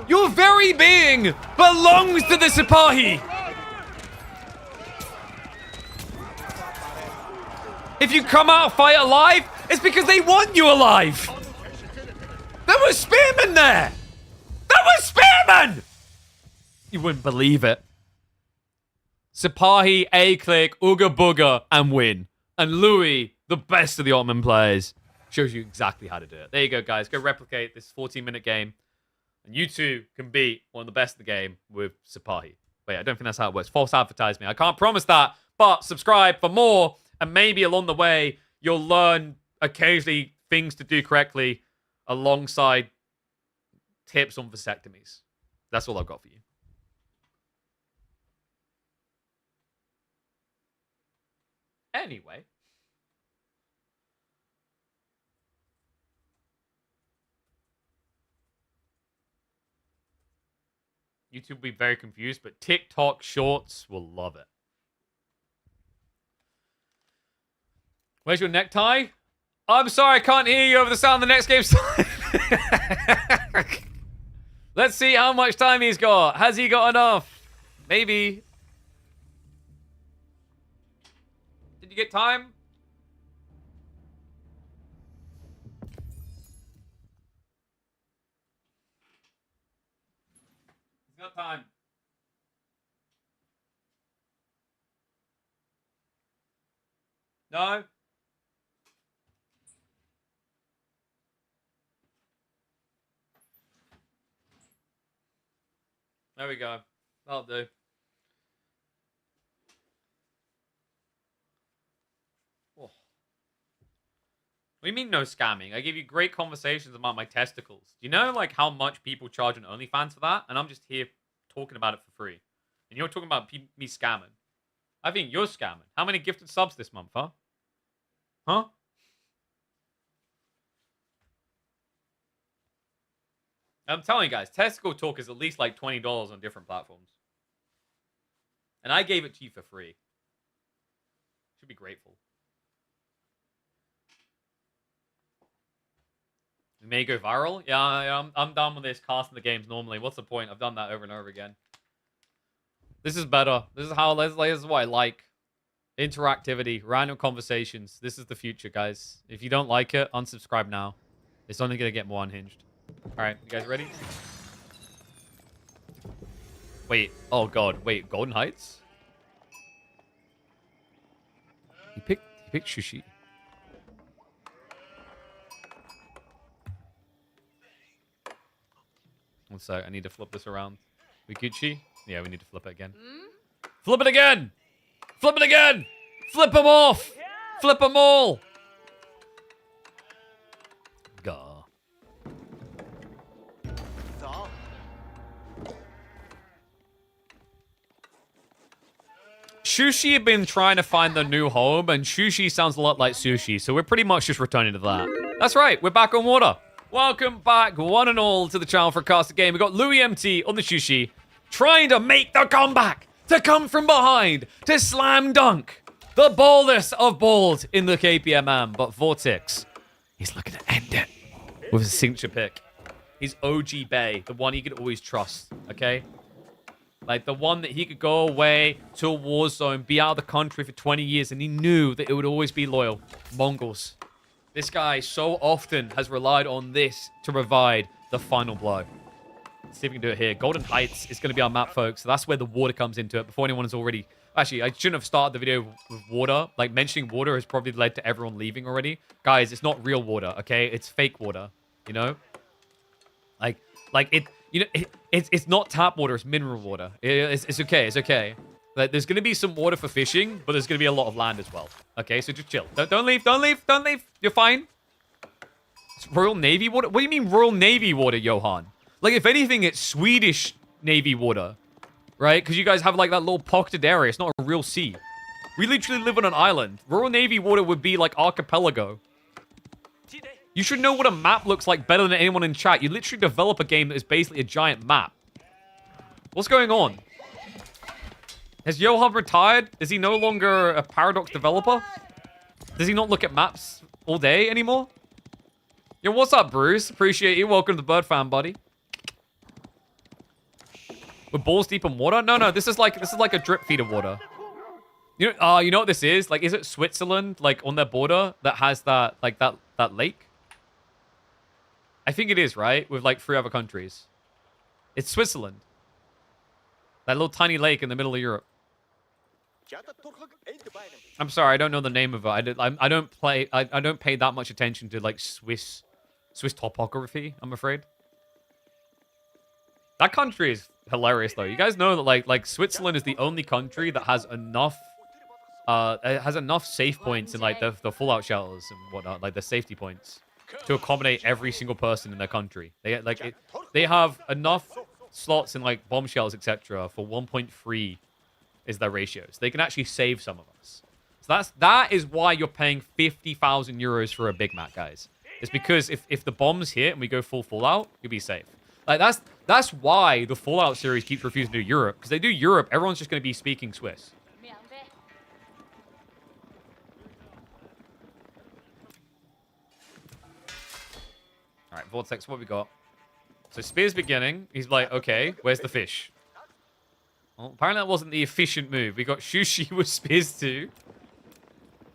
S1: Your very being belongs to the Sipahi. If you come out fight alive, it's because they want you alive. There was spearmen there. There was spearmen. You wouldn't believe it. Sipahi, A-Click, Ooga Booga, and win. And Louis, the best of the Ottoman players, shows you exactly how to do it. There you go, guys. Go replicate this 14-minute game. And you two can beat one of the best of the game with Sipahi. Wait, I don't think that's how it works. False advertising. I can't promise that. But subscribe for more. And maybe along the way, you'll learn occasionally things to do correctly alongside tips on vasectomies. That's all I've got for you. Anyway. YouTube will be very confused, but TikTok Shorts will love it. Where's your necktie? I'm sorry, I can't hear you over the sound of the next game. Let's see how much time he's got. Has he got enough? Maybe. Did you get time? He's got time. No? There we go. That'll do. Oh. What do you mean no scamming? I give you great conversations about my testicles. Do you know like how much people charge on OnlyFans for that? And I'm just here talking about it for free. And you're talking about me scamming. I think you're scamming. How many gifted subs this month, huh? Huh? I'm telling you guys, testicle talk is at least like $20 on different platforms. And I gave it to you for free. Should be grateful. We may go viral. Yeah, I'm done with this casting the games normally. What's the point? I've done that over and over again. This is better. This is how. This is what I like. Interactivity, random conversations. This is the future, guys. If you don't like it, unsubscribe now. It's only gonna get more unhinged. All right, you guys ready? Wait. Oh god. Wait. Golden Heights. He picked Sushi. One sec. I need to flip this around. Wikuchi? Yeah, we need to flip it again. Flip it again! Flip it again! Flip them off! Flip them all! Gah. Sushi had been trying to find the new home, and sushi sounds a lot like sushi, so we're pretty much just returning to that. That's right, we're back on water. Welcome back, one and all, to the channel for Caster Game. We've got Louis MT on the Sushi, trying to make the comeback, to come from behind, to slam dunk the baldest of bald in the KPMM. But Vortex, he's looking to end it with a signature pick. He's OG Bay, the one he could always trust, okay? Like, the one that he could go away to a war zone, be out of the country for 20 years, and he knew that it would always be loyal. Mongols. This guy so often has relied on this to provide the final blow. Let's see if we can do it here. Golden Heights is going to be our map, folks. So that's where the water comes into it. Before anyone has already... Actually, I shouldn't have started the video with water. Like, mentioning water has probably led to everyone leaving already. Guys, it's not real water, okay? It's fake water, you know? It's not tap water. It's mineral water. It's okay. It's okay. Like, there's going to be some water for fishing, but there's going to be a lot of land as well. Okay, so just chill. Don't leave. Don't leave. Don't leave. You're fine. It's Royal Navy water? What do you mean Royal Navy water, Johan? Like, if anything, it's Swedish Navy water. Right? Because you guys have, like, that little pocketed area. It's not a real sea. We literally live on an island. Royal Navy water would be, like, archipelago. You should know what a map looks like better than anyone in chat. You literally develop a game that is basically a giant map. What's going on? Has Johan retired? Is he no longer a Paradox developer? Does he not look at maps all day anymore? Yo, what's up, Bruce? Appreciate you. Welcome to the Bird Fan, buddy. We're balls deep in water? No, this is like a drip feed of water. You know what this is? Like, is it Switzerland, like on their border, that has that lake? I think it is, right? With like 3 other countries. It's Switzerland. That little tiny lake in the middle of Europe. I'm sorry, I don't know the name of it. I don't pay that much attention to like Swiss topography, I'm afraid. That country is hilarious though. You guys know that like Switzerland is the only country that has enough safe points in like the fallout shelters and whatnot, like the safety points, to accommodate every single person in their country. They have enough slots in like bomb shells, etc. for 1.3 is their ratios. They can actually save some of us. So that is why you're paying 50,000 euros for a Big Mac, guys. It's because if the bombs hit and we go full Fallout, you'll be safe. Like that's why the Fallout series keeps refusing to do Europe, because they do Europe, everyone's just going to be speaking Swiss. All right, Vortex, what we got? So Spear's beginning. He's like, okay, where's the fish? Well, apparently that wasn't the efficient move. We got Sushi with Spears too.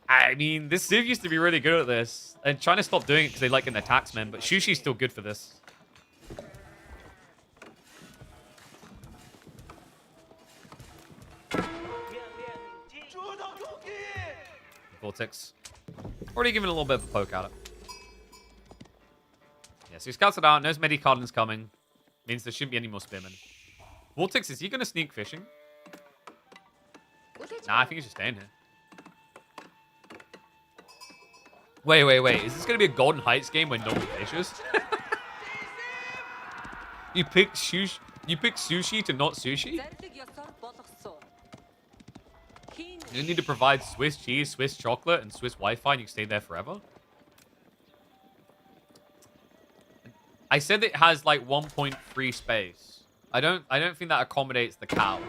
S1: I mean, this Civ used to be really good at this. And trying to stop doing it because they like an attacksman, but Sushi's still good for this. Vortex. Already giving a little bit of a poke at it. Yeah, so he scouts it out, knows Medicardin's coming. Means there shouldn't be any more spearmen. Vortex, is he going to sneak fishing? Nah, I think he's just staying here. Wait. Is this going to be a Golden Heights game where no one fishes? You pick sushi to not sushi? You need to provide Swiss cheese, Swiss chocolate, and Swiss Wi-Fi, and you can stay there forever? I said it has like 1.3 space. I don't think that accommodates the cows.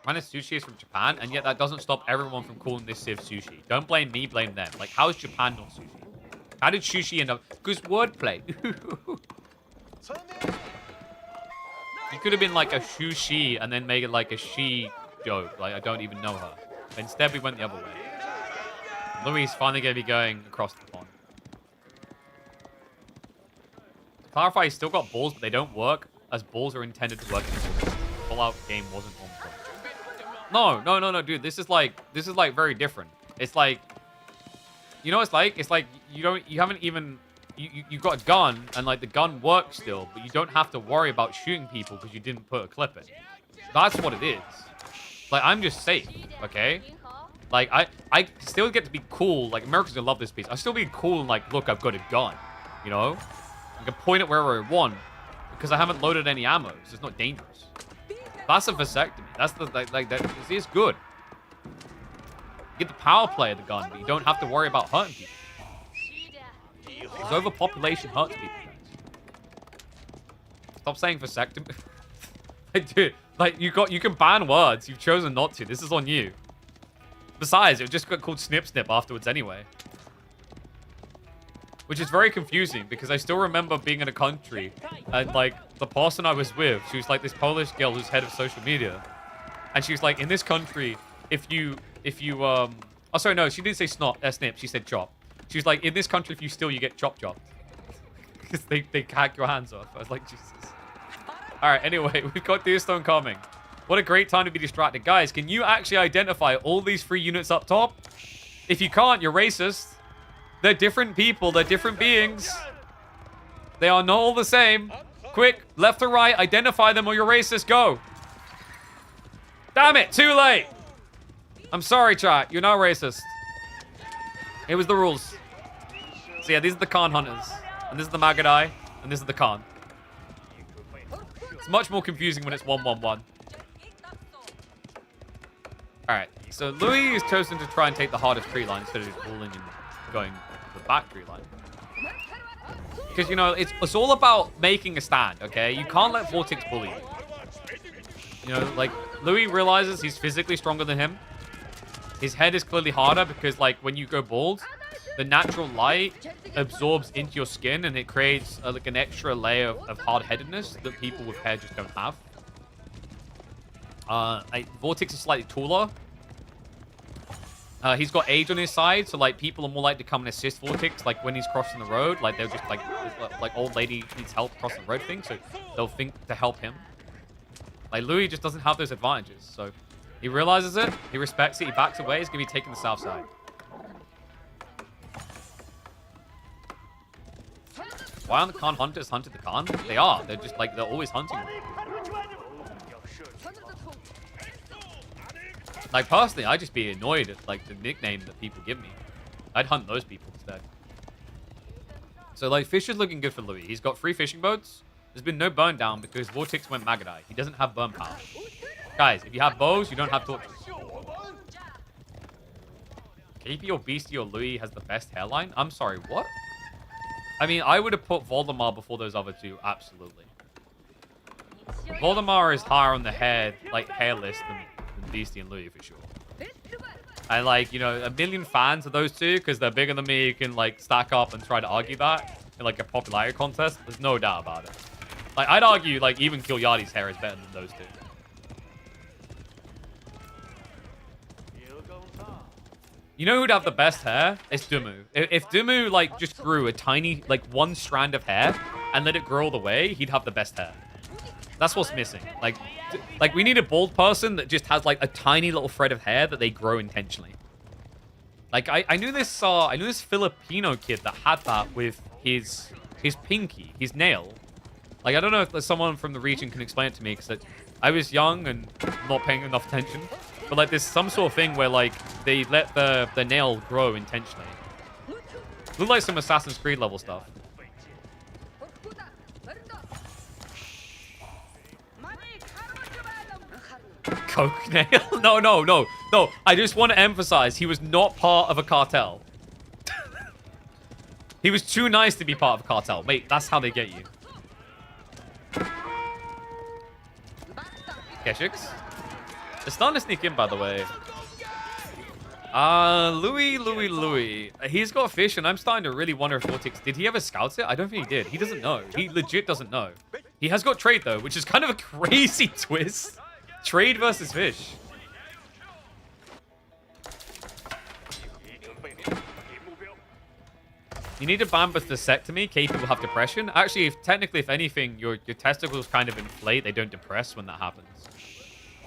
S1: Minus sushi is from Japan, and yet that doesn't stop everyone from calling this Civ sushi. Don't blame me, blame them. Like, how is Japan not sushi? How did sushi end up? Because wordplay. You could have been like a sushi and then make it like a she joke. Like, I don't even know her. But instead, we went the other way. Louis is finally going to be going across the pond. To clarify, he's still got balls, but they don't work as balls are intended to work in the Fallout game wasn't on point. No, dude. This is like very different. It's like, you know what it's like? It's like you haven't even, you got a gun and like the gun works still, but you don't have to worry about shooting people because you didn't put a clip in. That's what it is. Like, I'm just safe, okay? Like, I still get to be cool. Like, Americans gonna love this piece. I still be cool and like, look, I've got a gun, you know? I can point it wherever I want because I haven't loaded any ammo, so it's not dangerous. That's a vasectomy. That's the that is good. You get the power play of the gun, but you don't have to worry about hurting people. Because overpopulation hurts people. Stop saying vasectomy. Like, dude, like, you can ban words. You've chosen not to. This is on you. Besides, it just got called snip snip afterwards anyway. Which is very confusing because I still remember being in a country and, like, the person I was with, she was like this Polish girl who's head of social media. And she was like, in this country, if you oh, sorry, no, she didn't say snip, she said chop. She was like, in this country, if you steal, you get chopped. Because they hack your hands off. I was like, Jesus. All right, anyway, we've got Deerstone coming. What a great time to be distracted. Guys, can you actually identify all these 3 units up top? If you can't, you're racist. They're different people. They're different beings. They are not all the same. Quick, left to right, identify them or you're racist. Go. Damn it, too late. I'm sorry, chat. You're not racist. It was the rules. So yeah, these are the Khan hunters. And this is the Magadai. And this is the Khan. It's much more confusing when it's 1-1-1. Alright, so Louis has chosen to try and take the hardest tree line instead of just pulling and going the back tree line. Because, you know, it's all about making a stand, okay? You can't let Vortex bully you. You know, like, Louis realizes he's physically stronger than him. His head is clearly harder because, like, when you go bald, the natural light absorbs into your skin and it creates, like, an extra layer of hard-headedness that people with hair just don't have. Vortex is slightly taller. He's got age on his side, so like people are more likely to come and assist Vortex, like when he's crossing the road. Like they're just like old lady needs help crossing the road thing, so they'll think to help him. Like Louis just doesn't have those advantages, so he realizes it, he respects it, he backs away. He's gonna be taking the south side. Why aren't the Khan hunters hunted the Khan? They are. They're just like they're always hunting them. Like, personally, I'd just be annoyed at, like, the nickname that people give me. I'd hunt those people instead. So, like, fish is looking good for Louis. He's got 3 fishing boats. There's been no burn down because Vortex went Magadai. He doesn't have burn power. Guys, if you have bows, you don't have torches. KP or Beastie or Louis has the best hairline? I'm sorry, what? I mean, I would have put Voldemar before those other two, absolutely. Voldemar is higher on the hair list than Beastie and Louis for sure. And like, you know, a million fans of those two because they're bigger than me can like stack up and try to argue that in like a popularity contest. There's no doubt about it. Like, I'd argue like even Kilyadi's hair is better than those two. You know who'd have the best hair? It's Dumu. If Dumu like just grew a tiny, like 1 strand of hair and let it grow all the way, he'd have the best hair. That's what's missing. Like we need a bald person that just has like a tiny little thread of hair that they grow intentionally. Like I knew this Filipino kid that had that with his pinky, his nail. Like I don't know if there's someone from the region can explain it to me because I was young and not paying enough attention. But like there's some sort of thing where like they let the nail grow intentionally. Look like some Assassin's Creed level stuff. Coke nail? No. I just want to emphasize he was not part of a cartel. He was too nice to be part of a cartel. Wait, that's how they get you. Keshix? They're starting to sneak in, by the way. Louis. He's got fish, and I'm starting to really wonder if Vortex... Did he ever scout it? I don't think he did. He doesn't know. He legit doesn't know. He has got trade, though, which is kind of a crazy twist. Trade versus fish. You need to ban with vasectomy. KP will have depression. Actually, technically, if anything, your testicles kind of inflate. They don't depress when that happens.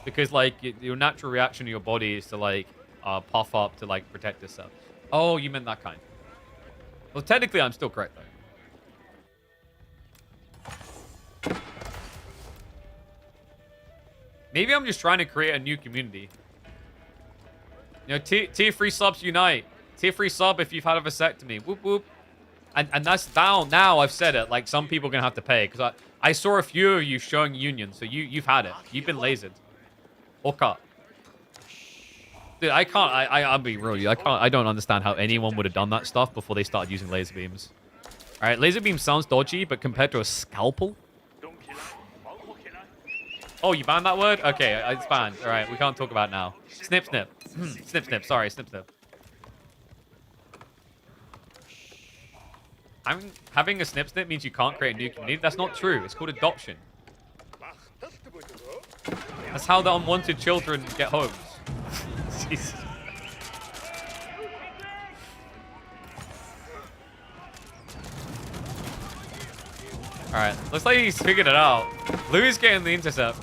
S1: Because, like, your natural reaction to your body is to, like, puff up to, like, protect yourself. Oh, you meant that kind. Well, technically, I'm still correct, though. Maybe I'm just trying to create a new community. You know, tier 3 subs unite. Tier 3 sub if you've had a vasectomy. Whoop, whoop. And that's down now. I've said it. Like, some people are going to have to pay. Because I saw a few of you showing union. So you've had it. You've been lasered. Or cut. Dude, I can't. I'll be real with you. I don't understand how anyone would have done that stuff before they started using laser beams. All right, laser beam sounds dodgy, but compared to a scalpel? Oh, you banned that word? Okay, it's banned. All right, we can't talk about it now. Snip, snip. Snip, snip. Sorry, snip, snip. Having a snip, snip means you can't create a new community. That's not true. It's called adoption. That's how the unwanted children get homes. Jesus. Alright, looks like he's figured it out. Louis getting the intercept.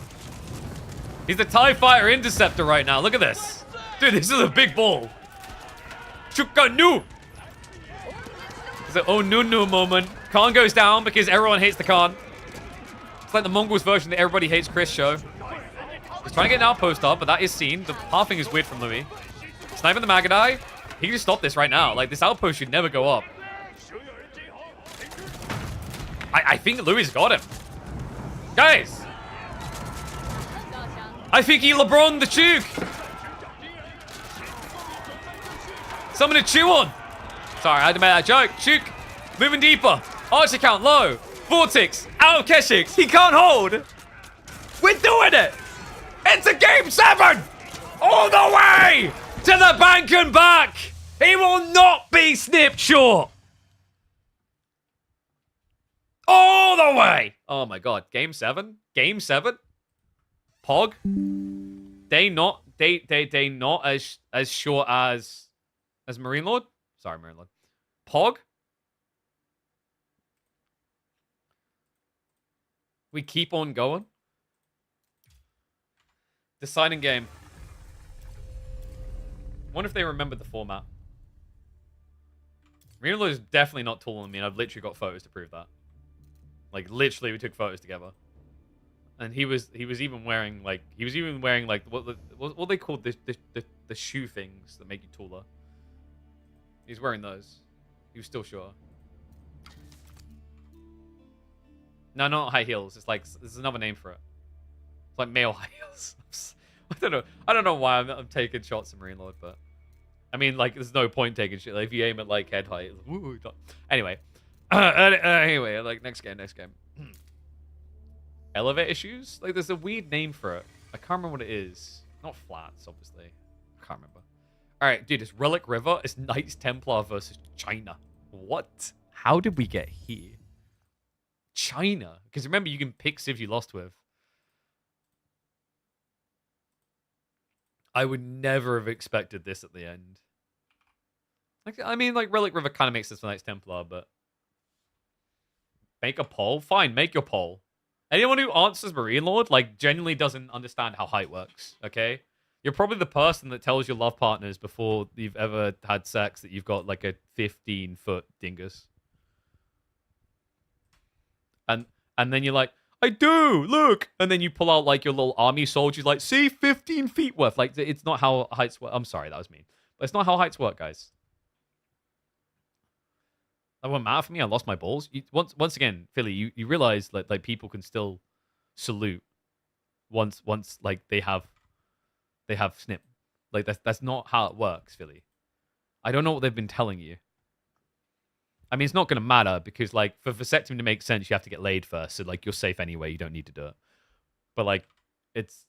S1: He's the TIE Fighter interceptor right now. Look at this. Dude, this is a big ball. Chukanu! It's an oh no moment. Khan goes down because everyone hates the Khan. It's like the Mongols version that everybody hates Chris show. He's trying to get an outpost up, but that is seen. The pathing is weird from Louis. Sniping the Magadai. He can just stop this right now. Like, this outpost should never go up. I think Louis got him. Guys! I think he LeBron the Chuk. Something to chew on. Sorry, I had to make that joke. Chuk, moving deeper. Archer count low. Vortex, out of Keshix. He can't hold. We're doing it. It's a game 7. All the way to the bank and back. He will not be snipped short. All the way. Oh my god. Game 7? Game 7? Pog? They not as short as Marine Lord? Sorry, Marine Lord. Pog? We keep on going. Deciding game. Wonder if they remembered the format. Marine Lord is definitely not taller than me, and I've literally got photos to prove that. Like, literally, we took photos together. And he was even wearing like what they called the shoe things that make you taller. He's wearing those. He was still short. No, not high heels. It's like there's another name for it. It's like male high heels. I don't know why I'm taking shots at Marine Lord, but I mean, like, there's no point taking shit. Like, if you aim at like head height, woo, anyway. Anyway, like next game. Elevator issues? Like, there's a weird name for it. I can't remember what it is. Not flats, obviously. I can't remember. All right, dude, it's Relic River. It's Knights Templar versus China. What? How did we get here? China? Because remember, you can pick civs you lost with. I would never have expected this at the end. Like, I mean, like, Relic River kind of makes sense for Knights Templar, but... Make a poll? Fine, make your poll. Anyone who answers Marine Lord, like, genuinely doesn't understand how height works, okay? You're probably the person that tells your love partners before you've ever had sex that you've got, like, a 15-foot dingus. And then you're like, I do, look! And then you pull out, like, your little army soldiers, like, see, 15 feet worth. Like, it's not how heights work. I'm sorry, that was mean. But it's not how heights work, guys. That won't matter for me. I lost my balls. Once again, Philly, you realize that like people can still salute once like they have snip. Like that's not how it works, Philly. I don't know what they've been telling you. I mean, it's not going to matter because like for vasectomy to make sense, you have to get laid first. So like you're safe anyway. You don't need to do it. But like it's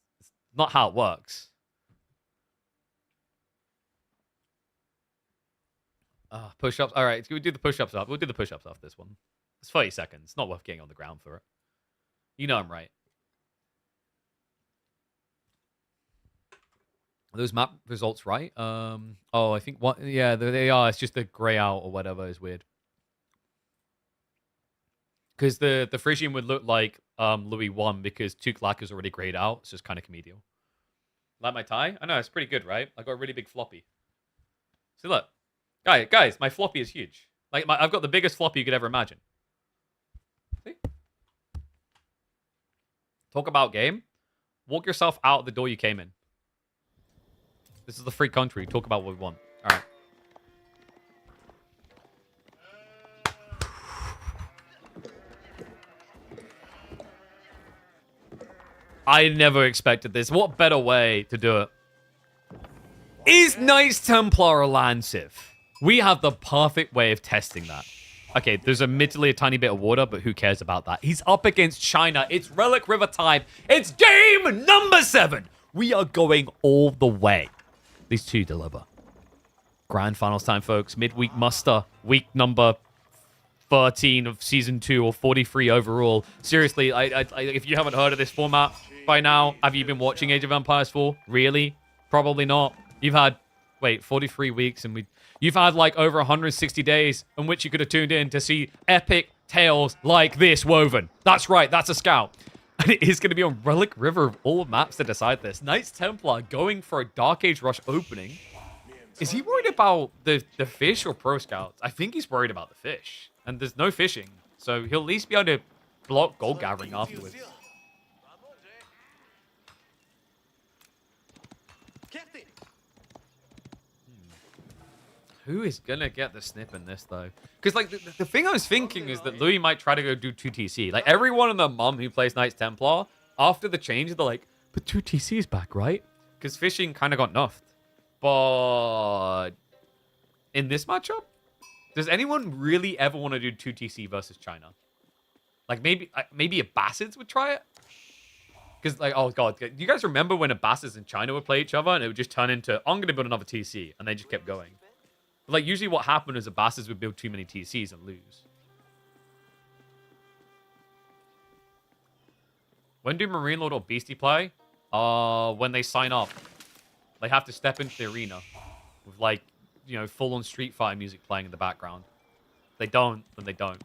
S1: not how it works. Push-ups. All right, we do the push-ups up. We'll do the push-ups after this one. It's 30 seconds. It's not worth getting on the ground for it. You know I'm right. Are those map results right? Oh, I think what? Yeah, they are. It's just the grey out or whatever is weird. Because the Frisian would look like Louis 1 because Tuklak is already grayed out. It's just kind of comedial. Like my tie? I know, it's pretty good, right? I got a really big floppy. See, look. Guys, my floppy is huge. Like, I've got the biggest floppy you could ever imagine. See? Talk about game. Walk yourself out the door you came in. This is the free country. Talk about what we want. All right. I never expected this. What better way to do it? Is Knights Templar a land civ? We have the perfect way of testing that. Okay, there's admittedly a tiny bit of water, but who cares about that? He's up against China. It's Relic River time. It's game number 7. We are going all the way. These two deliver. Grand finals time, folks. Midweek muster. Week number 13 of season 2 or 43 overall. Seriously, if you haven't heard of this format by now, have you been watching Age of Empires 4? Really? Probably not. You've had, 43 weeks and you've had like over 160 days in which you could have tuned in to see epic tales like this woven. That's right, that's a scout. And it is going to be on Relic River of all maps to decide this. Knights Templar going for a Dark Age Rush opening. Is he worried about the fish or Pro Scouts? I think he's worried about the fish. And there's no fishing. So he'll at least be able to block gold gathering afterwards. Who is going to get the snip in this, though? Because, like, the thing I was thinking is that Louis might try to go do 2TC. Like, everyone and their mum who plays Knights Templar, after the change, they're like, but 2TC is back, right? Because fishing kind of got nuffed. But in this matchup, does anyone really ever want to do 2TC versus China? Like, maybe Abbasids would try it? Because, like, oh, God. Do you guys remember when Abbasids and China would play each other? And it would just turn into, I'm going to build another TC. And they just kept going. Like, usually what happened is Abbasids would build too many TCs and lose. When do Marine Lord or Beastie play? When they sign up. They have to step into the arena with, like, you know, full-on Street Fighter music playing in the background. If they don't, then they don't.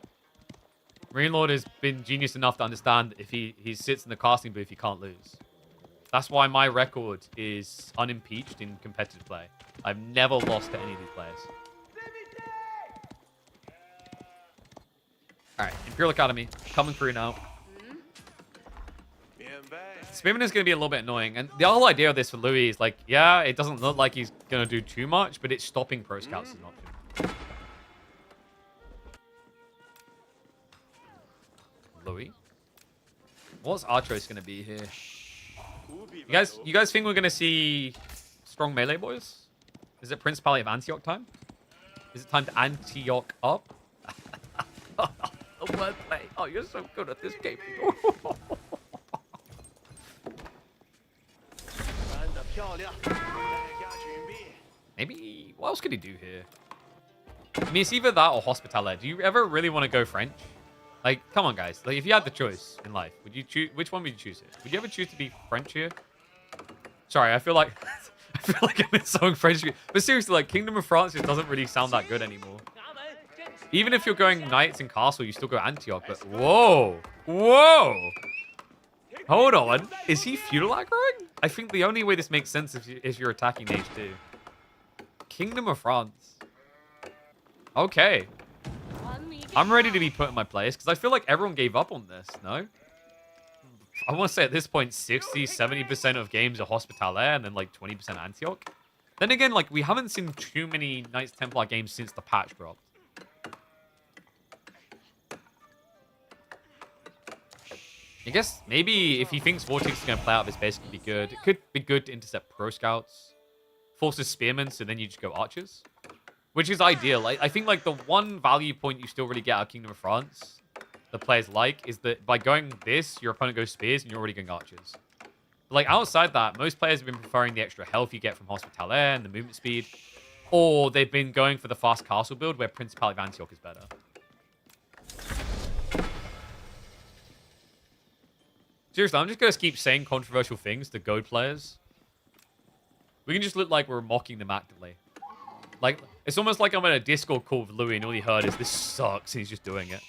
S1: Marine Lord has been genius enough to understand that if he sits in the casting booth, he can't lose. That's why my record is unimpeached in competitive play. I've never lost to any of these players. Alright, Imperial Academy, coming through now. Spearman is going to be a little bit annoying. And the whole idea of this for Louis is like, yeah, it doesn't look like he's going to do too much, but it's stopping Pro Scouts as an option. Louis? What's our choice going to be here? You guys think we're going to see strong melee boys? Is it Principality of Antioch time? Is it time to Antioch up? The wordplay. Oh, you're so good at this game. Maybe... What else could he do here? I mean, it's either that or Hospitalet. Do you ever really want to go French? Like, come on, guys. Like, if you had the choice in life, would you choose... Which one would you choose here? Would you ever choose to be French here? Sorry, I feel like... I feel like I'm in song French. But seriously, like, Kingdom of France just doesn't really sound that good anymore. Even if you're going Knights and Castle, you still go Antioch. But, whoa! Whoa! Hold on. Is he feudal aggroing? I think the only way this makes sense is if you're attacking H2. Kingdom of France. Okay. I'm ready to be put in my place, because I feel like everyone gave up on this, no? I want to say at this point, 60, 70% of games are Hospitalet, and then like 20% Antioch. Then again, like, we haven't seen too many Knights Templar games since the patch dropped. I guess maybe if he thinks Vortex is going to play out of his base, it could be good. It could be good to intercept Pro Scouts. Forces Spearmen, so then you just go Archers. Which is ideal. I think, like, the one value point you still really get out of Kingdom of France, the players like, is that by going this, your opponent goes Spears, and you're already going Archers. But, like, outside that, most players have been preferring the extra health you get from Hospitalet and the movement speed. Or they've been going for the fast castle build, where Principality of Antioch is better. Seriously, I'm just going to keep saying controversial things to Goad players. We can just look like we're mocking them actively. Like, it's almost like I'm in a Discord call with Louis and all he heard is, this sucks, and he's just doing it.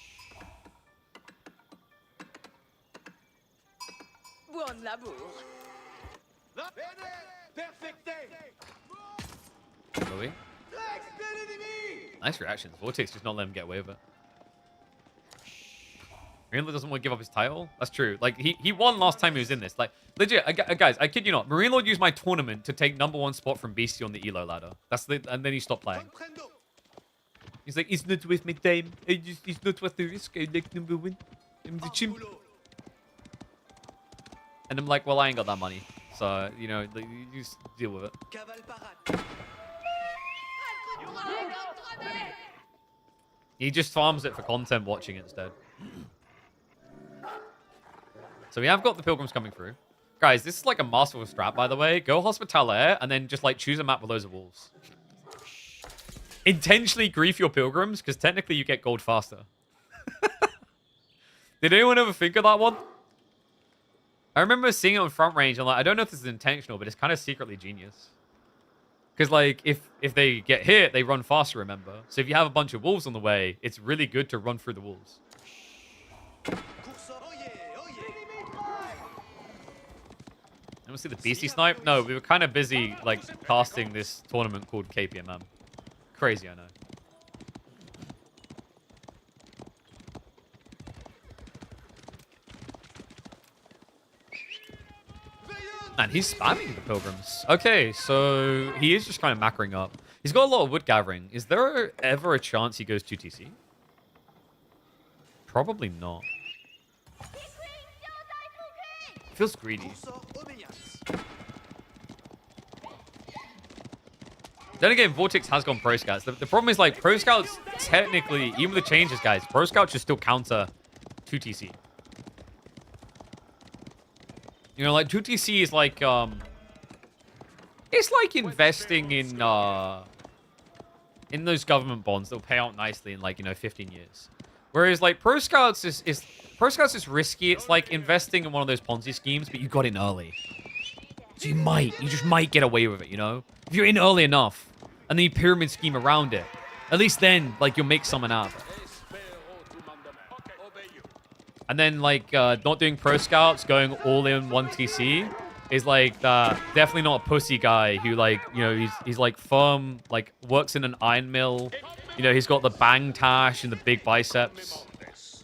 S1: Louis? Nice reactions. Vortex just not let him get away with it. Marine Lord doesn't want to give up his title? That's true. Like, he won last time he was in this. Like, legit, guys, I kid you not. Marine Lord used my tournament to take #1 spot from Beastie on the Elo ladder. And then he stopped playing. He's like, it's not worth my time. It's not worth the risk. I like #1. I'm the chimp. And I'm like, well, I ain't got that money. So, you know, you just deal with it. He just farms it for content watching it instead. So we have got the pilgrims coming through. Guys, this is like a masterful strat, by the way. Go Hospitaller and then just like choose a map with loads of wolves. Intentionally grief your pilgrims because technically you get gold faster. Did anyone ever think of that one? I remember seeing it on Front Range. I'm like, I don't know if this is intentional, but it's kind of secretly genius. Because, like, if they get hit, they run faster, remember? So if you have a bunch of wolves on the way, it's really good to run through the wolves. Anyone see the beastie snipe? No, we were kind of busy, like, casting this tournament called KPMM. Crazy, I know. And he's spamming the pilgrims. Okay, so he is just kind of macroing up. He's got a lot of wood gathering. Is there ever a chance he goes 2TC? Probably not. Feels greedy. Then again, Vortex has gone Pro Scouts. The problem is, like, Pro Scouts, technically, even with the changes, guys, Pro Scouts should still counter 2TC. You know, like, 2TC is like, it's like investing in those government bonds that will pay out nicely in, like, you know, 15 years. Whereas, like, Pro Scouts is risky. It's like investing in one of those Ponzi schemes, but you got in early. So you just might get away with it, you know? If you're in early enough, and then you pyramid scheme around it, at least then, like, you'll make someone out of it. And then, like, not doing Pro Scouts, going all in 1TC is, like, definitely not a pussy guy who, like, you know, he's like, firm, like, works in an iron mill. You know, he's got the bang tash and the big biceps.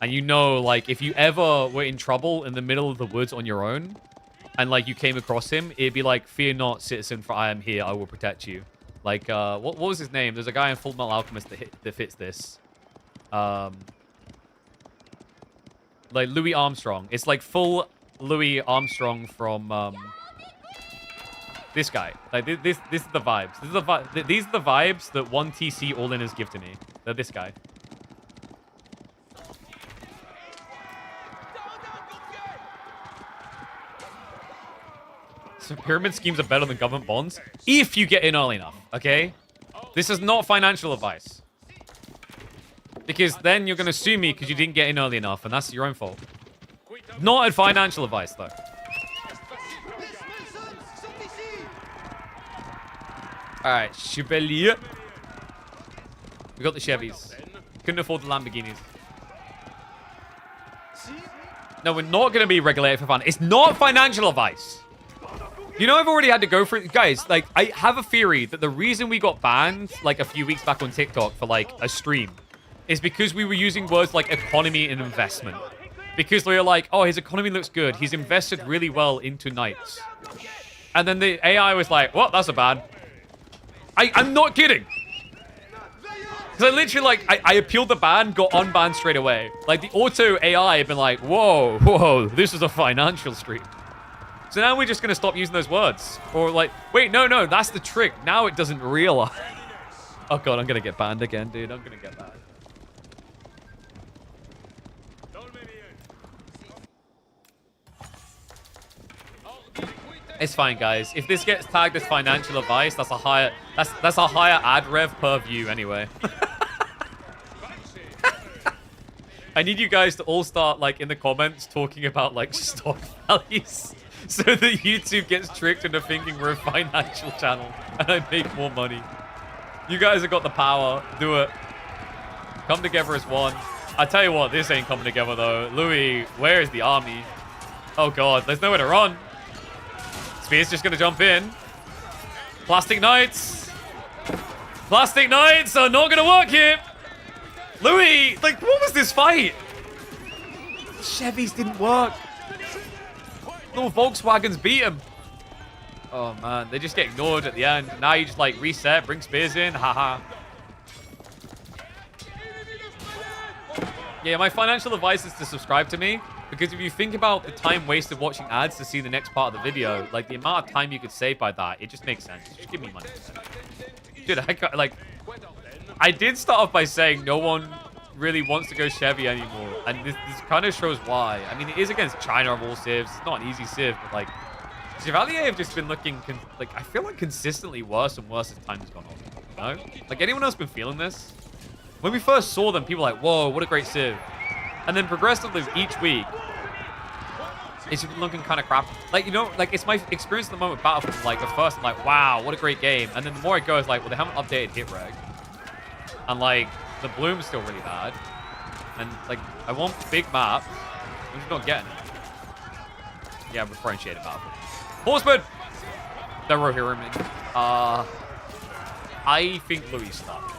S1: And you know, like, if you ever were in trouble in the middle of the woods on your own, and, like, you came across him, it'd be like, fear not, citizen, for I am here, I will protect you. Like, what was his name? There's a guy in Full Metal Alchemist that fits this. Like, Louis Armstrong. It's like full Louis Armstrong from, this guy. Like, this is the vibes. These are the vibes that 1TC all-inners give to me. They're this guy. So pyramid schemes are better than government bonds if you get in early enough, okay? This is not financial advice. Because then you're going to sue me because you didn't get in early enough, and that's your own fault. Not a financial advice, though. Alright, Chevalier. We got the Chevys. Couldn't afford the Lamborghinis. No, we're not going to be regulated for fun. It's not financial advice. You know, I've already had to go for it. Guys, like, I have a theory that the reason we got banned, like, a few weeks back on TikTok for, like, a stream is because we were using words like economy and investment. Because we were like, oh, his economy looks good. He's invested really well into knights. And then the AI was like, well, that's a ban. I'm not kidding. Because I literally, like, I appealed the ban, got unbanned straight away. Like, the auto AI had been like, whoa, this is a financial stream. So now we're just going to stop using those words. Or like, wait, no, that's the trick. Now it doesn't realize. Oh, God, I'm going to get banned again, dude. I'm going to get banned. It's fine, guys. If this gets tagged as financial advice, that's a higher ad rev per view anyway. I need you guys to all start, like, in the comments talking about, like, stock values. So that YouTube gets tricked into thinking we're a financial channel and I make more money. You guys have got the power. Do it. Come together as one. I tell you what, this ain't coming together though. Louis, where is the army? Oh God, there's nowhere to run. Spear's just gonna jump in. Plastic Knights. Plastic Knights are not gonna work here. Louis, like, what was this fight? Chevys didn't work. Little Volkswagens beat him. Oh man, they just get ignored at the end. Now you just like reset, bring spears in, haha. Yeah, my financial advice is to subscribe to me, because if you think about the time wasted watching ads to see the next part of the video, like the amount of time you could save by that, it just makes sense. Just give me money. Dude, I did start off by saying no one really wants to go Chevy anymore. And this kind of shows why. I mean, it is against China of all civs. It's not an easy civ, but like, Chevalier have just been looking, like, I feel like consistently worse and worse as time has gone on. You know? Like, anyone else been feeling this? When we first saw them, people were like, whoa, what a great civ. And then progressively each week, it's been looking kind of crap. Like, you know, like, it's my experience at the moment with Battlefield. Like, at first, I'm like, wow, what a great game. And then the more I go, it's like, well, they haven't updated hit reg. And, like, the bloom's still really bad. And, like, I want big maps. I'm just not getting it. Yeah, differentiated Battlefield. Horseman! They're rohirriming. I think Louis stuck.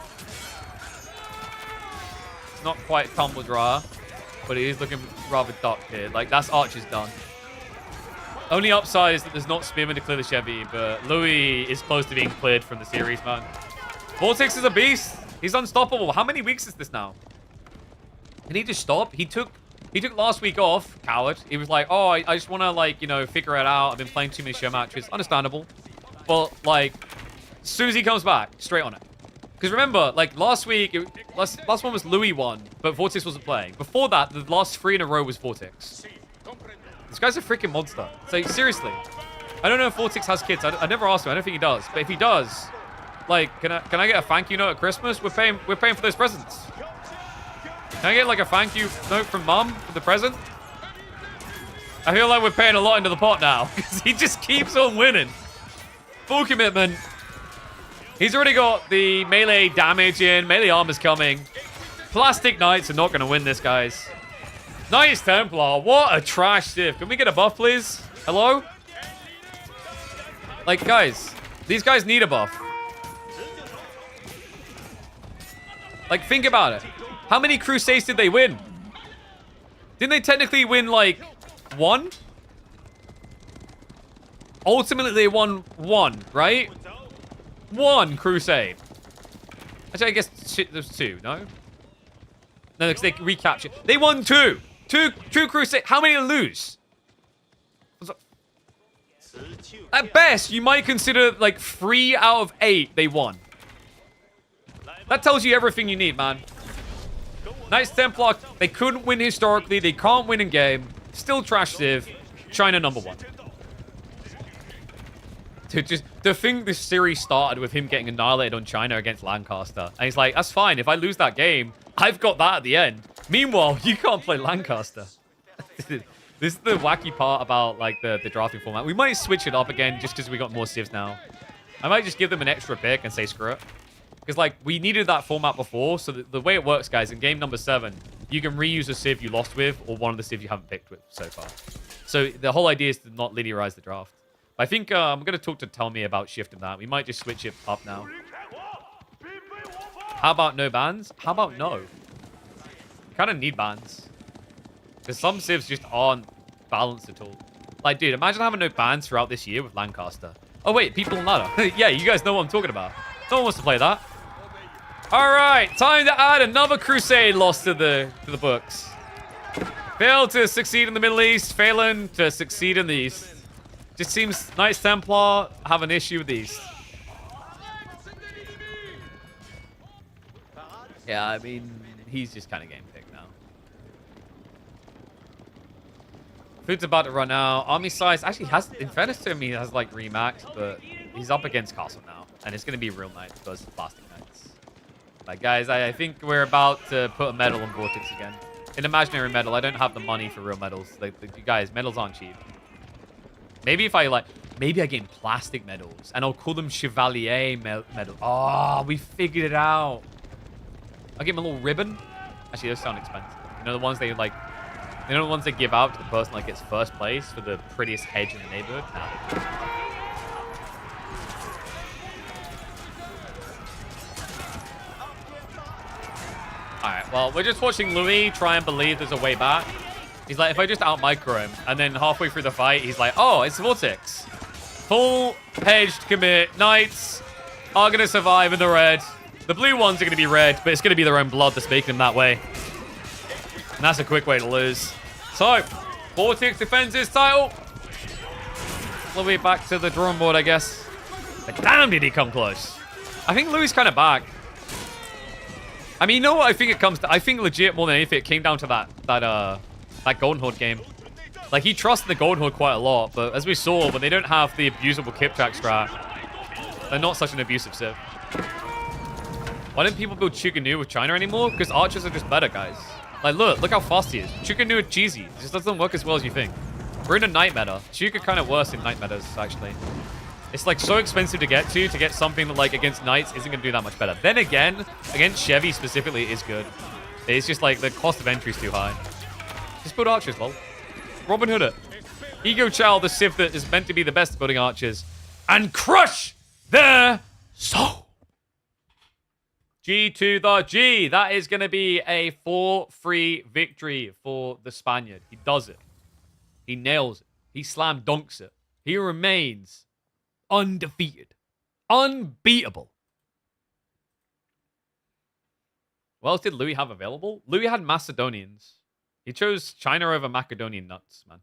S1: It's not quite tumble dryer, but it is looking rather dark here. Like, that's Archer's done. Only upside is that there's not Spearman to clear the Chevy, but Louis is close to being cleared from the series, man. Vortex is a beast. He's unstoppable. How many weeks is this now? Can he just stop? He took last week off, coward. He was like, oh, I just want to, like, you know, figure it out. I've been playing too many show matches. Understandable. But, like, as soon as he comes back, straight on it. Because remember, like, last week, last one was Louis won, but Vortex wasn't playing. Before that, the last 3 in a row was Vortex. This guy's a freaking monster. So, seriously. I don't know if Vortex has kids. I never asked him. I don't think he does. But if he does, like, can I get a thank you note at Christmas? We're paying for those presents. Can I get, like, a thank you note from Mum for the present? I feel like we're paying a lot into the pot now, because he just keeps on winning. Full commitment. He's already got the melee damage in. Melee armor's coming. Plastic Knights are not going to win this, guys. Nice Templar. What a trash civ. Can we get a buff, please? Hello? Like, guys, these guys need a buff. Like, think about it. How many Crusades did they win? Didn't they technically win, like, 1? Ultimately, they won 1, right? 1 Crusade. Actually, I guess there's 2, no? No, because they recaptured. They won 2. Two Crusade. How many did they lose? At best, you might consider, like, 3 out of 8 they won. That tells you everything you need, man. Nice Templar. They couldn't win historically. They can't win in game. Still trash civ. China #1. Dude, just to think this series started with him getting annihilated on China against Lancaster. And he's like, that's fine. If I lose that game, I've got that at the end. Meanwhile, you can't play Lancaster. This is the wacky part about, like, the drafting format. We might switch it up again just because we got more civs now. I might just give them an extra pick and say screw it. Because, like, we needed that format before. So the way it works, guys, in game number 7, you can reuse a civ you lost with or one of the civs you haven't picked with so far. So the whole idea is to not linearize the draft. I think I'm going to talk to Tommy about shifting that. We might just switch it up now. How about no bans? How about no? Kind of need bans. Because some civs just aren't balanced at all. Like, dude, imagine having no bans throughout this year with Lancaster. Oh, wait, people on ladder. Yeah, you guys know what I'm talking about. No one wants to play that. All right, time to add another Crusade loss to the books. Failed to succeed in the Middle East, failing to succeed in the East. Just seems Knights Templar have an issue with these. Yeah, I mean, he's just kind of game picked now. Food's about to run out. Army size actually has, in fairness to him, he has like remax, but he's up against Castle now. And it's going to be real Knights versus Plastic Knights. Like, guys, I think we're about to put a medal on Vortex again. An imaginary medal. I don't have the money for real medals. Like, guys, medals aren't cheap. Maybe if I, like, maybe I gain plastic medals and I'll call them Chevalier medals. Oh, we figured it out. I'll give him a little ribbon. Actually, those sound expensive. You know, the ones they, like, you know, the ones they give out to the person, like, gets first place for the prettiest hedge in the neighborhood? Nah. Alright, well, we're just watching Louis try and believe there's a way back. He's like, if I just out-micro him, and then halfway through the fight, he's like, oh, it's Vortex. Full hedged commit. Knights are going to survive in the red. The blue ones are going to be red, but it's going to be their own blood that's making them that way. And that's a quick way to lose. So, Vortex defends his title. Louis back to the drawing board, I guess. But damn, did he come close. I think Louis kind of back. I mean, you know what I think it comes to? I think legit more than anything, it came down to that Golden Horde game. Like, he trusted the Golden Horde quite a lot, but as we saw, when they don't have the abusable kip track strat, they're not such an abusive civ. Why don't people build Chukanu with China anymore? Because archers are just better, guys. Like, look how fast he is. Chukanu is cheesy. It just doesn't work as well as you think. We're in a night meta. Chuka kind of worse in night metas, actually. It's like so expensive to get something that like against knights isn't going to do that much better. Then again, against Chevy specifically is good. It's just like the cost of entry is too high. Just build archers, lol. Robin Hood it. Ego Child, the civ that is meant to be the best at building archers. And crush their soul. G to the G. That is going to be a 4-3 victory for the Spaniard. He does it. He nails it. He slam dunks it. He remains undefeated. Unbeatable. What else did Louis have available? Louis had Macedonians. He chose China over Macedonian nuts, man.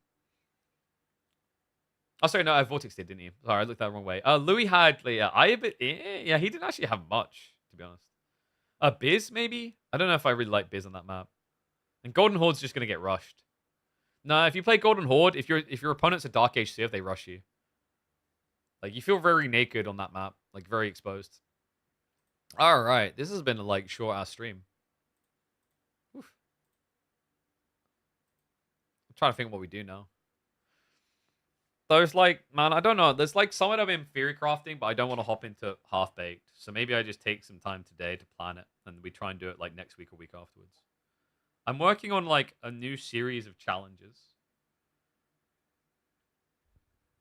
S1: Oh, sorry, no, Vortex did, didn't he? Sorry, I looked that wrong way. Louis had, yeah, he didn't actually have much, to be honest. Biz, maybe? I don't know if I really like Biz on that map. And Golden Horde's just going to get rushed. No, if you play Golden Horde, if your opponent's a Dark Age Civ, they rush you. Like, you feel very naked on that map. Like, very exposed. Alright, this has been a, like, short-ass stream. Oof. I'm trying to think what we do now. There's, like, man, I don't know. There's, like, some of them in theory crafting, but I don't want to hop into half-baked. So maybe I just take some time today to plan it, and we try and do it, like, next week or week afterwards. I'm working on, like, a new series of challenges.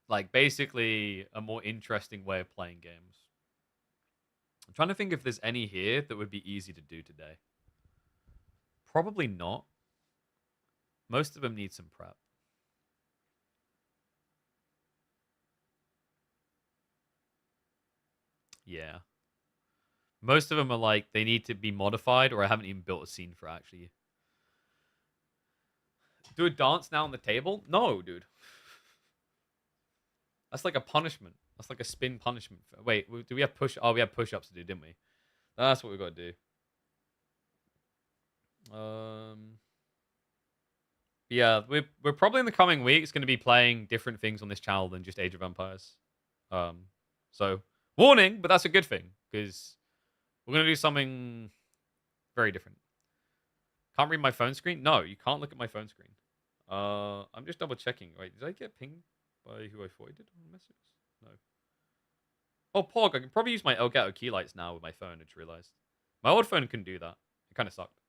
S1: Like, basically, a more interesting way of playing games. I'm trying to think if there's any here that would be easy to do today. Probably not. Most of them need some prep. Yeah. Most of them are like, they need to be modified, or I haven't even built a scene for actually. Do a dance now on the table? No, dude. That's like a punishment. That's like a spin punishment. Wait, do we have push? Oh, we have push-ups to do, didn't we? That's what we got to do. Yeah, we're probably in the coming weeks going to be playing different things on this channel than just Age of Empires. So warning, but that's a good thing because we're going to do something very different. Can't read my phone screen? No, you can't look at my phone screen. I'm just double checking. Wait, did I get pinged by who I thought I did on messages? No. Oh, Pog, I can probably use my Elgato key lights now with my phone, I just realized. My old phone couldn't do that. It kind of sucked.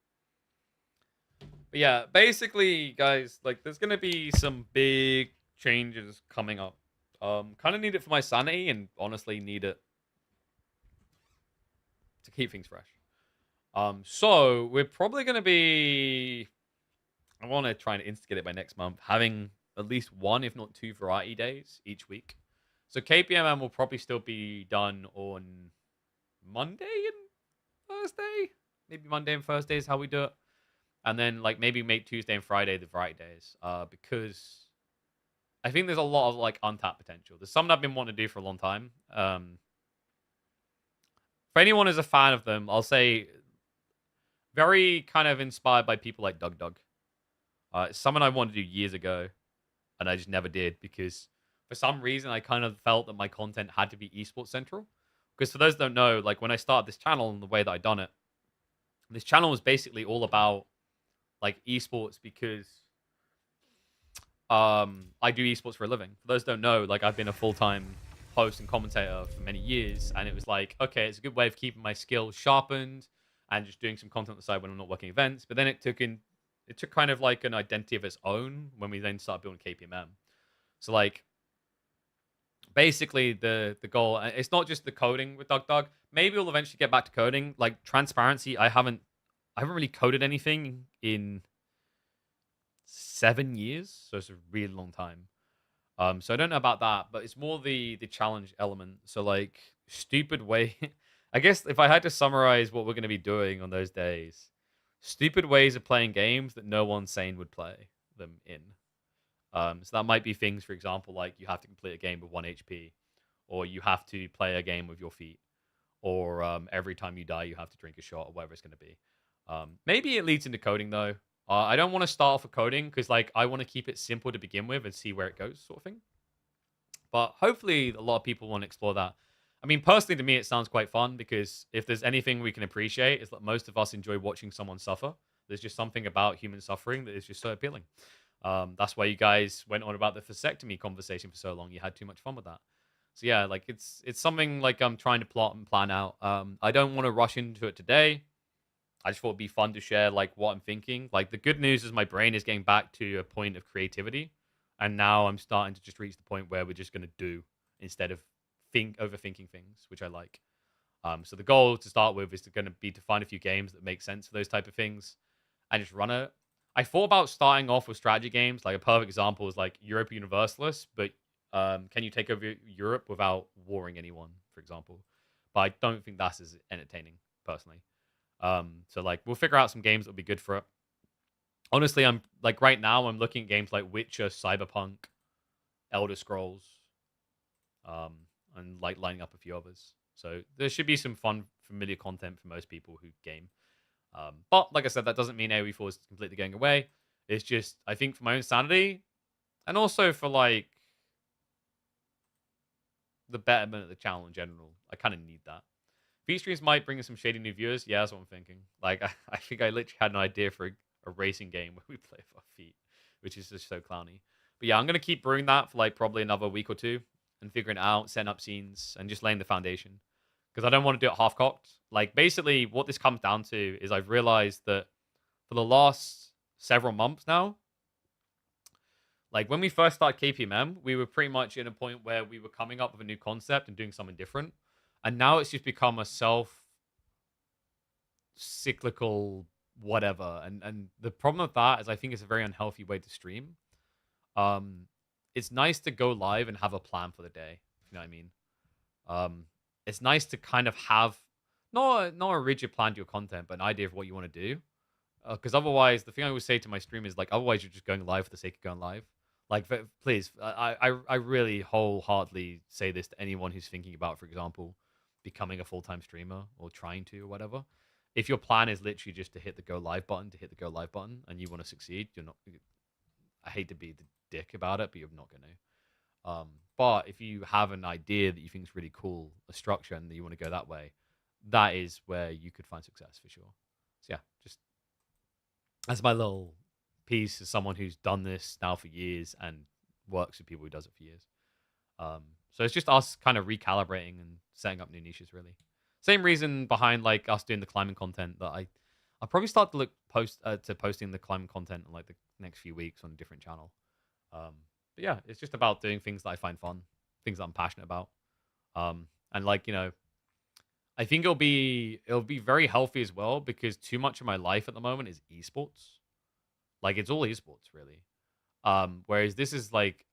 S1: But yeah, basically, guys, like, there's going to be some big changes coming up. Kind of need it for my sanity and honestly need it to keep things fresh. So we're probably going to be... I want to try and instigate it by next month, having at least one, if not two, variety days each week. So KPMM will probably still be done on Monday and Thursday. Maybe Monday and Thursday is how we do it. And then, like, maybe make Tuesday and Friday the variety days. Because I think there's a lot of, like, untapped potential. There's something I've been wanting to do for a long time. For anyone who's a fan of them, I'll say very kind of inspired by people like Doug. It's something I wanted to do years ago, and I just never did because for some reason I kind of felt that my content had to be esports central. Because for those who don't know, like when I started this channel and the way that I done it, this channel was basically all about like esports because I do esports for a living. For those who don't know, like I've been a full-time host and commentator for many years, and it was like, okay, it's a good way of keeping my skills sharpened and just doing some content on the side when I'm not working events. But then it took kind of like an identity of its own when we then started building KPMM. So like basically the goal, it's not just the coding with Doug. Maybe we'll eventually get back to coding. Like transparency, I haven't really coded anything in 7 years, so it's a really long time. So I don't know about that, but it's more the challenge element. So like stupid way. I guess if I had to summarize what we're going to be doing on those days, stupid ways of playing games that no one sane would play them in. So that might be things, for example, like you have to complete a game with 1 HP, or you have to play a game with your feet, or every time you die you have to drink a shot, or whatever it's going to be. Maybe it leads into coding though. I don't want to start off with coding because like I want to keep it simple to begin with and see where it goes, sort of thing. But hopefully, a lot of people want to explore that. I mean, personally, to me, it sounds quite fun because if there's anything we can appreciate, is that most of us enjoy watching someone suffer. There's just something about human suffering that is just so appealing. That's why you guys went on about the vasectomy conversation for so long. You had too much fun with that. So yeah, like it's something like I'm trying to plot and plan out. I don't want to rush into it today. I just thought it'd be fun to share like what I'm thinking. Like the good news is my brain is getting back to a point of creativity, and now I'm starting to just reach the point where we're just gonna do instead of overthinking things, which I like. So the goal to start with is going to be to find a few games that make sense for those type of things and just run it. I thought about starting off with strategy games. Like a perfect example is like Europa Universalis, but can you take over Europe without warring anyone, for example? But I don't think that's as entertaining personally. So like we'll figure out some games that'll be good for it. Honestly, I'm like right now I'm looking at games like Witcher, Cyberpunk, Elder Scrolls, um, and like lining up a few others. So there should be some fun, familiar content for most people who game. But like I said, that doesn't mean AoE4 is completely going away. It's just I think for my own sanity and also for like the betterment of the channel in general, I kind of need that. Feed streams might bring in some shady new viewers. Yeah, that's what I'm thinking. Like, I think I literally had an idea for a racing game where we play for feet, which is just so clowny. But yeah, I'm going to keep brewing that for like probably another week or two and figuring it out, setting up scenes, and just laying the foundation. Because I don't want to do it half cocked. Like, basically, what this comes down to is I've realized that for the last several months now, like when we first started KPMM, we were pretty much in a point where we were coming up with a new concept and doing something different. And now it's just become a self cyclical whatever. And the problem with that is I think it's a very unhealthy way to stream. Um it's nice to go live and have a plan for the day. You know what I mean? Um it's nice to kind of have not a rigid plan to your content, but an idea of what you want to do. Because otherwise, the thing I always say to my stream is like, otherwise you're just going live for the sake of going live. Like, please, I really wholeheartedly say this to anyone who's thinking about, for example, becoming a full time streamer or trying to or whatever. If your plan is literally just to hit the go live button, and you want to succeed, you're not. I hate to be the dick about it, but you're not going to. But if you have an idea that you think is really cool, a structure, and you want to go that way, that is where you could find success for sure. So yeah, just that's my little piece as someone who's done this now for years and works with people who does it for years. So it's just us kind of recalibrating and setting up new niches, really. Same reason behind like us doing the climbing content that I'll probably start to look to posting the climbing content in like the next few weeks on a different channel. But yeah, it's just about doing things that I find fun, things that I'm passionate about. And like I think it'll be very healthy as well because too much of my life at the moment is esports. Like it's all esports really. Whereas this is like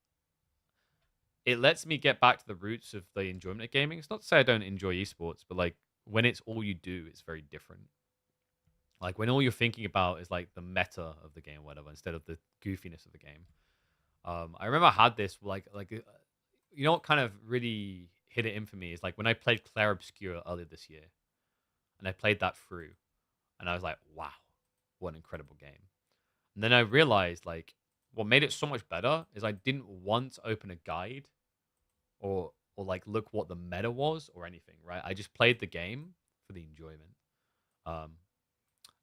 S1: it lets me get back to the roots of the enjoyment of gaming. It's not to say I don't enjoy esports, but like when it's all you do, it's very different. Like when all you're thinking about is like the meta of the game, or whatever, instead of the goofiness of the game. I remember I had this you know what kind of really hit it in for me is like when I played Claire Obscure earlier this year, and I played that through, and I was like, wow, what an incredible game. And then I realized like what made it so much better is I didn't once open a guide or like look what the meta was or anything, right? I just played the game for the enjoyment. Um,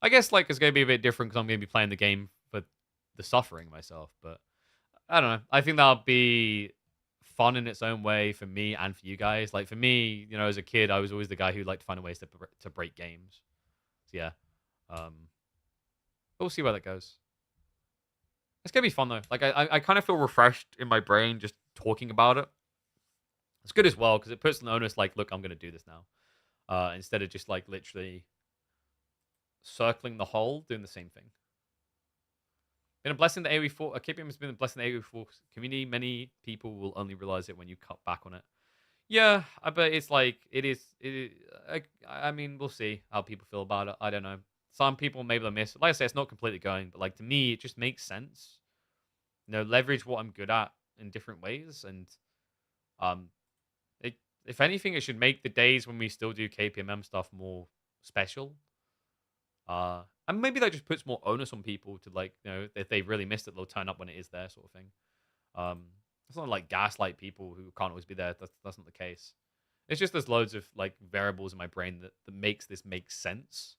S1: I guess like it's gonna be a bit different because I'm gonna be playing the game for the suffering myself, but I don't know. I think that'll be fun in its own way for me and for you guys. Like for me, as a kid, I was always the guy who liked to find ways to break games. So yeah, um, we'll see where that goes. It's gonna be fun though. Like I kind of feel refreshed in my brain just talking about it. It's good as well because it puts an onus like, look, I'm gonna do this now, instead of just like literally circling the hole, doing the same thing. Been a blessing that AoE4. KPM has been a blessing the AoE4 community. Many people will only realize it when you cut back on it. Yeah, but it's like it is. I mean, we'll see how people feel about it. I don't know. Some people maybe they'll miss it. Like I say, it's not completely going, but like to me, it just makes sense. Leverage what I'm good at in different ways, and um, if anything, it should make the days when we still do KPMM stuff more special. And maybe that just puts more onus on people to like, if they really missed it, they'll turn up when it is there, sort of thing. Um, it's not like gaslight people who can't always be there. That's not the case. It's just there's loads of like variables in my brain that makes this make sense.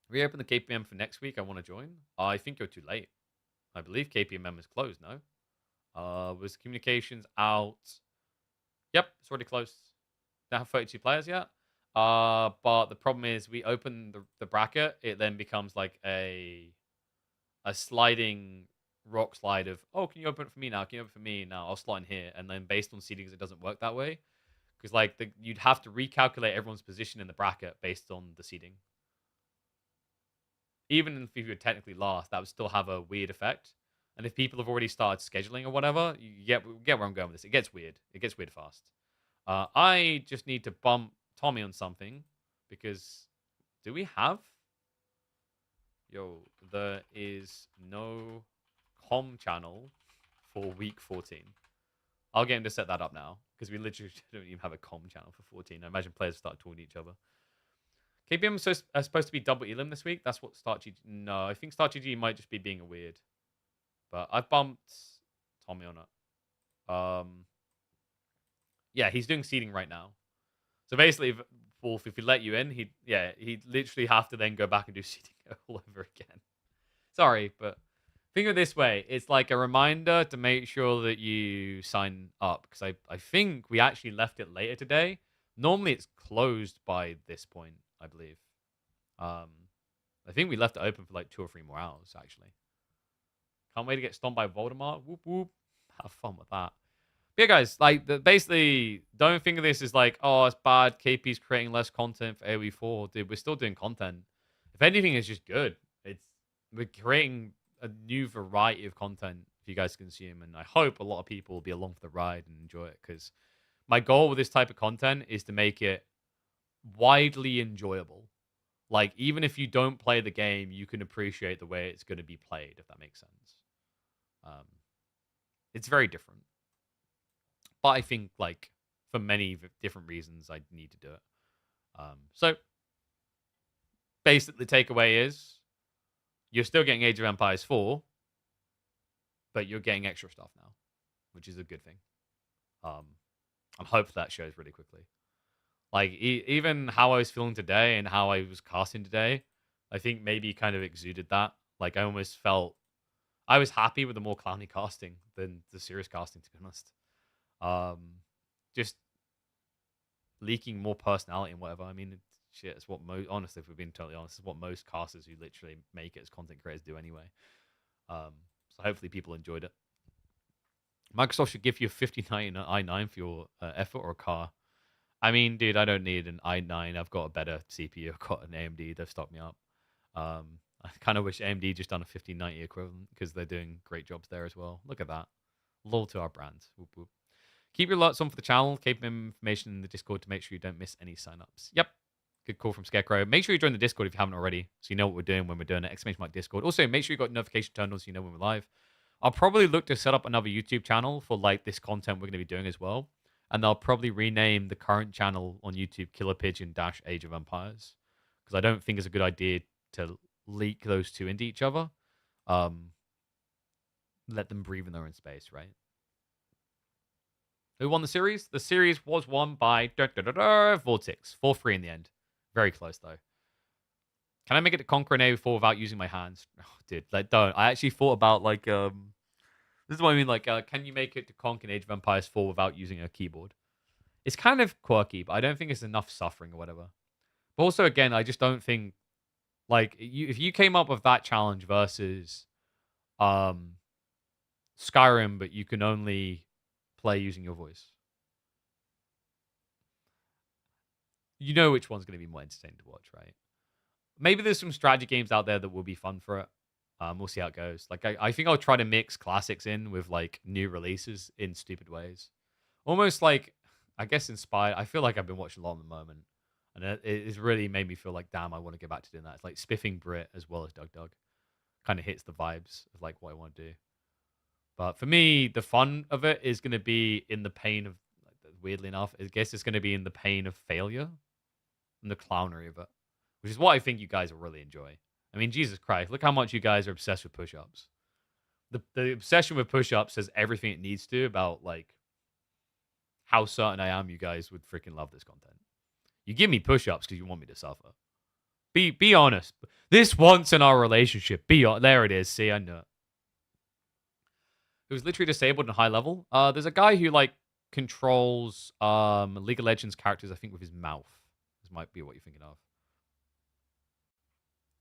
S1: Reopen the KPM for next week. I want to join. I think you're too late. I believe KPMM is closed. No, was communications out? Yep, it's already closed. Don't have 32 players yet. But the problem is we open the bracket, it then becomes like a sliding rock slide of, oh, can you open it for me now? Can you open it for me now? I'll slot in here. And then based on seedings, it doesn't work that way. Because like you'd have to recalculate everyone's position in the bracket based on the seeding. Even if you were technically last, that would still have a weird effect. And if people have already started scheduling or whatever, you get where I'm going with this. It gets weird. It gets weird fast. I just need to bump Tommy on something because do we have? Yo, there is no com channel for week 14. I'll get him to set that up now because we literally don't even have a com channel for 14. I imagine players start talking to each other. KPM is supposed to be double Elim this week. That's what Start GG. No, I think Start GG might just be being a weird. But I've bumped Tommy on it. Yeah, he's doing seeding right now. So basically, Wolf, if he let you in, he'd literally have to then go back and do seeding all over again. Sorry, but think of it this way. It's like a reminder to make sure that you sign up. Because I think we actually left it later today. Normally, it's closed by this point, I believe. I think we left it open for like 2 or 3 more hours, actually. Can't wait to get stomped by Voldemort. Whoop, whoop. Have fun with that. But yeah, guys, like, basically, don't think of this as like, oh, it's bad. KP's creating less content for AoE4. Dude, we're still doing content. If anything, it's just good. We're creating a new variety of content for you guys to consume. And I hope a lot of people will be along for the ride and enjoy it. Because my goal with this type of content is to make it widely enjoyable. Like, even if you don't play the game, you can appreciate the way it's going to be played, if that makes sense. It's very different. But I think, like, for many different reasons, I need to do it. So, basically, the takeaway is you're still getting Age of Empires 4, but you're getting extra stuff now, which is a good thing. I'm hopeful that shows really quickly. Like, even how I was feeling today and how I was casting today, I think maybe kind of exuded that. Like, I almost felt I was happy with the more clowny casting than the serious casting, to be honest. Just leaking more personality and whatever. I mean, it's what honestly, if we're being totally honest, it's what most casters who literally make it as content creators do anyway. So hopefully people enjoyed it. Microsoft should give you a 5090 i9 for your effort or a car. I mean, dude, I don't need an i9. I've got a better CPU. I've got an AMD. They've stocked me up. I kind of wish AMD just done a 5090 equivalent because they're doing great jobs there as well. Look at that. Loyal to our brand. Whoop, whoop. Keep your alerts on for the channel. Keep information in the Discord to make sure you don't miss any signups. Yep. Good call from Scarecrow. Make sure you join the Discord if you haven't already, so you know what we're doing when we're doing it. ! Discord. Also, make sure you got notification turned on so you know when we're live. I'll probably look to set up another YouTube channel for like this content we're going to be doing as well. And I'll probably rename the current channel on YouTube Killer Pigeon - Age of Empires. Because I don't think it's a good idea to leak those two into each other. Let them breathe in their own space, right? Who won the series? The series was won by Vortex. 4-3 in the end. Very close, though. Can I make it to Conquer an A4 without using my hands? Oh, dude, like, don't. I actually thought about, like, this is what I mean, like, can you make it to Conquer an Age of Empires 4 without using a keyboard? It's kind of quirky, but I don't think it's enough suffering or whatever. But also, again, I just don't think, like, if you came up with that challenge versus Skyrim, but you can only play using your voice, you know which one's going to be more entertaining to watch, right? Maybe there's some strategy games out there that will be fun for it. We'll see how it goes. Like, I think I'll try to mix classics in with, like, new releases in stupid ways. Almost like, I guess, inspired. I feel like I've been watching a lot at the moment. And it's really made me feel like, damn, I want to get back to doing that. It's like Spiffing Brit as well as Doug. Kind of hits the vibes of, like, what I want to do. But for me, the fun of it is going to be in the pain of, weirdly enough, I guess it's going to be in the pain of failure and the clownery of it. which is what I think you guys will really enjoy. I mean, Jesus Christ, look how much you guys are obsessed with push-ups. The obsession with push-ups says everything it needs to about, like, how certain I am you guys would freaking love this content. You give me push-ups because you want me to suffer. Be honest. This once in our relationship. There it is. See, I know. It was literally disabled in high level. There's a guy who, like, controls League of Legends characters, I think, with his mouth. This might be what you're thinking of.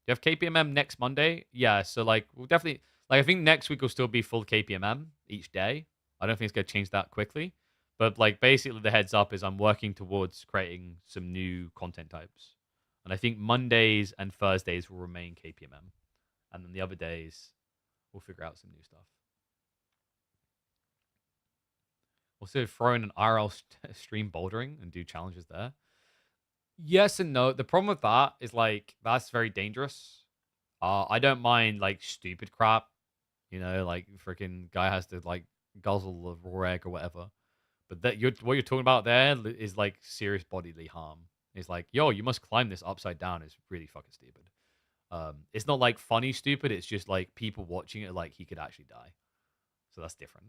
S1: Do you have KPMM next Monday? Yeah, so, like, we'll definitely... Like, I think next week will still be full KPMM each day. I don't think it's going to change that quickly. But, like, basically the heads up is I'm working towards creating some new content types. And I think Mondays and Thursdays will remain KPMM. And then the other days, we'll figure out some new stuff. Also, throw in an IRL stream bouldering and do challenges there. Yes and no. The problem with that is, like, that's very dangerous. I don't mind, like, stupid crap. You know, like, freaking guy has to, like, guzzle a raw egg or whatever. But what you're talking about there is, like, serious bodily harm. It's like, yo, you must climb this upside down. It's really fucking stupid. It's not, like, funny stupid. It's just, like, people watching it, like, he could actually die. So that's different.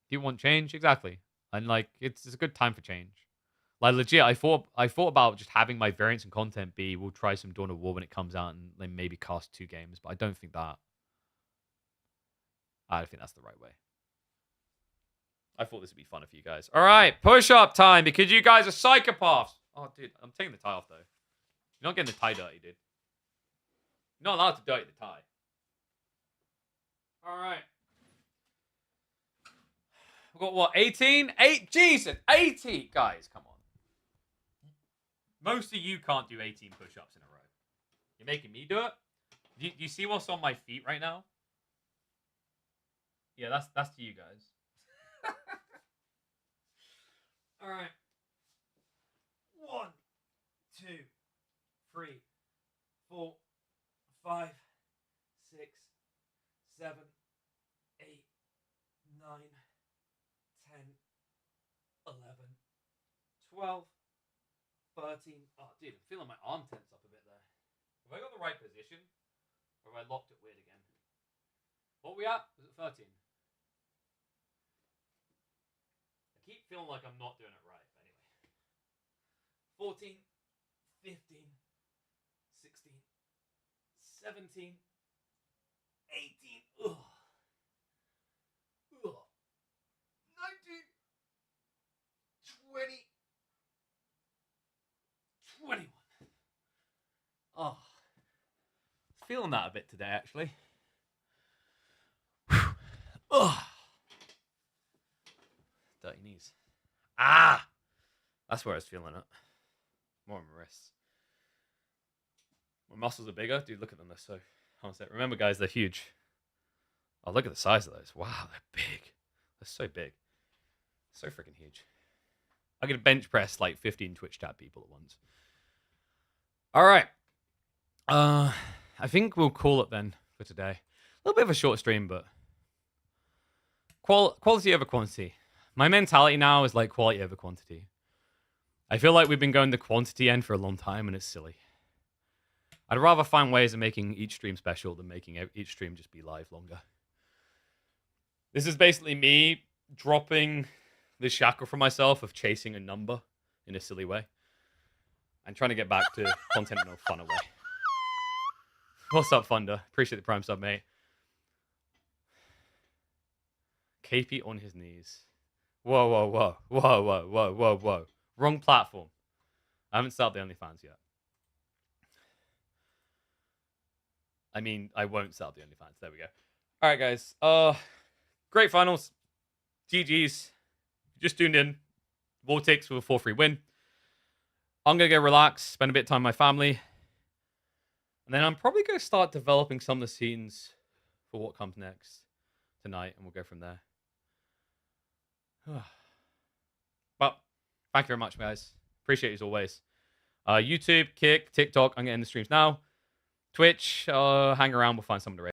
S1: Do you want change? Exactly. And, like, it's a good time for change. Like, legit, I thought about just having my variants and content be, we'll try some Dawn of War when it comes out and then maybe cast 2 games. But I don't think that's the right way. I thought this would be fun for you guys. All right, push-up time because you guys are psychopaths. Oh, dude, I'm taking the tie off, though. You're not getting the tie dirty, dude. You're not allowed to dirty the tie. All right. We've got, what, 18? Jesus, 18! Guys, come on. Most of you can't do 18 push-ups in a row. You're making me do it? Do you see what's on my feet right now? Yeah, that's to you guys. All right. 1, 2, 3, 4, 5, 6, 7, 8, 9, 10, 11, 12, 13. Oh, dude, I'm feeling my arm tense up a bit there. Have I got the right position? Or have I locked it weird again? What were we at? Was it 13? I keep feeling like I'm not doing it right, but anyway. 14, 15, 16, 17, 18, ugh. 19, 20, 21. Oh. Feeling that a bit today, actually. Ugh. Dirty knees. Ah! That's where I was feeling it. More on my wrists. My muscles are bigger. Dude, look at them. They're so... Remember, guys, they're huge. Oh, look at the size of those. Wow, they're big. They're so big. So freaking huge. I could bench press like 15 Twitch chat people at once. All right. I think we'll call it then for today. A little bit of a short stream, but quality over quantity. My mentality now is like quality over quantity. I feel like we've been going the quantity end for a long time, and it's silly. I'd rather find ways of making each stream special than making each stream just be live longer. This is basically me dropping the shackle for myself of chasing a number in a silly way and trying to get back to content in a funner way. What's up, Thunder? Appreciate the prime sub, mate. KP on his knees. Whoa, whoa, whoa. Whoa, whoa, whoa, whoa, whoa. Wrong platform. I haven't started the OnlyFans yet. I mean, I won't start the OnlyFans. There we go. All right, guys. Great finals. GG's. Just tuned in. Vortex with a 4-3 win. I'm going to go relax, spend a bit of time with my family. And then I'm probably going to start developing some of the scenes for what comes next tonight, and we'll go from there. But thank you very much, guys. Appreciate you as always. YouTube, Kick, TikTok. I'm going to end the streams now. Twitch, hang around. We'll find someone to raid.